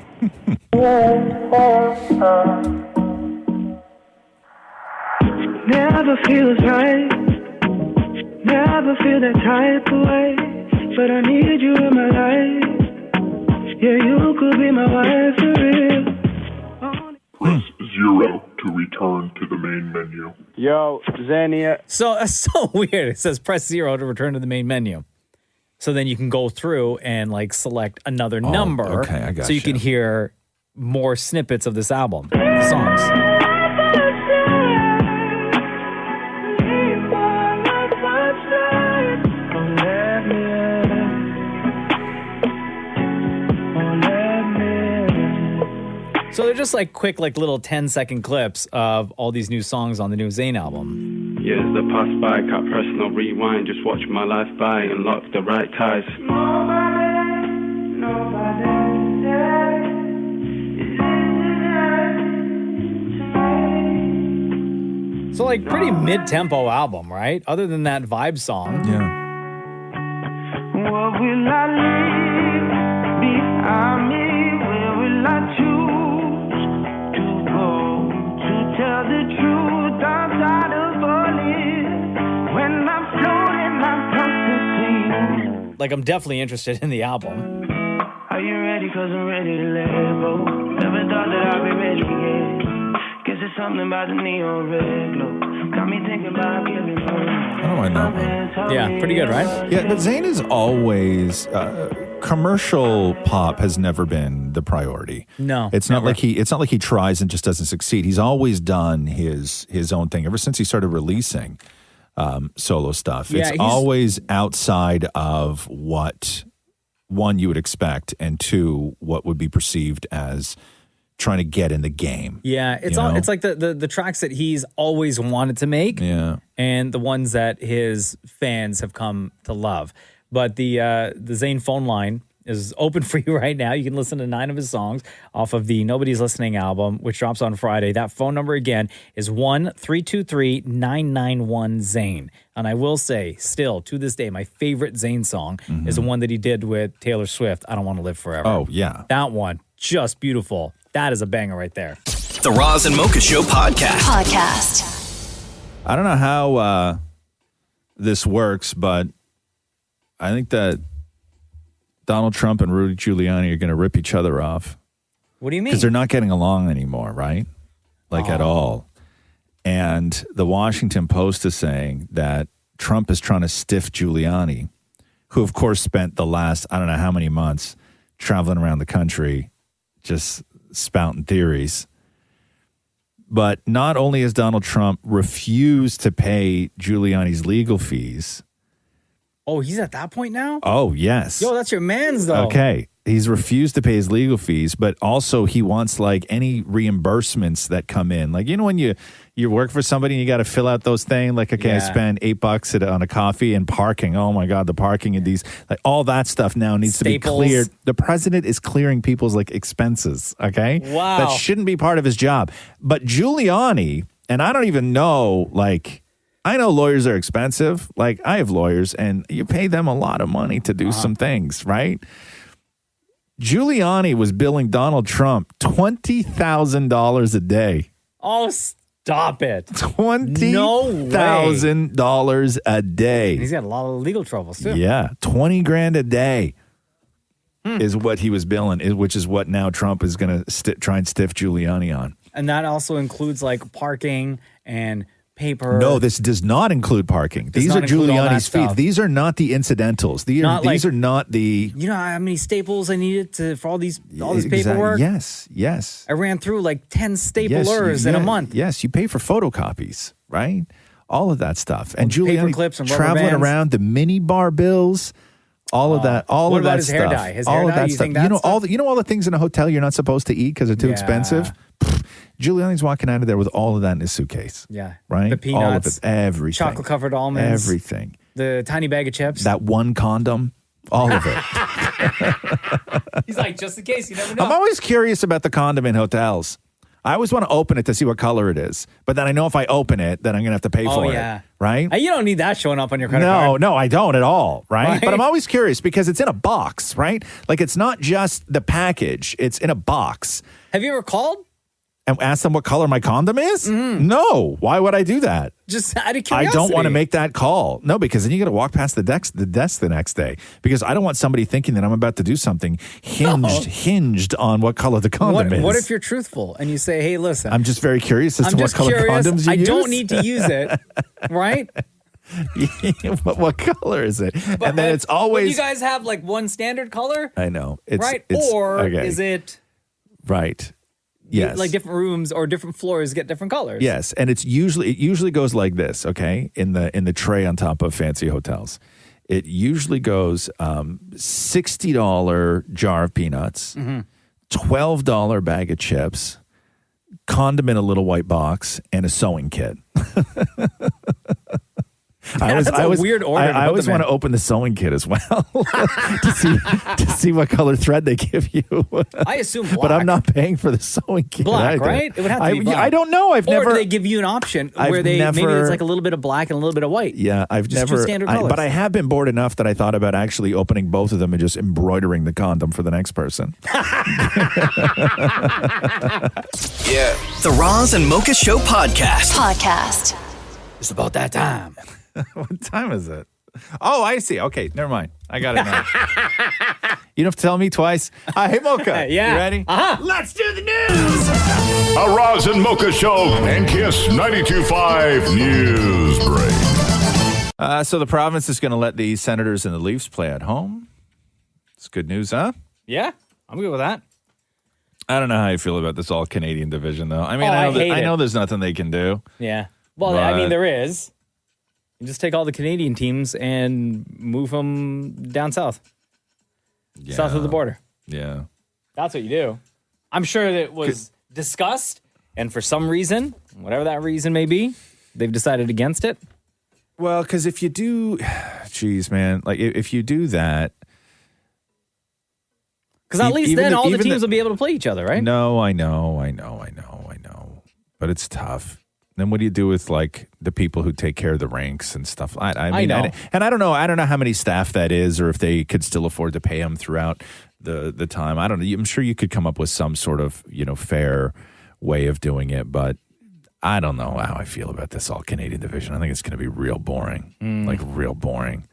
Never feels right. Never feel that type of way. But I need you in my life. Yeah, you could be my wife for real. Press 0 to return to the main menu. Yo, Zayn here. So it's so weird. It says press 0 to return to the main menu. So then you can go through and like select another number. okay, I got so you can hear more snippets of this album, the songs. So they're just like quick, like little 10-second clips of all these new songs on the new Zayn album. Years that pass by, can't press no rewind, just watch my life by and lock the right ties. So like pretty mid-tempo album, right? Other than that vibe song. Yeah. What will I leave behind me? Where will I choose to go? To tell the truth, I'm tired of falling. When I'm floating, I'm closer to you. Like I'm definitely interested in the album. Are you ready? 'Cause I'm ready to let go. Never thought that I'd be ready again. Guess it's something about the neon red glow. Got me thinking about giving up. Oh, I know. Yeah, pretty good, right? Yeah, but Zayn is always commercial pop has never been the priority. No, it's not like he tries and just doesn't succeed. He's always done his own thing ever since he started releasing solo stuff. Yeah, it's always outside of what one you would expect, and two what would be perceived as trying to get in the game. Yeah, it's You know? it's like the tracks that he's always wanted to make. Yeah. And the ones that his fans have come to love. But the Zane phone line is open for you right now. You can listen to 9 of his songs off of the Nobody's Listening album, which drops on Friday. That phone number again is 1-323-991-ZANE. And I will say, still, to this day, my favorite Zane song is the one that he did with Taylor Swift, I Don't Want to Live Forever. Oh, yeah. That one, just beautiful. That is a banger right there. The Roz and Mocha Show podcast. I don't know how this works, but I think that Donald Trump and Rudy Giuliani are going to rip each other off. What do you mean? Because they're not getting along anymore, right? Like at all. And the Washington Post is saying that Trump is trying to stiff Giuliani, who, of course, spent the last, I don't know how many months traveling around the country just spouting theories. But not only has Donald Trump refused to pay Giuliani's legal fees. Oh, he's at that point now? Oh, yes. Yo, that's your man's, though. Okay. He's refused to pay his legal fees, but also he wants like any reimbursements that come in. Like, you know, when you work for somebody and you got to fill out those things, like, okay, I spend $8 on a coffee and parking. Oh my God, the parking and these, like all that stuff now needs to be cleared. The president is clearing people's like expenses. Okay. Wow. That shouldn't be part of his job. But Giuliani, and I don't even know, like, I know lawyers are expensive. Like, I have lawyers and you pay them a lot of money to do some things, right? Giuliani was billing Donald Trump $20,000 a day. Oh, stop it. $20,000 a day. He's got a lot of legal troubles, too. Yeah, $20,000 a day is what he was billing, which is what now Trump is going to try and stiff Giuliani on. And that also includes, like, parking and paper. No, this does not include parking. These are Giuliani's fees. These are not the incidentals. These are not the. You know how many staples I needed for all this paperwork? Yes. I ran through like 10 staplers in a month. Yes, you pay for photocopies, right? All of that stuff. And Giuliani clips and rubber traveling bands. around the mini bar bills. All of that, all What of about that his stuff. hair dye? His all hair of dye, that you stuff. think You know that's all the things in a hotel you're not supposed to eat because they're too expensive. Giuliani's walking out of there with all of that in his suitcase. Yeah. Right? The peanuts. All of it. Everything. Chocolate covered almonds. Everything. The tiny bag of chips. That one condom. All of it. He's like, just in case, you never know. I'm always curious about the condom in hotels. I always want to open it to see what color it is. But then I know if I open it, then I'm going to have to pay for it. Right? You don't need that showing up on your credit card. No, I don't at all. Right? But I'm always curious because it's in a box, right? Like it's not just the package. It's in a box. Have you ever called? And ask them what color my condom is? No. Why would I do that? Just out of curiosity. I don't want to make that call. No, because then you got to walk past the desk the next day. Because I don't want somebody thinking that I'm about to do something hinged on what color the condom is. What if you're truthful and you say, hey, listen. I'm just very curious as to what color condoms you use. I don't need to use it, right? But what color is it? And then it's always. But you guys have like one standard color? I know. Or is it. Right. Yes. Like different rooms or different floors get different colors. Yes, and it usually goes like this, okay? In the tray on top of fancy hotels. It usually goes $60 jar of peanuts, $12 bag of chips, condom in a little white box, and a sewing kit. That's a weird order. I always want to open the sewing kit as well to see what color thread they give you. I assume black. But I'm not paying for the sewing kit. Black, either. right? It would have to be black. I don't know. Or do they give you an option where maybe it's like a little bit of black and a little bit of white? Yeah, I've just never. Two standard colors. But I have been bored enough that I thought about actually opening both of them and just embroidering the condom for the next person. Yeah. The Roz and Mocha Show Podcast. It's about that time. What time is it? Oh, I see. Okay, never mind. I got it now. You don't have to tell me twice. Hey, Mocha. Yeah. You ready? Let's do the news. A Roz and Mocha Show and Kiss 92.5 News Break. So the province is going to let the Senators and the Leafs play at home. It's good news, huh? Yeah, I'm good with that. I don't know how you feel about this all-Canadian division, though. I mean, I know there's nothing they can do. Yeah. Well, I mean, there is. You just take all the Canadian teams and move them down south. Yeah. South of the border. Yeah. That's what you do. I'm sure that it was discussed, and for some reason, whatever that reason may be, they've decided against it. Well, because if you do geez, man. Like, if you do that. Because at least then all the teams will be able to play each other, right? No, I know. But it's tough. Then what do you do with like the people who take care of the ranks and stuff? I mean, know. And I don't know. I don't know how many staff that is, or if they could still afford to pay them throughout the time. I don't know. I'm sure you could come up with some sort of fair way of doing it, but I don't know how I feel about this all Canadian division. I think it's going to be real boring, like real boring.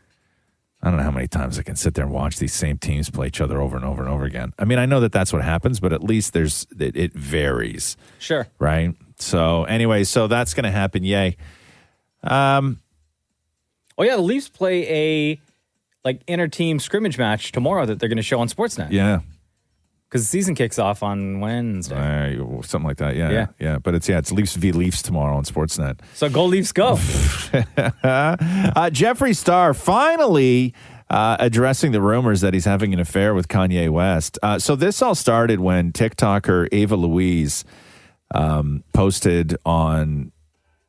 I don't know how many times I can sit there and watch these same teams play each other over and over and over again. I mean, I know that that's what happens, but at least it varies. Sure. Right? So anyway, so that's going to happen. Yay. Oh, yeah, the Leafs play a inter-team scrimmage match tomorrow that they're going to show on Sportsnet. Yeah. Because the season kicks off on Wednesday. Something like that, yeah. But it's Leafs v. Leafs tomorrow on Sportsnet. So go Leafs, go. Jeffree Star finally addressing the rumors that he's having an affair with Kanye West. So this all started when TikToker Ava Louise posted on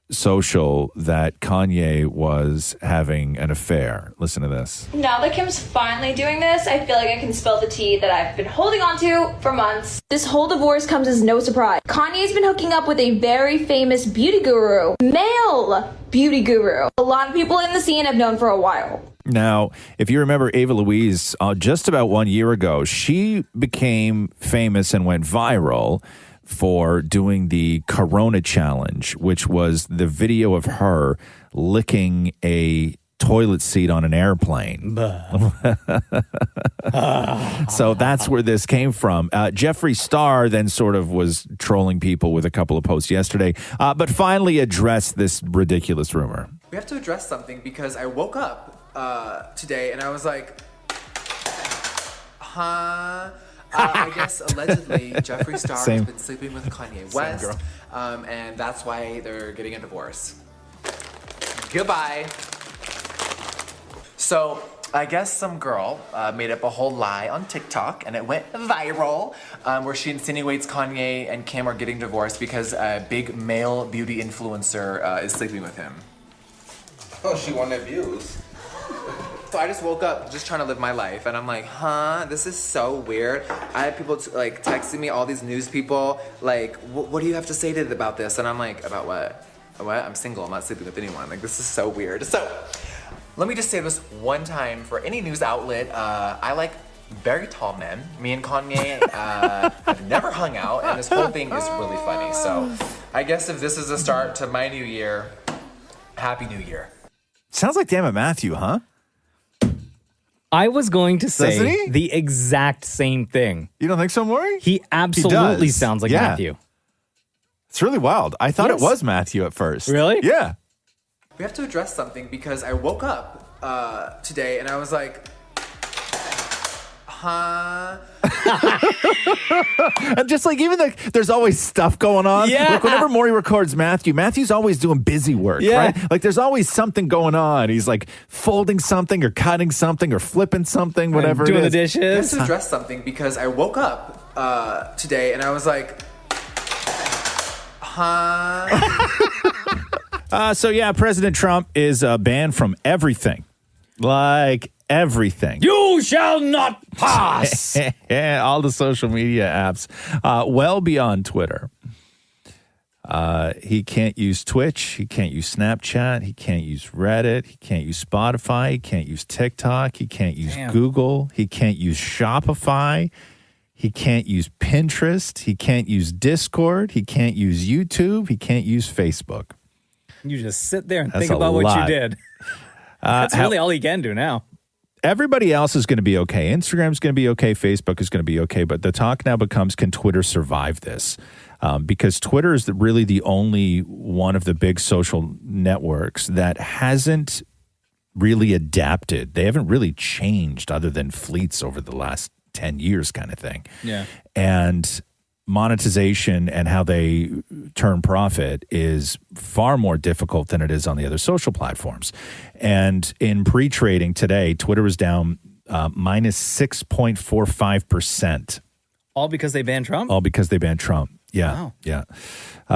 social that Kanye was having an affair. Listen to this. Now that Kim's finally doing this, I feel like I can spill the tea that I've been holding on to for months. This whole divorce comes as no surprise. Kanye's been hooking up with a very famous beauty guru, male beauty guru. A lot of people in the scene have known for a while. Now, if you remember Ava Louise, just about 1 year ago, she became famous and went viral for doing the Corona Challenge, which was the video of her licking a toilet seat on an airplane. So that's where this came from. Jeffree Star then sort of was trolling people with a couple of posts yesterday, but finally addressed this ridiculous rumor. We have to address something because I woke up today and I was like, I guess allegedly Jeffree Star has been sleeping with Kanye West, and that's why they're getting a divorce. Goodbye. So I guess some girl made up a whole lie on TikTok, and it went viral, where she insinuates Kanye and Kim are getting divorced because a big male beauty influencer is sleeping with him. Oh, she wanted views. So I just woke up just trying to live my life, and I'm like, this is so weird. I had people texting me, all these news people, like, what do you have to say about this? And I'm like, about what? What? I'm single, I'm not sleeping with anyone. Like, this is so weird. So, let me just say this one time for any news outlet. I like very tall men. Me and Kanye have never hung out, and this whole thing is really funny. So, I guess if this is a start to my new year, Happy New Year. Sounds like Damn It Matthew, huh? I was going to say the exact same thing. You don't think so, Maury? He absolutely sounds like Matthew. It's really wild. I thought it was Matthew at first. Really? Yeah. We have to address something because I woke up today and I was like, And just like there's always stuff going on. Yeah. Like whenever Maury records Matthew's always doing busy work, right? Like there's always something going on. He's like folding something or cutting something or flipping something, whatever doing it is. the dishes. I have to address something because I woke up today and I was like, So yeah, President Trump is banned from everything. Like everything. You shall not pass. All the social media apps, well beyond Twitter. He can't use Twitch. He can't use Snapchat. He can't use Reddit. He can't use Spotify. He can't use TikTok. He can't use Google. He can't use Shopify. He can't use Pinterest. He can't use Discord. He can't use YouTube. He can't use Facebook. You just sit there and That's think about what lot. you did. That's really all he can do now. Everybody else is going to be okay. Instagram's going to be okay. Facebook is going to be okay. But the talk now becomes, can Twitter survive this? Because Twitter is really the only one of the big social networks that hasn't really adapted. They haven't really changed other than fleets over the last 10 years kind of thing. Yeah. And monetization and how they turn profit is far more difficult than it is on the other social platforms. And in pre-trading today, Twitter was down minus 6.45%. All because they banned Trump? All because they banned Trump. Yeah. Wow. Yeah.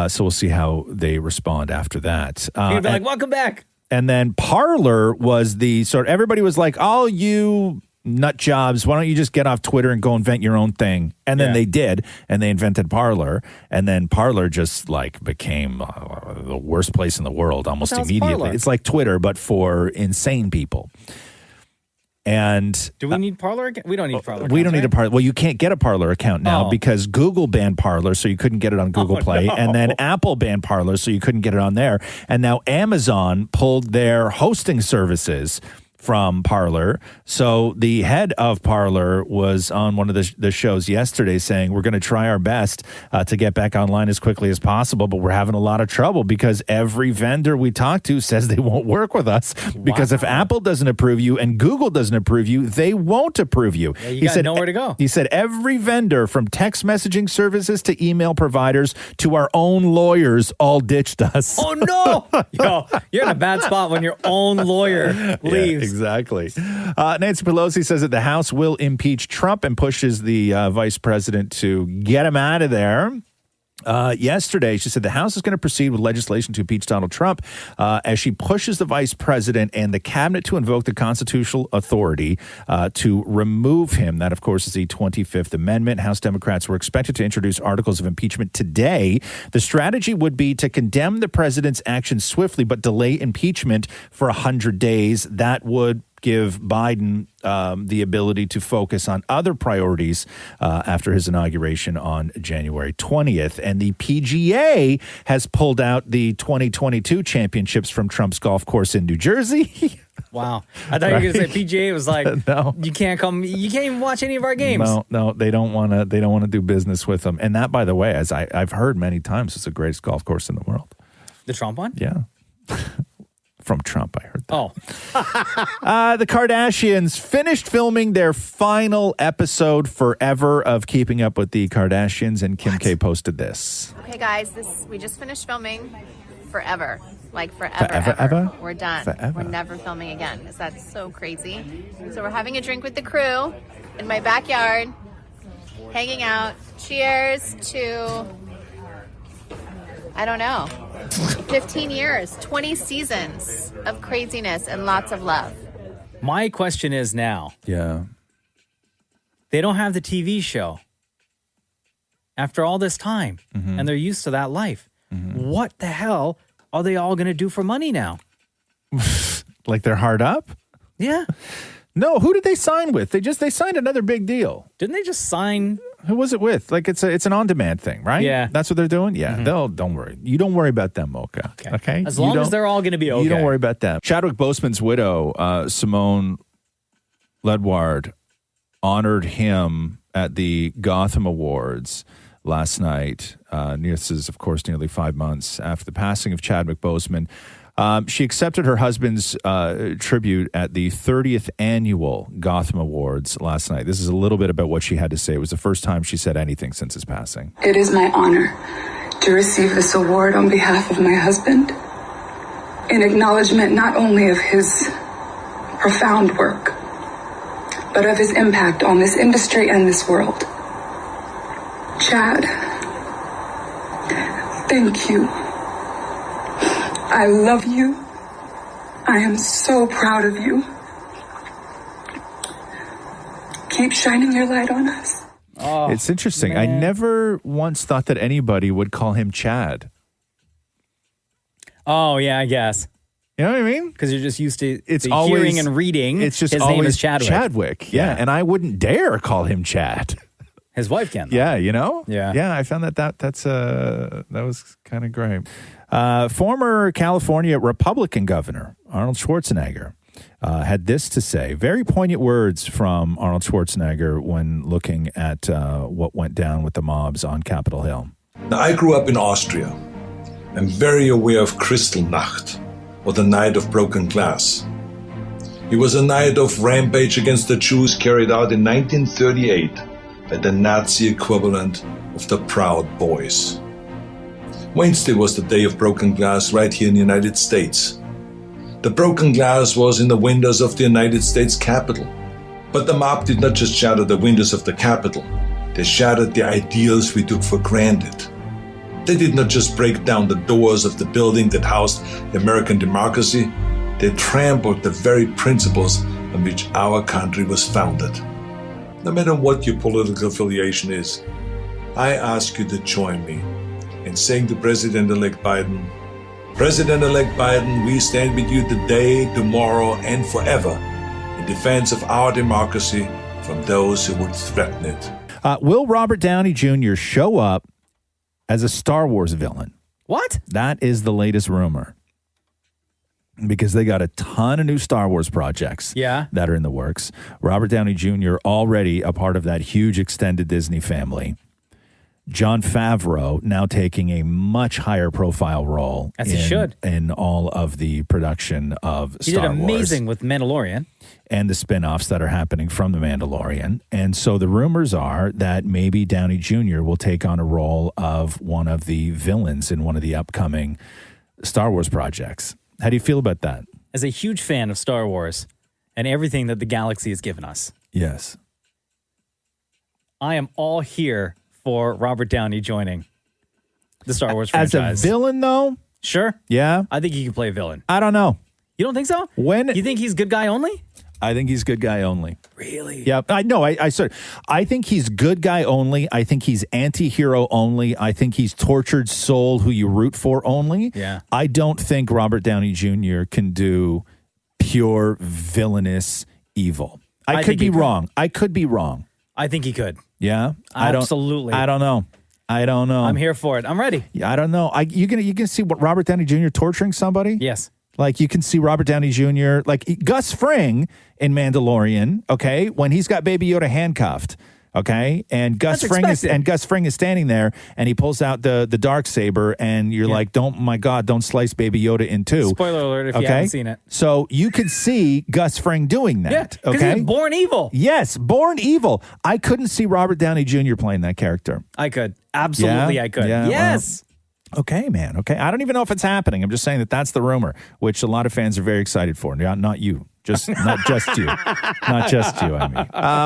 So we'll see how they respond after that. You'd be like, welcome back. And then Parler was the sort. Everybody was like, "All you nut jobs, why don't you just get off Twitter and go invent your own thing?" And then they did, and they invented Parler, and then Parler just like became the worst place in the world almost immediately. Parler? It's like Twitter, but for insane people. And do we need Parler again? We don't need Parler. We don't need a Parler. Well, you can't get a Parler account now because Google banned Parler, so you couldn't get it on Google Play. No. And then Apple banned Parler, so you couldn't get it on there. And now Amazon pulled their hosting services from Parler. So the head of Parler was on one of the shows yesterday saying, we're going to try our best to get back online as quickly as possible, but we're having a lot of trouble because every vendor we talk to says they won't work with us because if Apple doesn't approve you and Google doesn't approve you, they won't approve you. Yeah, you got nowhere to go. He said every vendor from text messaging services to email providers to our own lawyers all ditched us. Oh, no. Yo, you're in a bad spot when your own lawyer leaves. Exactly. Nancy Pelosi says that the House will impeach Trump and pushes the vice president to get him out of there. Yesterday, she said the House is going to proceed with legislation to impeach Donald Trump as she pushes the vice president and the cabinet to invoke the constitutional authority to remove him. That, of course, is the 25th Amendment. House Democrats were expected to introduce articles of impeachment today. The strategy would be to condemn the president's actions swiftly, but delay impeachment for 100 days. That would give Biden the ability to focus on other priorities after his inauguration on January 20th. And the PGA has pulled out the 2022 championships from Trump's golf course in New Jersey. Wow. I thought you were going to say PGA was like, no. You can't even watch any of our games. No, they don't want to do business with them. And that, by the way, as I've heard many times, is the greatest golf course in the world. The Trump one? Yeah. From Trump, I heard that. Oh. The Kardashians finished filming their final episode forever of Keeping Up with the Kardashians, and Kim K posted this. Okay, guys, we just finished filming forever. Like forever. Ever? We're done. Forever. We're never filming again. Is that so crazy? So we're having a drink with the crew in my backyard, hanging out. Cheers to, I don't know, 15 years, 20 seasons of craziness and lots of love. My question is now. Yeah. They don't have the TV show after all this time, and they're used to that life. What the hell are they all going to do for money now? Like they're hard up? Yeah. No, who did they sign with? They signed another big deal. Didn't they just sign? Who was it with? Like it's an on-demand thing, right? Yeah. That's what they're doing? Yeah. Don't worry. You don't worry about them, Mocha. Okay? As long as they're all going to be okay. You don't worry about them. Chadwick Boseman's widow, Simone Ledward, honored him at the Gotham Awards last night. This is, of course, nearly 5 months after the passing of Chadwick Boseman. She accepted her husband's tribute at the 30th annual Gotham Awards last night. This is a little bit about what she had to say. It was the first time she said anything since his passing. It is my honor to receive this award on behalf of my husband in acknowledgement not only of his profound work, but of his impact on this industry and this world. Chad, thank you. I love you. I am so proud of you. Keep shining your light on us. Oh, it's interesting. man. I never once thought that anybody would call him Chad. Oh, yeah, I guess. You know what I mean? Because you're just used to it's the always, hearing and reading. It's just his always name is Chadwick. Chadwick. Yeah. And I wouldn't dare call him Chad. His wife can. Though. Yeah, you know? Yeah. Yeah, I found that was kind of great. Former California Republican Governor Arnold Schwarzenegger had this to say. Very poignant words from Arnold Schwarzenegger when looking at what went down with the mobs on Capitol Hill. Now, I grew up in Austria. I'm very aware of Kristallnacht, or the Night of Broken Glass. It was a night of rampage against the Jews carried out in 1938 by the Nazi equivalent of the Proud Boys. Wednesday was the day of broken glass right here in the United States. The broken glass was in the windows of the United States Capitol. But the mob did not just shatter the windows of the Capitol. They shattered the ideals we took for granted. They did not just break down the doors of the building that housed American democracy. They trampled the very principles on which our country was founded. No matter what your political affiliation is, I ask you to join me in saying to President-elect Biden, President-elect Biden, we stand with you today, tomorrow, and forever in defense of our democracy from those who would threaten it. Will Robert Downey Jr. show up as a Star Wars villain? What? That is the latest rumor. Because they got a ton of new Star Wars projects that are in the works. Robert Downey Jr. already a part of that huge extended Disney family. Jon Favreau now taking a much higher profile role in all of the production of Star Wars. He did amazing with Mandalorian. And the spin-offs that are happening from The Mandalorian. And so the rumors are that maybe Downey Jr. will take on a role of one of the villains in one of the upcoming Star Wars projects. How do you feel about that? As a huge fan of Star Wars and everything that the galaxy has given us. Yes. I am all here for Robert Downey joining the Star Wars franchise. As a villain, though? Sure. Yeah? I think he can play a villain. I don't know. You don't think so? You think he's good guy only? I think he's good guy only. Really? Yeah, I know. I think he's good guy only. I think he's anti-hero only. I think he's tortured soul who you root for only. Yeah. I don't think Robert Downey Jr. can do pure villainous evil. I could be wrong. I could be wrong. I think he could. Yeah? Absolutely. I don't know. I'm here for it. I'm ready. Yeah, I don't know. You can see what Robert Downey Jr. torturing somebody? Yes. Like you can see Robert Downey Jr. like Gus Fring in Mandalorian, okay, when he's got Baby Yoda handcuffed, okay, and Gus Fring is standing there and he pulls out the Darksaber and you're like, don't slice Baby Yoda in two. Spoiler alert if you haven't seen it. So you could see Gus Fring doing that. Yeah, because he's born evil. Yes, born evil. I couldn't see Robert Downey Jr. playing that character. I could. Absolutely, I could. Yeah, yes. Okay, man. Okay. I don't even know if it's happening. I'm just saying that's the rumor, which a lot of fans are very excited for. Not you. Not just you. Not just you, I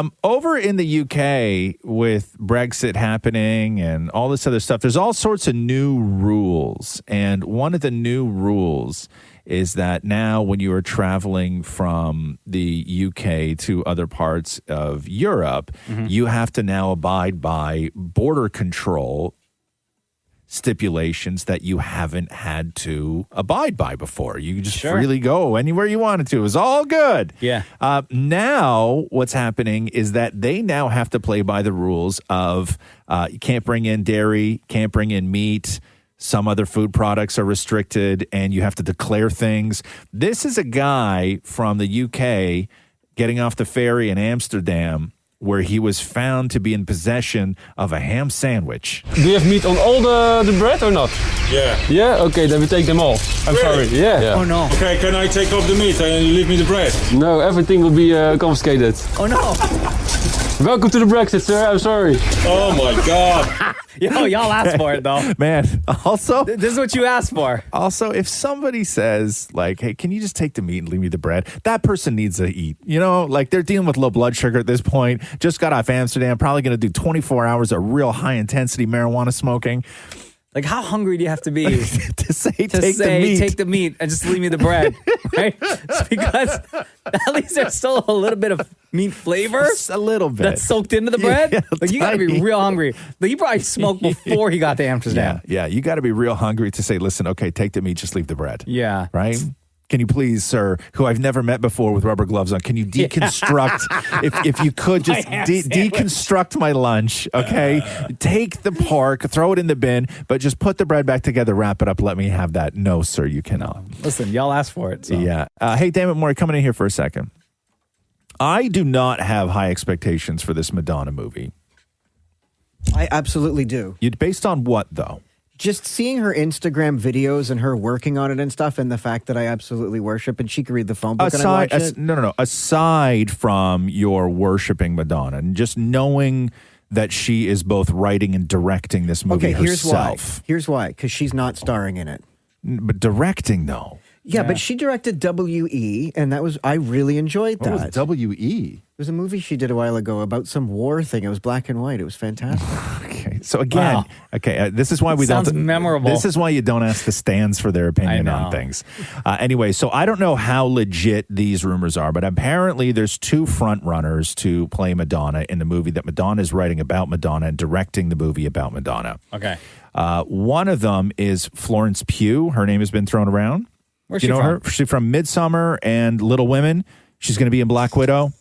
mean. Over in the UK with Brexit happening and all this other stuff, there's all sorts of new rules. And one of the new rules is that now when you are traveling from the UK to other parts of Europe, you have to now abide by border control stipulations that you haven't had to abide by before. You just freely go anywhere you wanted to. It was all good. Yeah. Now what's happening is that they now have to play by the rules of you can't bring in dairy, can't bring in meat. Some other food products are restricted and you have to declare things. This is a guy from the UK getting off the ferry in Amsterdam where he was found to be in possession of a ham sandwich. Do you have meat on all the bread or not? Yeah. Yeah? Okay, then we take them all. I'm sorry. Yeah. Oh, no. Okay, can I take off the meat and you leave me the bread? No, everything will be confiscated. Oh, no. Welcome to the Brexit, sir. I'm sorry. Oh, my God. Yo, y'all asked for it, though. Man, also... This is what you asked for. Also, if somebody says, like, hey, can you just take the meat and leave me the bread? That person needs to eat. You know, like, they're dealing with low blood sugar at this point. Just got off Amsterdam. Probably going to do 24 hours of real high-intensity marijuana smoking. Like, how hungry do you have to be to say take the meat and just leave me the bread, right? It's because at least there's still a little bit of meat flavor. Just a little bit. That's soaked into the bread. Yeah, like, you got to be real hungry. Like, you probably smoked before he got to Amsterdam. Yeah, you got to be real hungry to say, listen, okay, take the meat, just leave the bread. Yeah. Right? Can you please, sir, who I've never met before with rubber gloves on, can you deconstruct, if you could, just deconstruct my lunch, okay? Take the pork, throw it in the bin, but just put the bread back together, wrap it up, let me have that. No, sir, you cannot. Listen, y'all asked for it. So. Yeah. Hey, Dammit Maury, coming in here for a second. I do not have high expectations for this Madonna movie. I absolutely do. Based on what, though? Just seeing her Instagram videos and her working on it and stuff, and the fact that I absolutely worship, and she could read the phone book and I watch it. No. Aside from your worshiping Madonna, and just knowing that she is both writing and directing this movie herself. Here's why. Because she's not starring in it. But directing, though. Yeah, but she directed W.E., and I really enjoyed that. What was W.E.? It was a movie she did a while ago about some war thing. It was black and white. It was fantastic. Okay, So again, this is why we Sounds don't. memorable. This is why you don't ask the stands for their opinion on things. Anyway, so I don't know how legit these rumors are, but apparently there's two front runners to play Madonna in the movie that Madonna is writing about Madonna and directing the movie about Madonna. Okay. One of them is Florence Pugh. Her name has been thrown around. Where's you she know from? her? She's from Midsommar and Little Women. She's going to be in Black Widow.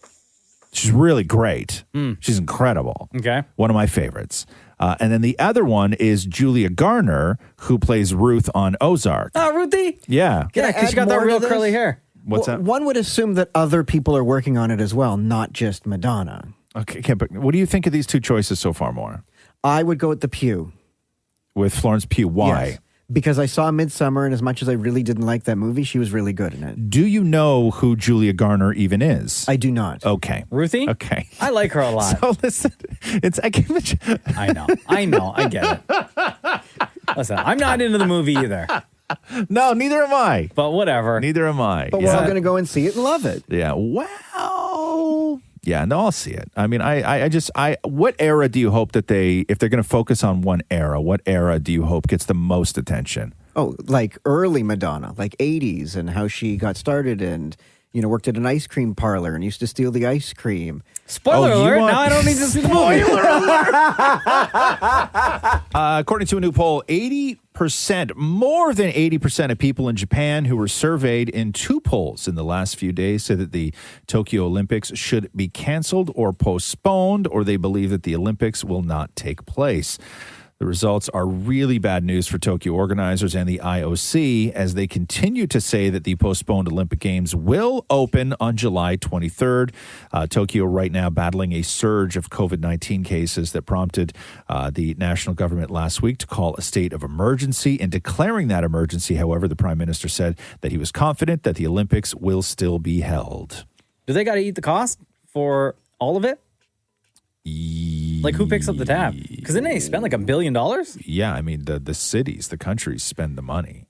She's really great. She's incredible. Okay. One of my favorites. And then the other one is Julia Garner, who plays Ruth on Ozark. Oh, Ruthie? Yeah. Yeah, because she got that more to real this? curly hair. What's that? One would assume that other people are working on it as well, not just Madonna. Okay, but what do you think of these two choices so far, Maura? I would go with the Pew. With Florence Pugh, why? Yes, because I saw Midsummer, and as much as I really didn't like that movie, she was really good in it. Do you know who Julia Garner even is? I do not. Okay. Ruthie? Okay. I like her a lot. So listen, I know. I get it. Listen, I'm not into the movie either. No, neither am I. But whatever. Neither am I. But we're all going to go and see it and love it. Yeah. Well, yeah, no, I'll see it. I mean, I what era do you hope that if they're going to focus on one era, what era do you hope gets the most attention? Oh, like early Madonna, like 80s, and how she got started and, worked at an ice cream parlor and used to steal the ice cream. Spoiler alert, now I don't need to see the movie. According to a new poll, 80%, more than 80% of people in Japan who were surveyed in two polls in the last few days said that the Tokyo Olympics should be canceled or postponed, or they believe that the Olympics will not take place. The results are really bad news for Tokyo organizers and the IOC as they continue to say that the postponed Olympic Games will open on July 23rd. Tokyo right now battling a surge of COVID-19 cases that prompted the national government last week to call a state of emergency. In declaring that emergency, however, the prime minister said that he was confident that the Olympics will still be held. Do they got to eat the cost for all of it? Like, who picks up the tab? Because didn't they spend like $1 billion? Yeah, I mean, the cities, the countries spend the money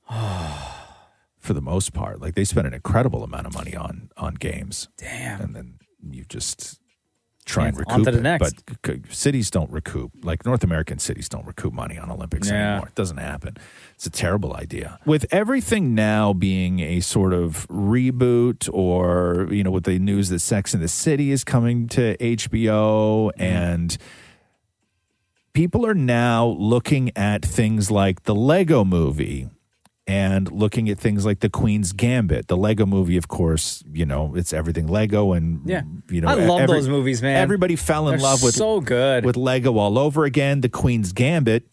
for the most part. Like, they spend an incredible amount of money on games. Damn. And then you just try and On recoup to the it. next. But cities don't recoup. Like, North American cities don't recoup money on Olympics anymore. It doesn't happen. It's a terrible idea. With everything now being a sort of reboot, or, with the news that Sex and the City is coming to HBO, and people are now looking at things like the Lego Movie and looking at things like the Queen's Gambit. The Lego Movie, of course, it's everything Lego, and I love those movies, man. Everybody fell in love with so good with Lego all over again. The Queen's Gambit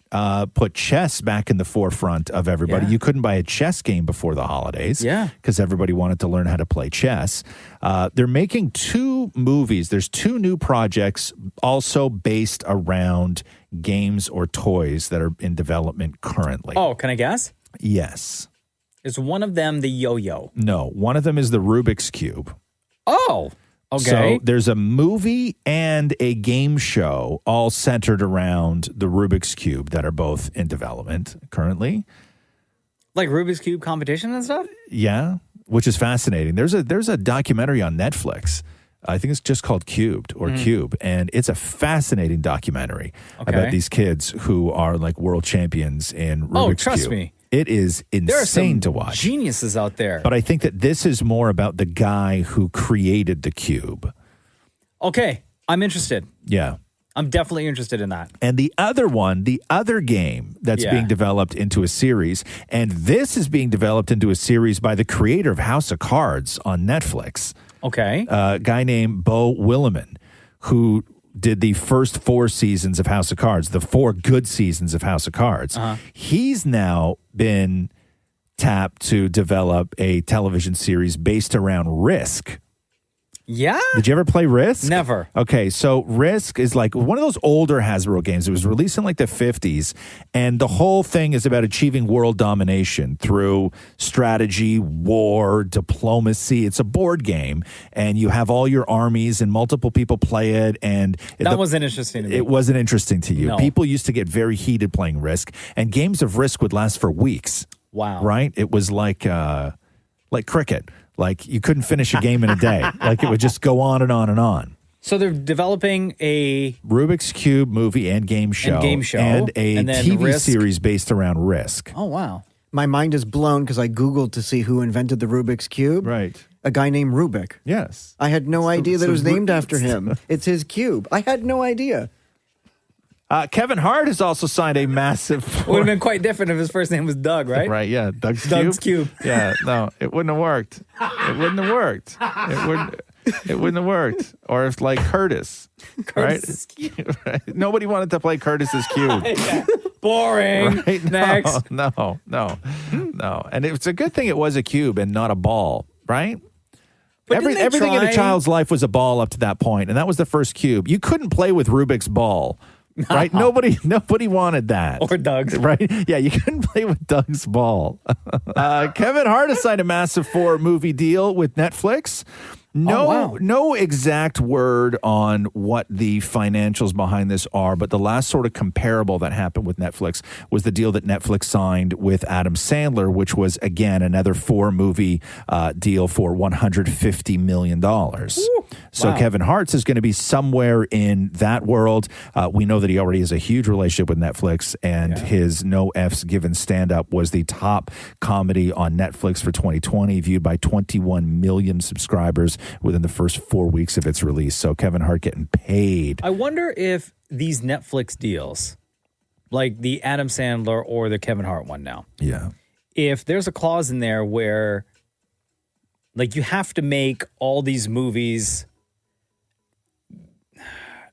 put chess back in the forefront of everybody. Yeah. You couldn't buy a chess game before the holidays, because everybody wanted to learn how to play chess. They're making two movies. There's two new projects also based around games or toys that are in development currently. Oh, can I guess? Yes. Is one of them the yo-yo? No, one of them is the Rubik's Cube. Oh, okay. So there's a movie and a game show all centered around the Rubik's Cube that are both in development currently. Like Rubik's Cube competition and stuff? Yeah, which is fascinating. There's a documentary on Netflix. I think it's just called Cubed or Cube, and it's a fascinating documentary about these kids who are like world champions in Rubik's Cube. Trust me. It is There are some insane to watch. Geniuses out there. But I think that this is more about the guy who created the cube. Okay, I'm interested. Yeah. I'm definitely interested in that. And the other one, the other game that's being developed into a series, and this is being developed into a series by the creator of House of Cards on Netflix. Okay. A guy named Bo Williman, who did the first 4 seasons of House of Cards, the 4 good seasons of House of Cards. He's now been tapped to develop a television series based around Risk. Yeah? Did you ever play Risk? Never. Okay, so Risk is like one of those older Hasbro games. It was released in like the 50s, and the whole thing is about achieving world domination through strategy, war, diplomacy. It's a board game, and you have all your armies, and multiple people play it. And That wasn't interesting to me. It wasn't interesting to you. No. People used to get very heated playing Risk, and games of Risk would last for weeks. Wow. Right? It was like cricket. Like, you couldn't finish a game in a day. Like, it would just go on and on and on. So they're developing a Rubik's Cube movie and game show. And a and then TV Risk. series based around Risk. Oh, wow. My mind is blown because I Googled to see who invented the Rubik's Cube. Right. A guy named Rubik. Yes. I had no idea that it was named after him. It's his cube. I had no idea. Kevin Hart has also signed a massive... Would have been quite different if his first name was Doug, right? Right, yeah. Doug's Cube. Yeah, no, it wouldn't have worked. It wouldn't have worked. It wouldn't have worked. Or if like Curtis. Curtis's Cube. Right? Nobody wanted to play Curtis's Cube. Yeah. Boring. Right? Next. No. And it's a good thing it was a cube and not a ball, right? But didn't they everything in a try- child's life was a ball up to that point, and that was the first cube. You couldn't play with Rubik's ball, right? Nobody wanted that. Or Doug's. Right? Yeah, you couldn't play with Doug's ball. Kevin Hart has signed a massive 4-movie deal with Netflix. No exact word on what the financials behind this are, but the last sort of comparable that happened with Netflix was the deal that Netflix signed with Adam Sandler, which was, again, another 4-movie deal for $150 million. So Wow. Kevin Hart's is going to be somewhere in that world. We know that he already has a huge relationship with Netflix, and his No F's Given stand-up was the top comedy on Netflix for 2020, viewed by 21 million subscribers within the first 4 weeks of its release. So Kevin Hart getting paid. I wonder if these Netflix deals, like the Adam Sandler or the Kevin Hart one now, if there's a clause in there where like you have to make all these movies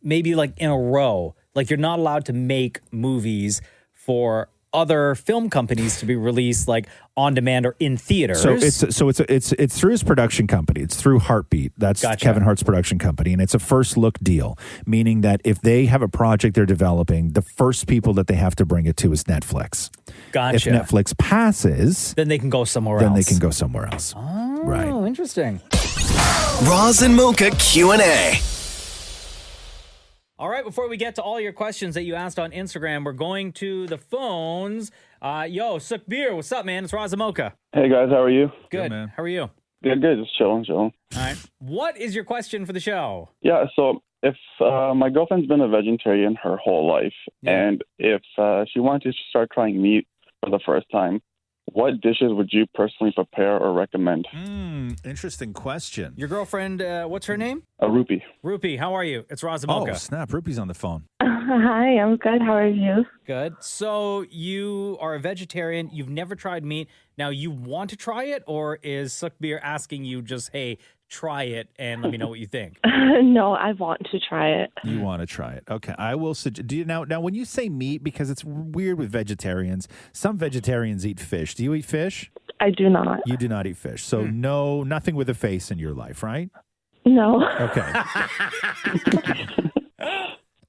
maybe like in a row. Like you're not allowed to make movies for other film companies to be released like on demand or in theaters. So it's through his production company. It's through Heartbeat. That's Kevin Hart's production company, and it's a first look deal, meaning that if they have a project they're developing, the first people that they have to bring it to is Netflix. Gotcha. If Netflix passes, then they can go somewhere else. Then they can go somewhere else. Oh, Right. interesting. Roz and Mocha Q&A. All right, before we get to all your questions that you asked on Instagram, we're going to the phones. Yo, Sook Beer, what's up, man? It's Roz and Mocha. Hey guys, how are you? Good. How are you? Good, just chilling. All right. What is your question for the show? Yeah, so if my girlfriend's been a vegetarian her whole life, and if she wanted to start trying meat for the first time, what dishes would you personally prepare or recommend? Interesting question. Your girlfriend, what's her name? Rupee. Rupee, how are you? It's Roz and Mocha. Oh, snap. Rupee's on the phone. Hi, I'm good. How are you? Good. So you are a vegetarian. You've never tried meat. Now you want to try it, or is Sook Beer asking you just, hey, try it and let me know what you think? No, I want to try it. You want to try it. Okay. I will suggest. Do you now when you say meat, because it's weird with vegetarians, some vegetarians eat fish. Do you eat fish? I do not. You do not eat fish. So nothing with a face in your life, right? No. Okay.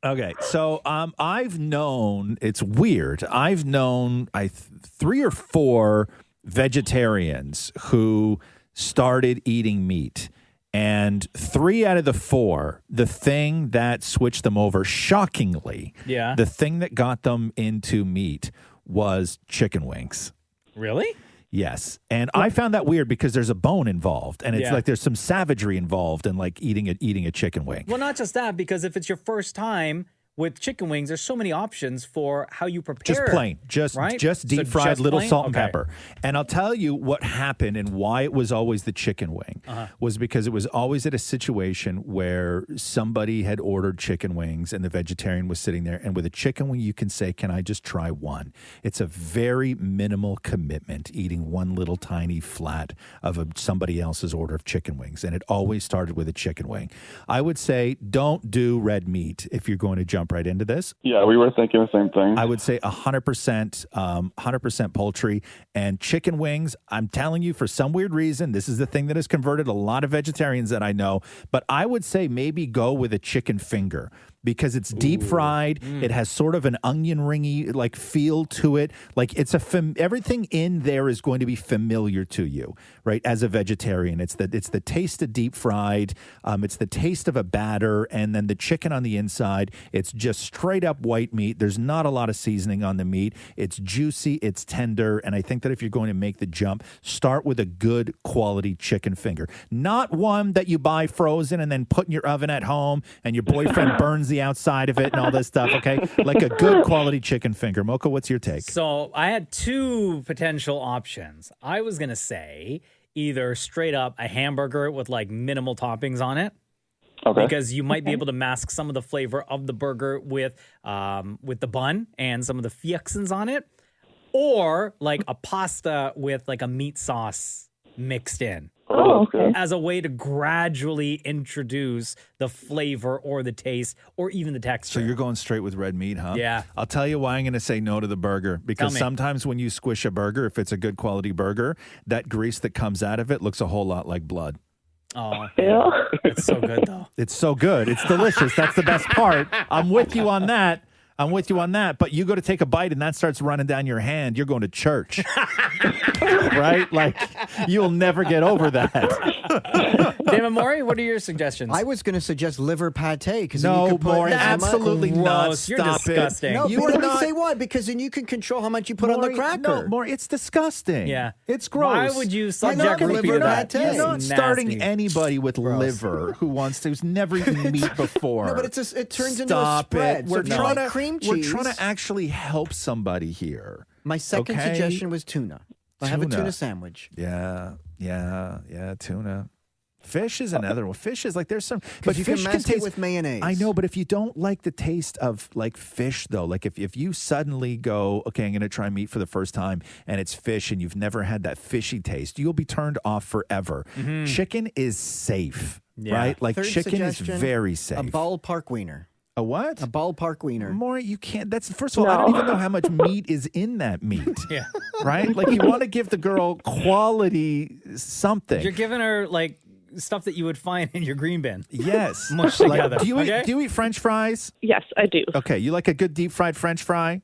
Okay, so I've known, it's weird, I've known 3 or 4 vegetarians who started eating meat. And 3 out of the 4, the thing that switched them over, shockingly, the thing that got them into meat was chicken wings. Really? Yes. And I found that weird because there's a bone involved, and it's like there's some savagery involved in like eating a chicken wing. Well, not just that, because if it's your first time with chicken wings, there's so many options for how you prepare. Just plain, right? just deep So fried, just little plain? salt and Okay. pepper. And I'll tell you what happened and why it was always the chicken wing was because it was always at a situation where somebody had ordered chicken wings and the vegetarian was sitting there. And with a chicken wing, you can say, "Can I just try one?" It's a very minimal commitment eating one little tiny flat of somebody else's order of chicken wings. And it always started with a chicken wing. I would say don't do red meat if you're going to jump right into this. Yeah, we were thinking the same thing. I would say 100% poultry and chicken wings. I'm telling you, for some weird reason, this is the thing that has converted a lot of vegetarians that I know. But I would say maybe go with a chicken finger. because it's deep fried. It has sort of an onion ringy like feel to it. Like it's everything in there is going to be familiar to you, right? As a vegetarian, it's the taste of deep fried. It's the taste of a batter, and then the chicken on the inside. It's just straight up white meat. There's not a lot of seasoning on the meat. It's juicy. It's tender, and I think that if you're going to make the jump, start with a good quality chicken finger, not one that you buy frozen and then put in your oven at home, and your boyfriend burns the outside of it and all this stuff, okay? Like a good quality chicken finger. Mocha, what's your take? So I had two potential options. I was going to say either straight up a hamburger with like minimal toppings on it. Okay. Because you might be able to mask some of the flavor of the burger with the bun and some of the fixins on it. Or like a pasta with like a meat sauce mixed in. Oh, okay. As a way to gradually introduce the flavor or the taste or even the texture. So you're going straight with red meat, huh? Yeah. I'll tell you why I'm going to say no to the burger. Because sometimes when you squish a burger, if it's a good quality burger, that grease that comes out of it looks a whole lot like blood. Oh, yeah. It's so good, though. It's so good. It's delicious. That's the best part. I'm with you on that. But you go to take a bite and that starts running down your hand, you're going to church. Right? Like, you'll never get over that. David Maury, what are your suggestions? I was going to suggest liver pate. No, you could put Maury, absolutely not. Gross. You're Stop disgusting. it. No, You but are let me not. say why. Because then you can control how much you put on the cracker. No, Maury, it's disgusting. Yeah. It's gross. Why would you I subject love Ruby liver to that? pate. You're not That's starting nasty. anybody with liver who's never eaten meat before. No, but it turns into a Stop spread. it. So We're if you trying like to cream We're cheese- trying to actually help somebody here. My second Okay? suggestion was tuna. I have a Tuna. tuna sandwich. Yeah, tuna. Fish is another one. Fish is like there's some, but you fish can mask it taste with mayonnaise. I know, but if you don't like the taste of like fish, though, like if you suddenly go, okay, I'm going to try meat for the first time, and it's fish, and you've never had that fishy taste, you'll be turned off forever. Chicken is safe, right? Like Third chicken is suggestion, very safe. A ballpark wiener. A what? A ballpark wiener. Maury, you can't. That's first of all, I don't even know how much meat is in that meat. Yeah. Right? Like you want to give the girl quality something. You're giving her like stuff that you would find in your green bin. Yes. Mushed Like, together. do you eat French fries? Yes, I do. Okay, you like a good deep fried French fry?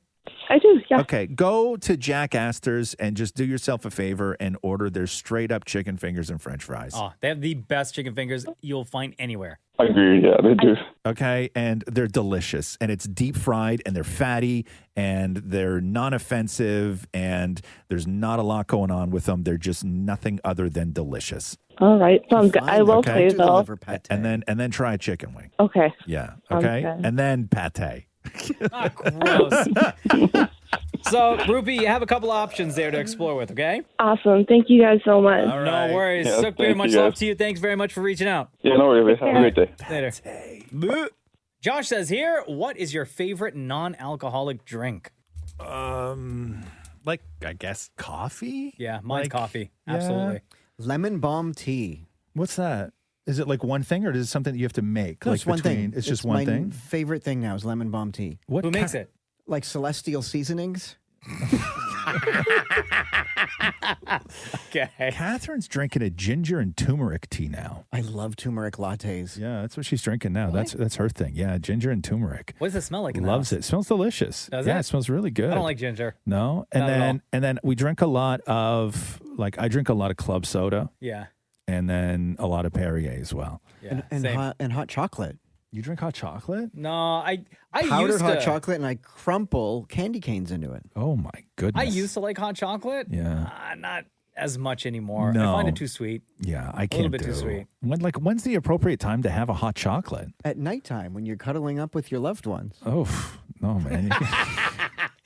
I do, yeah. Okay, go to Jack Astor's and just do yourself a favor and order their straight up chicken fingers and French fries. Oh, they have the best chicken fingers you'll find anywhere. I agree. Yeah, they do. Okay, and they're delicious, and it's deep fried, and they're fatty, and they're non-offensive, and there's not a lot going on with them. They're just nothing other than delicious. All right, sounds good. I will pay though. And then try a chicken wing. Okay. Yeah. Sounds Okay. good. And then pate. Gross. So, Ruby, you have a couple options there to explore with, okay? Awesome. Thank you guys so much. All right. No worries. Yeah, So very thank much you, love guys. to you. Thanks very much for reaching out. Yeah, no worries. Have a great day. Later. Bleh. Josh says here, what is your favorite non-alcoholic drink? Like I guess coffee. Yeah, mine's Like, coffee. yeah. Absolutely. Lemon balm tea. What's that? Is it like one thing, or is it something that you have to make? No, like it's one thing. It's just one my thing. favorite thing now is lemon balm tea. What Who makes it? Like celestial seasonings. Okay. Catherine's drinking a ginger and turmeric tea now. I love turmeric lattes. Yeah, that's what she's drinking now. That's her thing. Yeah, ginger and turmeric. What does it smell like in the Loves house? it. Smells delicious. Does yeah, it? it smells really good. I don't like ginger. No, and Not at then we drink a lot of I drink a lot of club soda. Yeah. And then a lot of Perrier as well. Yeah. And same. hot chocolate. You drink hot chocolate? No, I Powdered used hot to. chocolate, and I crumple candy canes into it. Oh my goodness. I used to like hot chocolate. Yeah. Not as much anymore. No. I find it too sweet. Yeah, I A can't little bit do. too sweet. When's the appropriate time to have a hot chocolate? At nighttime when you're cuddling up with your loved ones. Oh, no, man.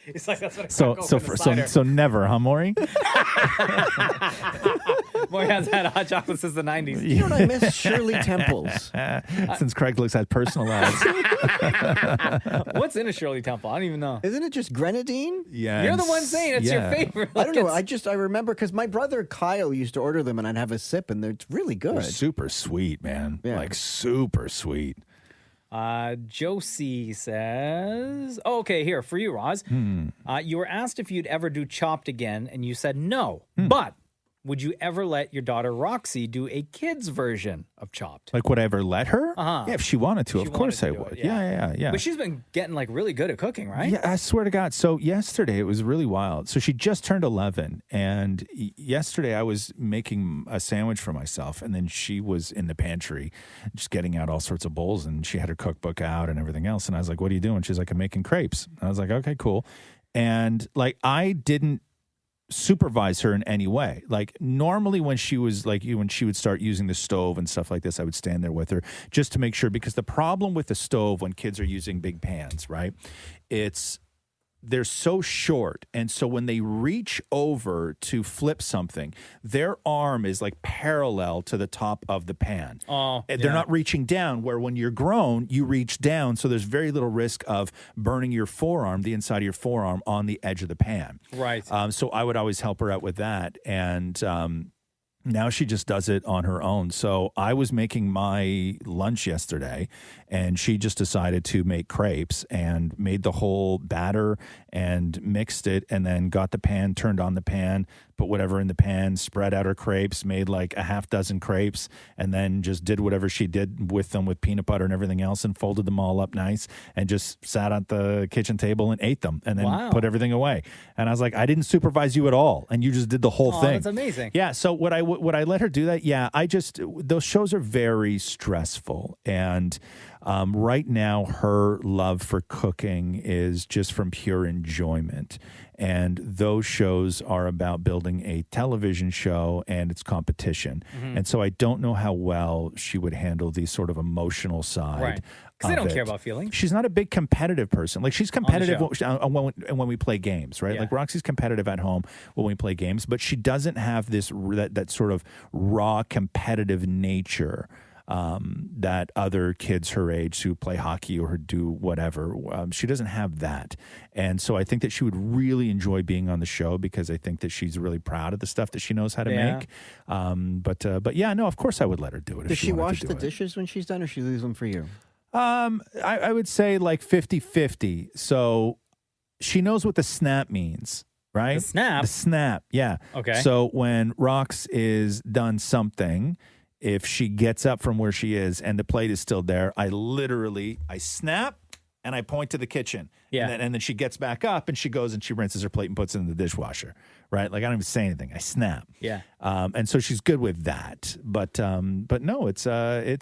It's like that's what I so never, huh, Maury? Maury hasn't had a hot chocolate since the 90s. You know what I miss? Shirley Temples. Since Craig looks at personal ads. What's in a Shirley Temple? I don't even know. Isn't it just grenadine? Yeah. You're the one saying it's your favorite. I don't know. Like, I remember because my brother Kyle used to order them and I'd have a sip and it's really They're good. super sweet, man. Yeah. Like super sweet. Josie says, okay, here for you, Roz. You were asked if you'd ever do Chopped again, and you said no. But would you ever let your daughter Roxy do a kid's version of Chopped? Like, would I ever let her? Uh-huh. Yeah, if she wanted to, She of course I wanted to do would. it, Yeah. But she's been getting like really good at cooking, right? Yeah, I swear to God. So yesterday, it was really wild. So she just turned 11, and yesterday I was making a sandwich for myself, and then she was in the pantry just getting out all sorts of bowls, and she had her cookbook out and everything else. And I was like, what are you doing? She's like, I'm making crepes. I was like, okay, cool. And like, I didn't supervise her in any way. Like, normally when she was like, when she would start using the stove and stuff like this, I would stand there with her just to make sure, because the problem with the stove when kids are using big pans, right? They're so short. And so when they reach over to flip something, their arm is like parallel to the top of the pan. Oh, They're not reaching down, where when you're grown, you reach down. So there's very little risk of burning your forearm, the inside of your forearm, on the edge of the pan. Right. So I would always help her out with that. And now she just does it on her own. So I was making my lunch yesterday, and she just decided to make crepes and made the whole batter and mixed it, and then got the pan, turned on the pan, put whatever in the pan, spread out her crepes, made like a half dozen crepes, and then just did whatever she did with them with peanut butter and everything else, and folded them all up nice, and just sat at the kitchen table and ate them, and then put everything away. And I was like, I didn't supervise you at all, and you just did the whole thing. That's amazing. Yeah. So would I let her do that? Yeah. Those shows are very stressful, and right now her love for cooking is just from pure enjoyment. And those shows are about building a television show, and it's competition. Mhm. And so I don't know how well she would handle the sort of emotional side. Right. Because they of don't it. care about feelings. She's not a big competitive person. Like, she's competitive show. when we play games, right? Yeah. Like, Roxy's competitive at home when we play games, but she doesn't have that sort of raw competitive nature that other kids her age who play hockey or do whatever. She doesn't have that. And so I think that she would really enjoy being on the show, because I think that she's really proud of the stuff that she knows how to make. But yeah, no, of course I would let her do it. Does if she wanted wash to the do it. dishes when she's done, or she leaves them for you? I would say like 50-50. So she knows what the snap means, right? The snap? The snap, yeah. Okay. So when Rox is done something, if she gets up from where she is and the plate is still there, I snap and I point to the kitchen. Yeah. And then she gets back up and she goes and she rinses her plate and puts it in the dishwasher, right? Like, I don't even say anything. I snap. Yeah. And so she's good with that. But no,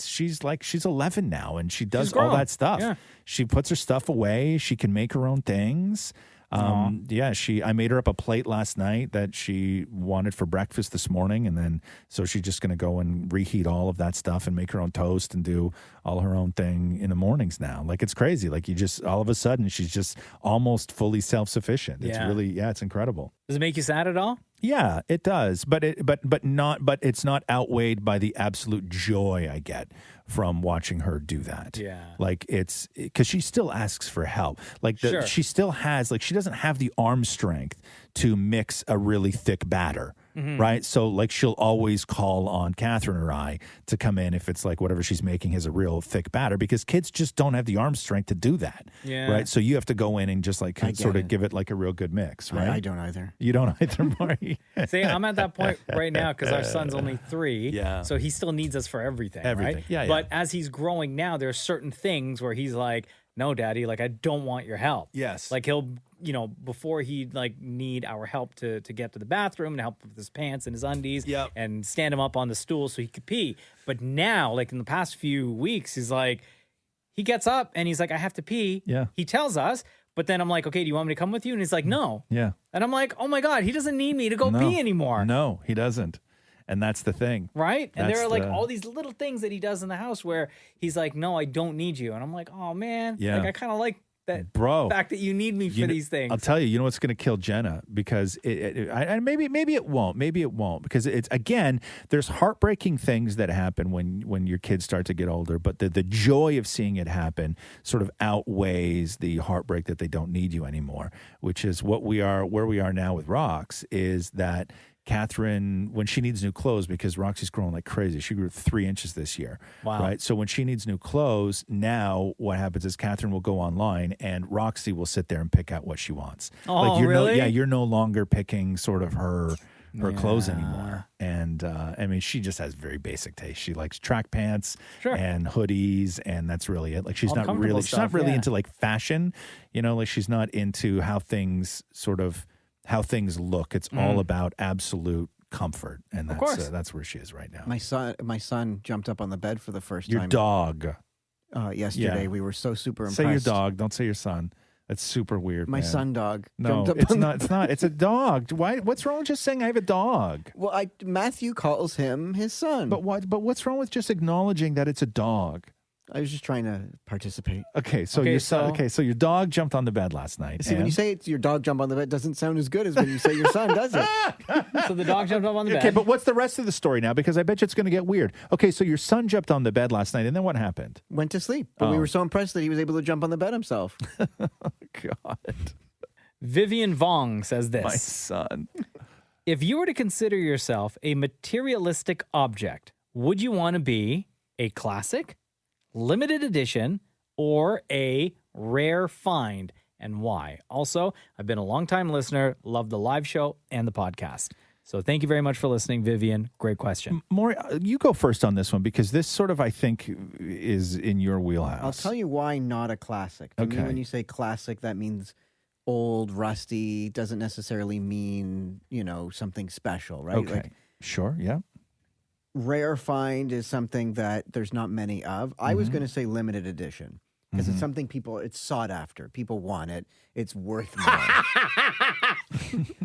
she's 11 now, and she does She's all grown. that stuff. Yeah. She puts her stuff away. She can make her own things. Yeah, I made her up a plate last night that she wanted for breakfast this morning, and then so she's just going to go and reheat all of that stuff and make her own toast and do all her own thing in the mornings now. Like, it's crazy. Like, you just all of a sudden she's just almost fully self-sufficient. It's Yeah. really it's incredible. Does it make you sad at all? Yeah, it does, but it's not outweighed by the absolute joy I get from watching her do that. Yeah. Like, it's because she still asks for help. Like, Sure. she still has, like, she doesn't have the arm strength to mix a really thick batter. Mhm. Right. So, like, she'll always call on Catherine or I to come in if it's like whatever she's making is a real thick batter, because kids just don't have the arm strength to do that. Yeah. Right. So you have to go in and just like I get sort of it. give it like a real good mix. Right. I don't either. You don't either, Maury. See, I'm at that point right now because our son's only 3. Yeah. So he still needs us for everything. Everything. Right? Yeah, But as he's growing now, there are certain things where he's like, no, Daddy, like, I don't want your help. Yes. Like, he'll, before he'd like need our help to get to the bathroom and help with his pants and his undies and stand him up on the stool so he could pee. But now, like in the past few weeks, he's like, he gets up and he's like, I have to pee. Yeah. He tells us, but then I'm like, okay, do you want me to come with you? And he's like, no. Yeah. And I'm like, oh my God, he doesn't need me to go pee anymore. No, he doesn't. And that's the thing. Right? And That's there are like the- all these little things that he does in the house where he's like, no, I don't need you. And I'm like, oh man. Yeah. Like, I kind of like that Bro, fact that you need me for these things. I'll tell you, you know what's going to kill Jenna, because maybe it won't. Maybe it won't, because it's, again, there's heartbreaking things that happen when your kids start to get older, but the joy of seeing it happen sort of outweighs the heartbreak that they don't need you anymore, which is where we are now with Rox, is that Catherine, when she needs new clothes, because Roxy's growing like crazy. She grew 3 inches this year. Wow. Right. So when she needs new clothes, now what happens is Catherine will go online and Roxy will sit there and pick out what she wants. Oh, really? You're no longer picking sort of her her clothes anymore. And I mean, she just has very basic taste. She likes track pants and hoodies, and that's really it. Like she's All not comfortable really, she's not stuff, really yeah. into like fashion. You know, like she's not into how things look. It's all about absolute comfort, and that's where she is right now. My son jumped up on the bed for the first Your time. dog. Yesterday, Yeah. we were so super impressed. Say your dog. Don't say your son. That's super weird. My man. son dog. No, jumped up it's on not. It's not. It's a dog. Why? What's wrong with just saying I have a dog? Well, Matthew calls him his son. But what? But what's wrong with just acknowledging that it's a dog? I was just trying to participate. Okay, so your son. Okay, so your dog jumped on the bed last night. See, when you say it's your dog jump on the bed, it doesn't sound as good as when you say your son does it. So the dog jumped up on the bed. Okay, but what's the rest of the story now? Because I bet you it's going to get weird. Okay, so your son jumped on the bed last night, and then what happened? Went to sleep. But we were so impressed that he was able to jump on the bed himself. God. Vivian Vong says this. My son. If you were to consider yourself a materialistic object, would you want to be a classic, limited edition, or a rare find, and why? Also, I've been a long-time listener, love the live show and the podcast. So thank you very much for listening, Vivian. Great question. Maury, you go first on this one because this sort of, I think, is in your wheelhouse. I'll tell you why not a classic. To me, Okay. when you say classic, that means old, rusty, doesn't necessarily mean, something special, right? Okay. Sure, yeah. Rare find is something that there's not many of. I was going to say limited edition because it's something it's sought after. People want it. It's worth more.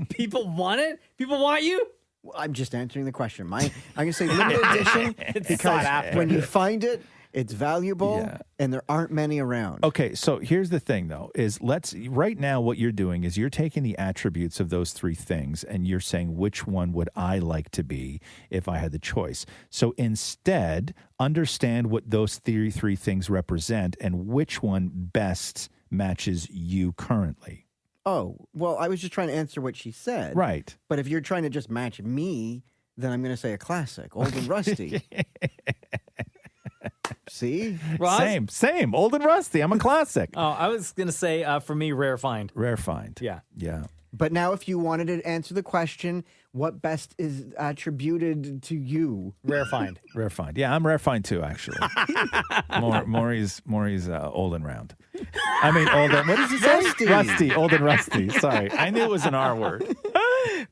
People want it? People want you? Well, I'm just answering the question. I'm going to say limited edition It's because sought after. when you find it, it's valuable and there aren't many around. Okay, so here's the thing, though, is right now what you're doing is you're taking the attributes of those three things and you're saying, which one would I like to be if I had the choice? So instead, understand what those three things represent and which one best matches you currently. Oh, well, I was just trying to answer what she said. Right. But if you're trying to just match me, then I'm going to say a classic, old and rusty. See? Roz? Same. Old and rusty. I'm a classic. Oh, I was going to say, for me, rare find. Rare find. Yeah. Yeah. But now if you wanted to answer the question, what best is attributed to you? Rare find. Rare find. Yeah, I'm rare find too, actually. Maury's old and round. I mean, old and, what does he say? Rusty. Rusty. Old and rusty. Sorry. I knew it was an R word.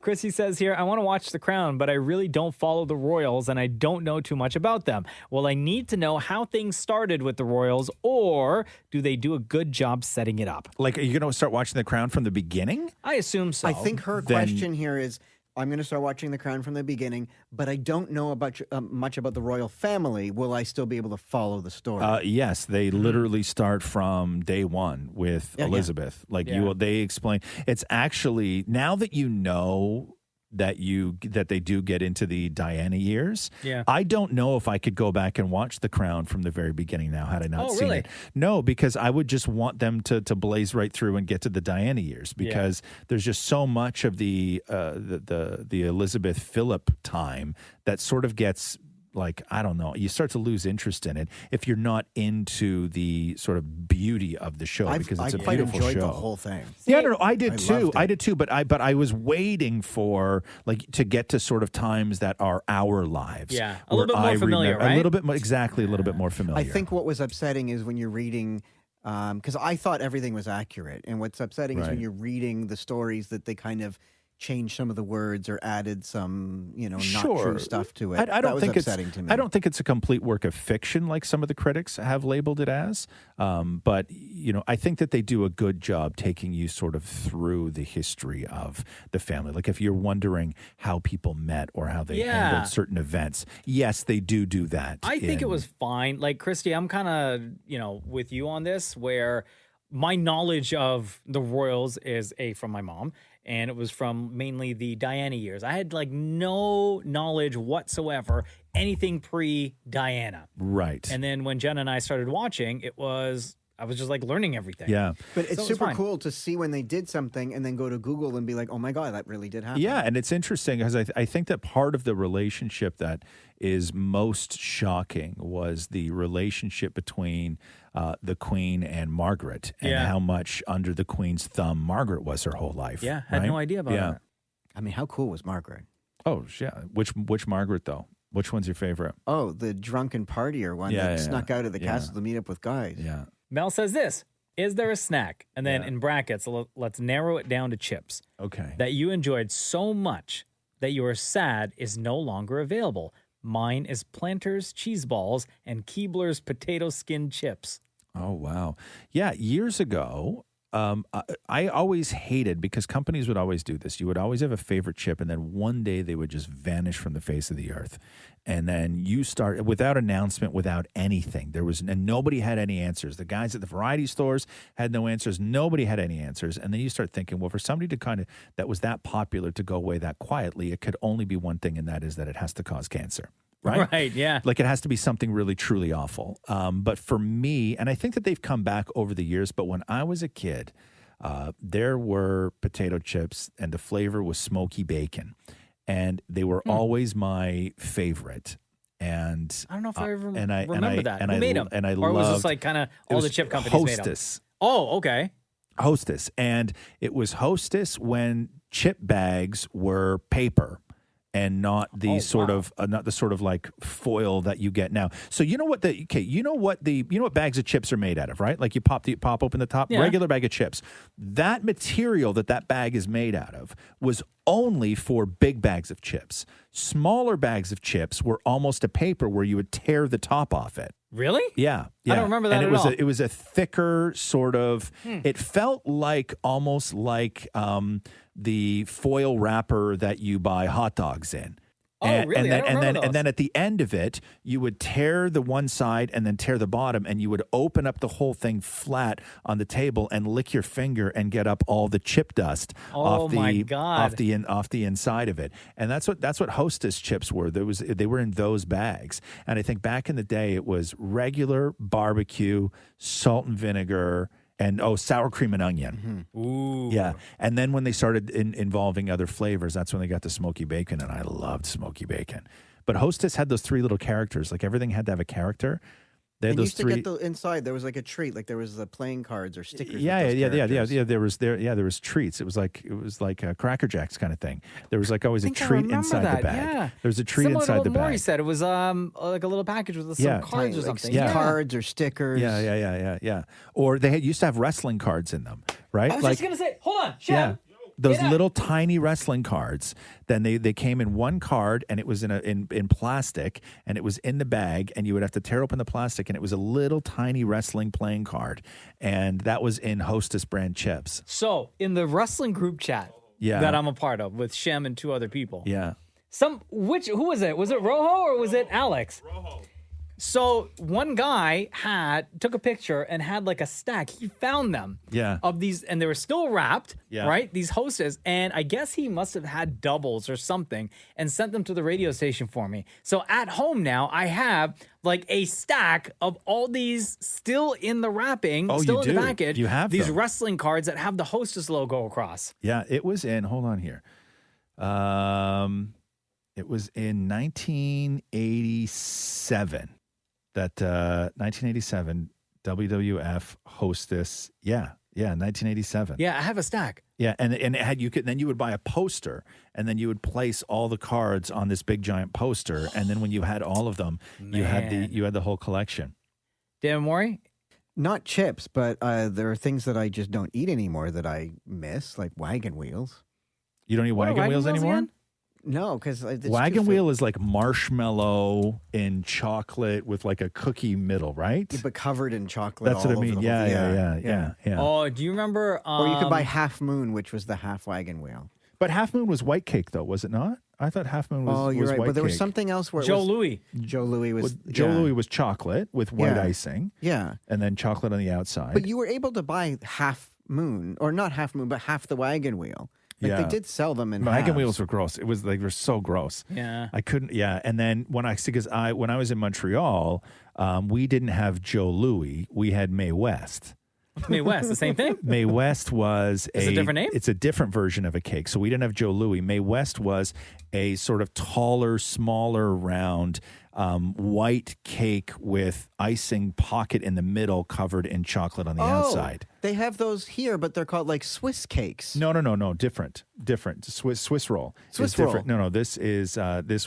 Chrissy says here, I want to watch The Crown, but I really don't follow the royals and I don't know too much about them. Well, I need to know how things started with the royals, or do they do a good job setting it up? Like, are you going to start watching The Crown from the beginning? I assume so. I think her question here is, I'm going to start watching The Crown from the beginning, but I don't know about much about the royal family. Will I still be able to follow the story? Yes, they literally start from day one with Elizabeth. Like they explain. It's actually, now that you know that they do get into the Diana years. Yeah. I don't know if I could go back and watch The Crown from the very beginning now had I not seen really? it. No, because I would just want them to blaze right through and get to the Diana years because there's just so much of the Elizabeth Philip time that sort of gets, like, I don't know, you start to lose interest in it if you're not into the sort of beauty of the show because it's a quite beautiful enjoyed show. the whole thing. Yeah, no, I did too. loved it. I did too. But I was waiting for to get to sort of times that are our lives. Yeah, a little bit more familiar, right? A little bit more, exactly, a little bit more familiar. I think what was upsetting is when you're reading, because I thought everything was accurate, and what's upsetting is when Right. you're reading the stories that they kind of changed some of the words or added some, not true stuff to it. I don't that was think upsetting to me. I don't think it's a complete work of fiction like some of the critics have labeled it as. But I think that they do a good job taking you sort of through the history of the family. Like if you're wondering how people met or how they handled certain events, yes, they do that. I think it was fine. Like, Christy, I'm kind of, with you on this, where my knowledge of the royals is from my mom, and it was from mainly the Diana years. I had no knowledge whatsoever, anything pre-Diana. Right. And then when Jen and I started watching, I was just learning everything. Yeah. But it's So it was super fine. cool to see when they did something and then go to Google and be like, oh my God, that really did happen. Yeah, and it's interesting because I think that part of the relationship that is most shocking was the relationship between the Queen and Margaret and how much under the Queen's thumb Margaret was her whole life. Yeah, had no idea about that. I mean, how cool was Margaret? Oh, yeah. Which Margaret, though? Which one's your favorite? Oh, the drunken partier one that snuck out of the castle to meet up with guys. Yeah. Mel says this. Is there a snack? And then in brackets, let's narrow it down to chips. Okay. That you enjoyed so much that you are sad is no longer available. Mine is Planters cheese balls and Keebler's potato skin chips. Oh, wow. Yeah, years ago, I always hated, because companies would always do this. You would always have a favorite chip, and then one day they would just vanish from the face of the earth. And then you start, without announcement, without anything. And nobody had any answers. The guys at the variety stores had no answers. Nobody had any answers. And then you start thinking, well, for somebody to that was that popular to go away that quietly, it could only be one thing, and that is that it has to cause cancer. Right? Right, yeah. Like it has to be something really, truly awful. But for me, and I think that they've come back over the years, but when I was a kid, there were potato chips and the flavor was smoky bacon. And they were always my favorite. And I don't know if I ever remember that. And Who made them? And I or loved, was this like kind of all the chip companies Hostess. made them? Oh, okay. Hostess. And it was Hostess when chip bags were paper. And not the sort of like foil that you get now. So you know what bags of chips are made out of, right? Like you pop open the top, regular bag of chips. That material that bag is made out of was only for big bags of chips. Smaller bags of chips were almost a paper where you would tear the top off it. Really? Yeah. I don't remember that and at all. It was a thicker sort of. It felt almost like the foil wrapper that you buy hot dogs in. Oh, really? And then at the end of it, you would tear the one side and then tear the bottom, and you would open up the whole thing flat on the table and lick your finger and get up all the chip dust off the inside of it. And that's what Hostess chips were. They were in those bags. And I think back in the day, it was regular barbecue, salt and vinegar, and sour cream and onion. Ooh. Yeah. And then when they started involving other flavors, that's when they got the smoky bacon, and I loved smoky bacon. But Hostess had those three little characters. Like everything had to have a character. They had And those used to get the inside. There was like a treat, like there was the playing cards or stickers. Yeah. There was was treats. It was like a Cracker Jacks kind of thing. There was like always a treat inside the bag. Yeah. There was a treat Similar inside to what the bag. Maury said, it was like a little package with some cards or something. Cards or stickers. Yeah. Or they used to have wrestling cards in them, right? I was just gonna say, hold on, Chef. Yeah. Those little tiny wrestling cards. Then they came in one card, and it was in plastic, and it was in the bag, and you would have to tear open the plastic, and it was a little tiny wrestling playing card, and that was in Hostess brand chips. So in the wrestling group chat that I'm a part of with Shem and two other people. Yeah. Who was it? Was it Rojo or was it Alex? Rojo. So one guy took a picture and had like a stack. He found them of these, and they were still wrapped, right? These Hostess, and I guess he must have had doubles or something and sent them to the radio station for me. So at home now, I have like a stack of all these still in the wrapping, still in the package. You have these them. wrestling cards that have the Hostess logo across. Yeah, it was in. Hold on here. It was in 1987. That 1987 WWF Hostess, 1987. Yeah, I have a stack. Yeah, and it had then you would buy a poster, and then you would place all the cards on this big giant poster, and then when you had all of them, you had the whole collection. Dan Maury? Not chips, but there are things that I just don't eat anymore that I miss, like wagon wheels. You don't eat wagon wheels anymore? Again? No, because wagon wheel is like marshmallow in chocolate with like a cookie middle, right? Yeah, but covered in chocolate. That's what I mean. Yeah. Oh, do you remember? Or you could buy Half Moon, which was the half wagon wheel. But Half Moon was white cake, though, was it not? I thought Half Moon was. Oh, you're was right. white But there was cake. something else where Joe Louis. Joe Louis was. Joe Louis was chocolate with white icing. Yeah. And then chocolate on the outside. But you were able to buy Half Moon, or not Half Moon, but half the wagon wheel. Like they did sell them in wagon halves. wheels were gross. It was like they were so gross. Yeah, I couldn't. Yeah, and then when I was in Montreal, we didn't have Joe Louis. We had Mae West. Mae West, the same thing? Mae West was Is it a different name? It's a different version of a cake. So we didn't have Joe Louis. Mae West was a sort of taller, smaller, round white cake with icing pocket in the middle covered in chocolate on the outside. They have those here, but they're called like Swiss cakes. No, different. Swiss roll. Swiss It's different. roll. No, this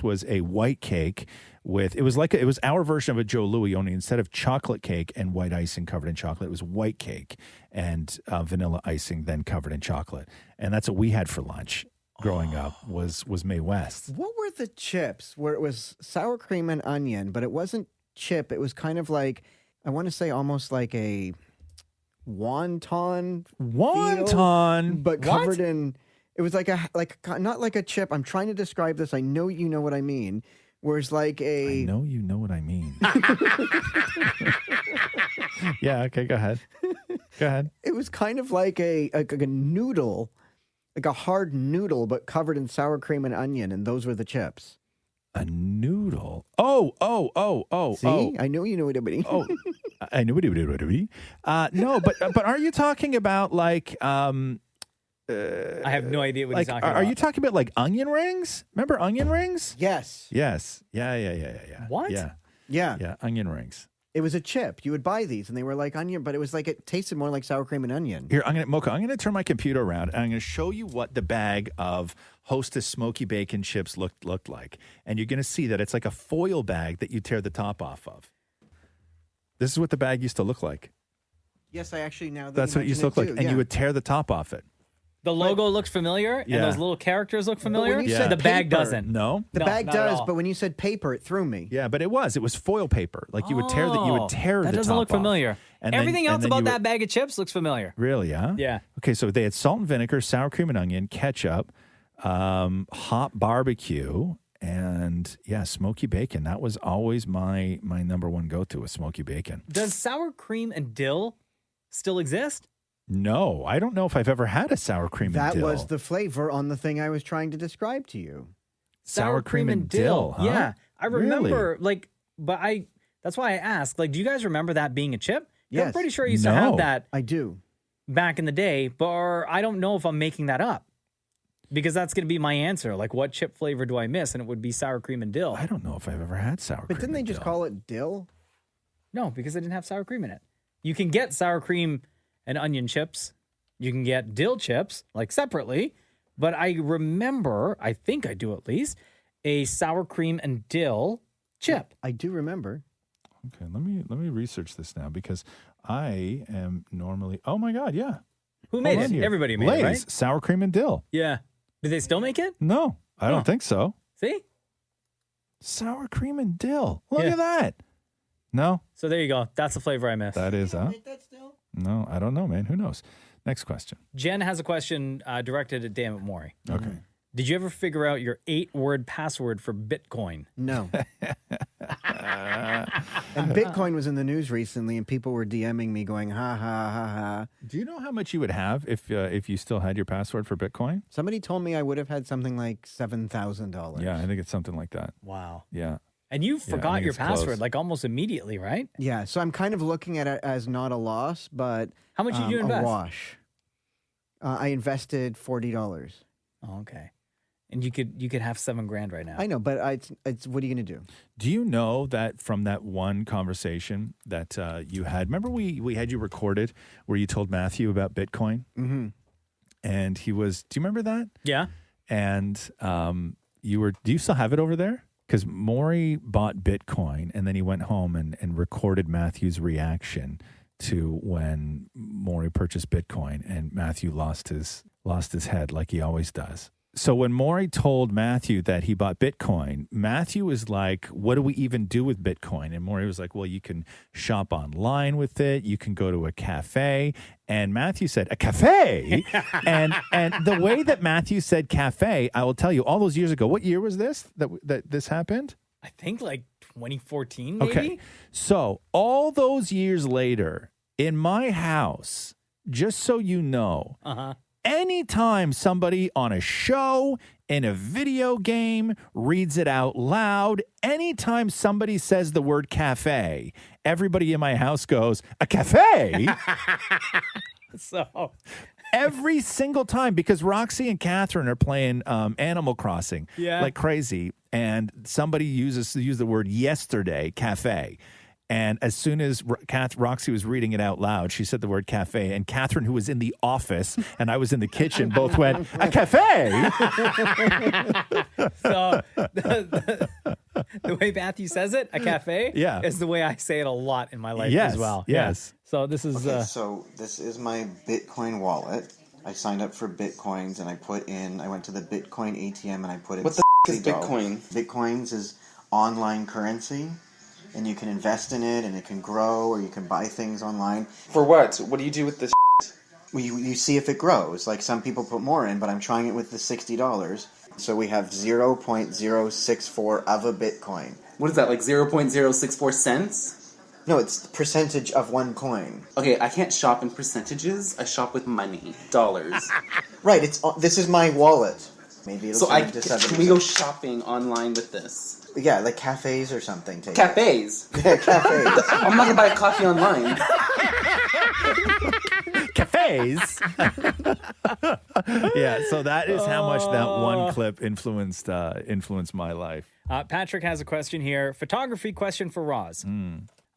was a white cake with it was our version of a Joe Louis, only instead of chocolate cake and white icing covered in chocolate, it was white cake and vanilla icing then covered in chocolate, and that's what we had for lunch growing up. Was Mae West. What were the chips where it was sour cream and onion, but it wasn't chip? It was kind of like, I want to say almost like a wonton, but covered in. It was like not like a chip. I'm trying to describe this. I know you know what I mean. Whereas like a. I know you know what I mean. Yeah. Okay. Go ahead. It was kind of like a noodle, like a hard noodle, but covered in sour cream and onion, and those were the chips. A noodle. Oh. See, I know you know what I mean. Oh, I know what it would. No, but are you talking about like? I have no idea what he's talking about. Are you talking about like onion rings? Remember onion rings? Yes. Yeah. What? Yeah. Yeah, onion rings. It was a chip. You would buy these, and they were like onion, but it was like it tasted more like sour cream and onion. Here, I'm gonna turn my computer around, and I'm gonna show you what the bag of Hostess smoky bacon chips looked like, and you're gonna see that it's like a foil bag that you tear the top off of. This is what the bag used to look like. Yes, I actually now. That's what it used to look like, and you would tear the top off it. The logo looks familiar, Yeah. and those little characters look familiar. when you said The bag paper- doesn't. No, The No, bag not at does, all. but when you said paper, it threw me. Yeah, but it was foil paper. Like you would tear That the doesn't top look familiar. off. And then- Everything and else then about you that would- bag of chips looks familiar. Really, huh? Yeah. Okay, so they had salt and vinegar, sour cream and onion, ketchup, hot barbecue, and smoky bacon. That was always my number one go-to was smoky bacon. Does sour cream and dill still exist? No, I don't know if I've ever had a sour cream That and dill. was the flavor on the thing I was trying to describe to you. Sour cream and dill, huh? Yeah, I remember. Really? That's why I asked. Like, do you guys remember that being a chip? 'Cause I'm Yes. pretty sure I used to have that. I do. Back in the day, but I don't know if I'm making that up. Because that's going to be my answer. Like, what chip flavor do I miss? And it would be sour cream and dill. I don't know if I've ever had sour But didn't they just call it dill? No, because it didn't have sour cream in it. You can get sour cream and onion chips. You can get dill chips, like separately. But I remember, I think I do at least, a sour cream and dill chip. I do remember. Okay, let me research this now because I am normally. Oh my God, yeah. Who made Hold it? on here. Everybody made it, Lay's right? sour cream and dill. Yeah. Do they still make it? No, I don't think so. See? Sour cream and dill. Look Yeah. at that. No, So there you go. That's the flavor I miss. that is, huh? No, I don't know, man. Who knows? Next question. Jen has a question directed at Damn It Maury. Okay. Did you ever figure out your 8-word password for Bitcoin? No. And Bitcoin was in the news recently, and people were DMing me going, ha, ha, ha, ha. Do you know how much you would have if you still had your password for Bitcoin? Somebody told me I would have had something like $7,000. Yeah, I think it's something like that. Wow. Yeah. And you Yeah, I forgot think your it's close. password like almost immediately, right? Yeah, so I'm kind of looking at it as not a loss, but How much did you invest? A wash. I invested $40. Oh, okay. And you could have $7,000 right now. I know, but it's what are you going to do? Do you know that from that one conversation that you had? Remember we had you recorded where you told Matthew about Bitcoin? Mm-hmm. And he was. Do you remember that? Yeah. And you were. Do you still have it over there? Because Maury bought Bitcoin and then he went home and recorded Matthew's reaction to when Maury purchased Bitcoin, and Matthew lost his head like he always does. So when Maury told Matthew that he bought Bitcoin, Matthew was like, what do we even do with Bitcoin? And Maury was like, well, you can shop online with it. You can go to a cafe. And Matthew said, a cafe? and the way that Matthew said cafe, I will tell you, all those years ago, what year was this that this happened? I think like 2014, maybe? Okay. So all those years later, in my house, just so you know, anytime somebody on a show, in a video game, reads it out loud, anytime somebody says the word cafe, everybody in my house goes, a cafe? So every single time, because Roxy and Catherine are playing Animal Crossing Yeah. like crazy. and somebody used the word yesterday, cafe. And as soon as Roxy was reading it out loud, she said the word cafe. And Catherine, who was in the office, and I was in the kitchen, both went, a cafe? So the way Matthew says it, a cafe, is the way I say it a lot in my life as well. Yes. Yeah. So this is... so this is my Bitcoin wallet. I signed up for Bitcoins, and I went to the Bitcoin ATM, and I put in What the is Bitcoin? Bitcoins is online currency. And you can invest in it, and it can grow, or you can buy things online. For what? What do you do with this? Well, you see if it grows. Like, some people put more in, but I'm trying it with the $60. So we have 0.064 of a Bitcoin. What is that, like 0.064 cents? No, it's the percentage of one coin. Okay, I can't shop in percentages. I shop with money, dollars. Right. This is my wallet. Maybe it'll can we go shopping online with this? Yeah, like cafes or something. Cafes? Yeah, cafes. I'm not going to buy a coffee online. Cafes? Yeah, so that is how much that one clip influenced my life. Patrick has a question here. Photography question for Roz.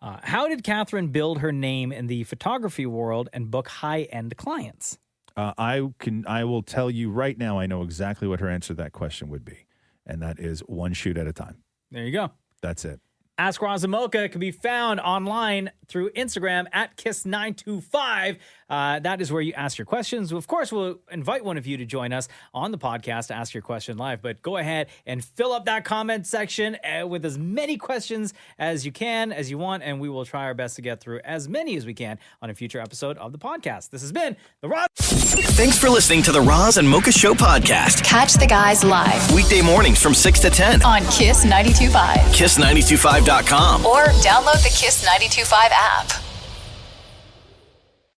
How did Catherine build her name in the photography world and book high-end clients? I will tell you right now, I know exactly what her answer to that question would be. And that is one shoot at a time. There you go. That's it. Ask Roz and Mocha can be found online through Instagram at Kiss925. That is where you ask your questions. Of course, we'll invite one of you to join us on the podcast to ask your question live. But go ahead and fill up that comment section with as many questions as you can, as you want, and we will try our best to get through as many as we can on a future episode of the podcast. This has been the Roz. Thanks for listening to the Roz and Mocha Show podcast. Catch the guys live Weekday mornings from 6 to 10 on Kiss 92.5. Kiss925.com. Or download the Kiss 92.5 app.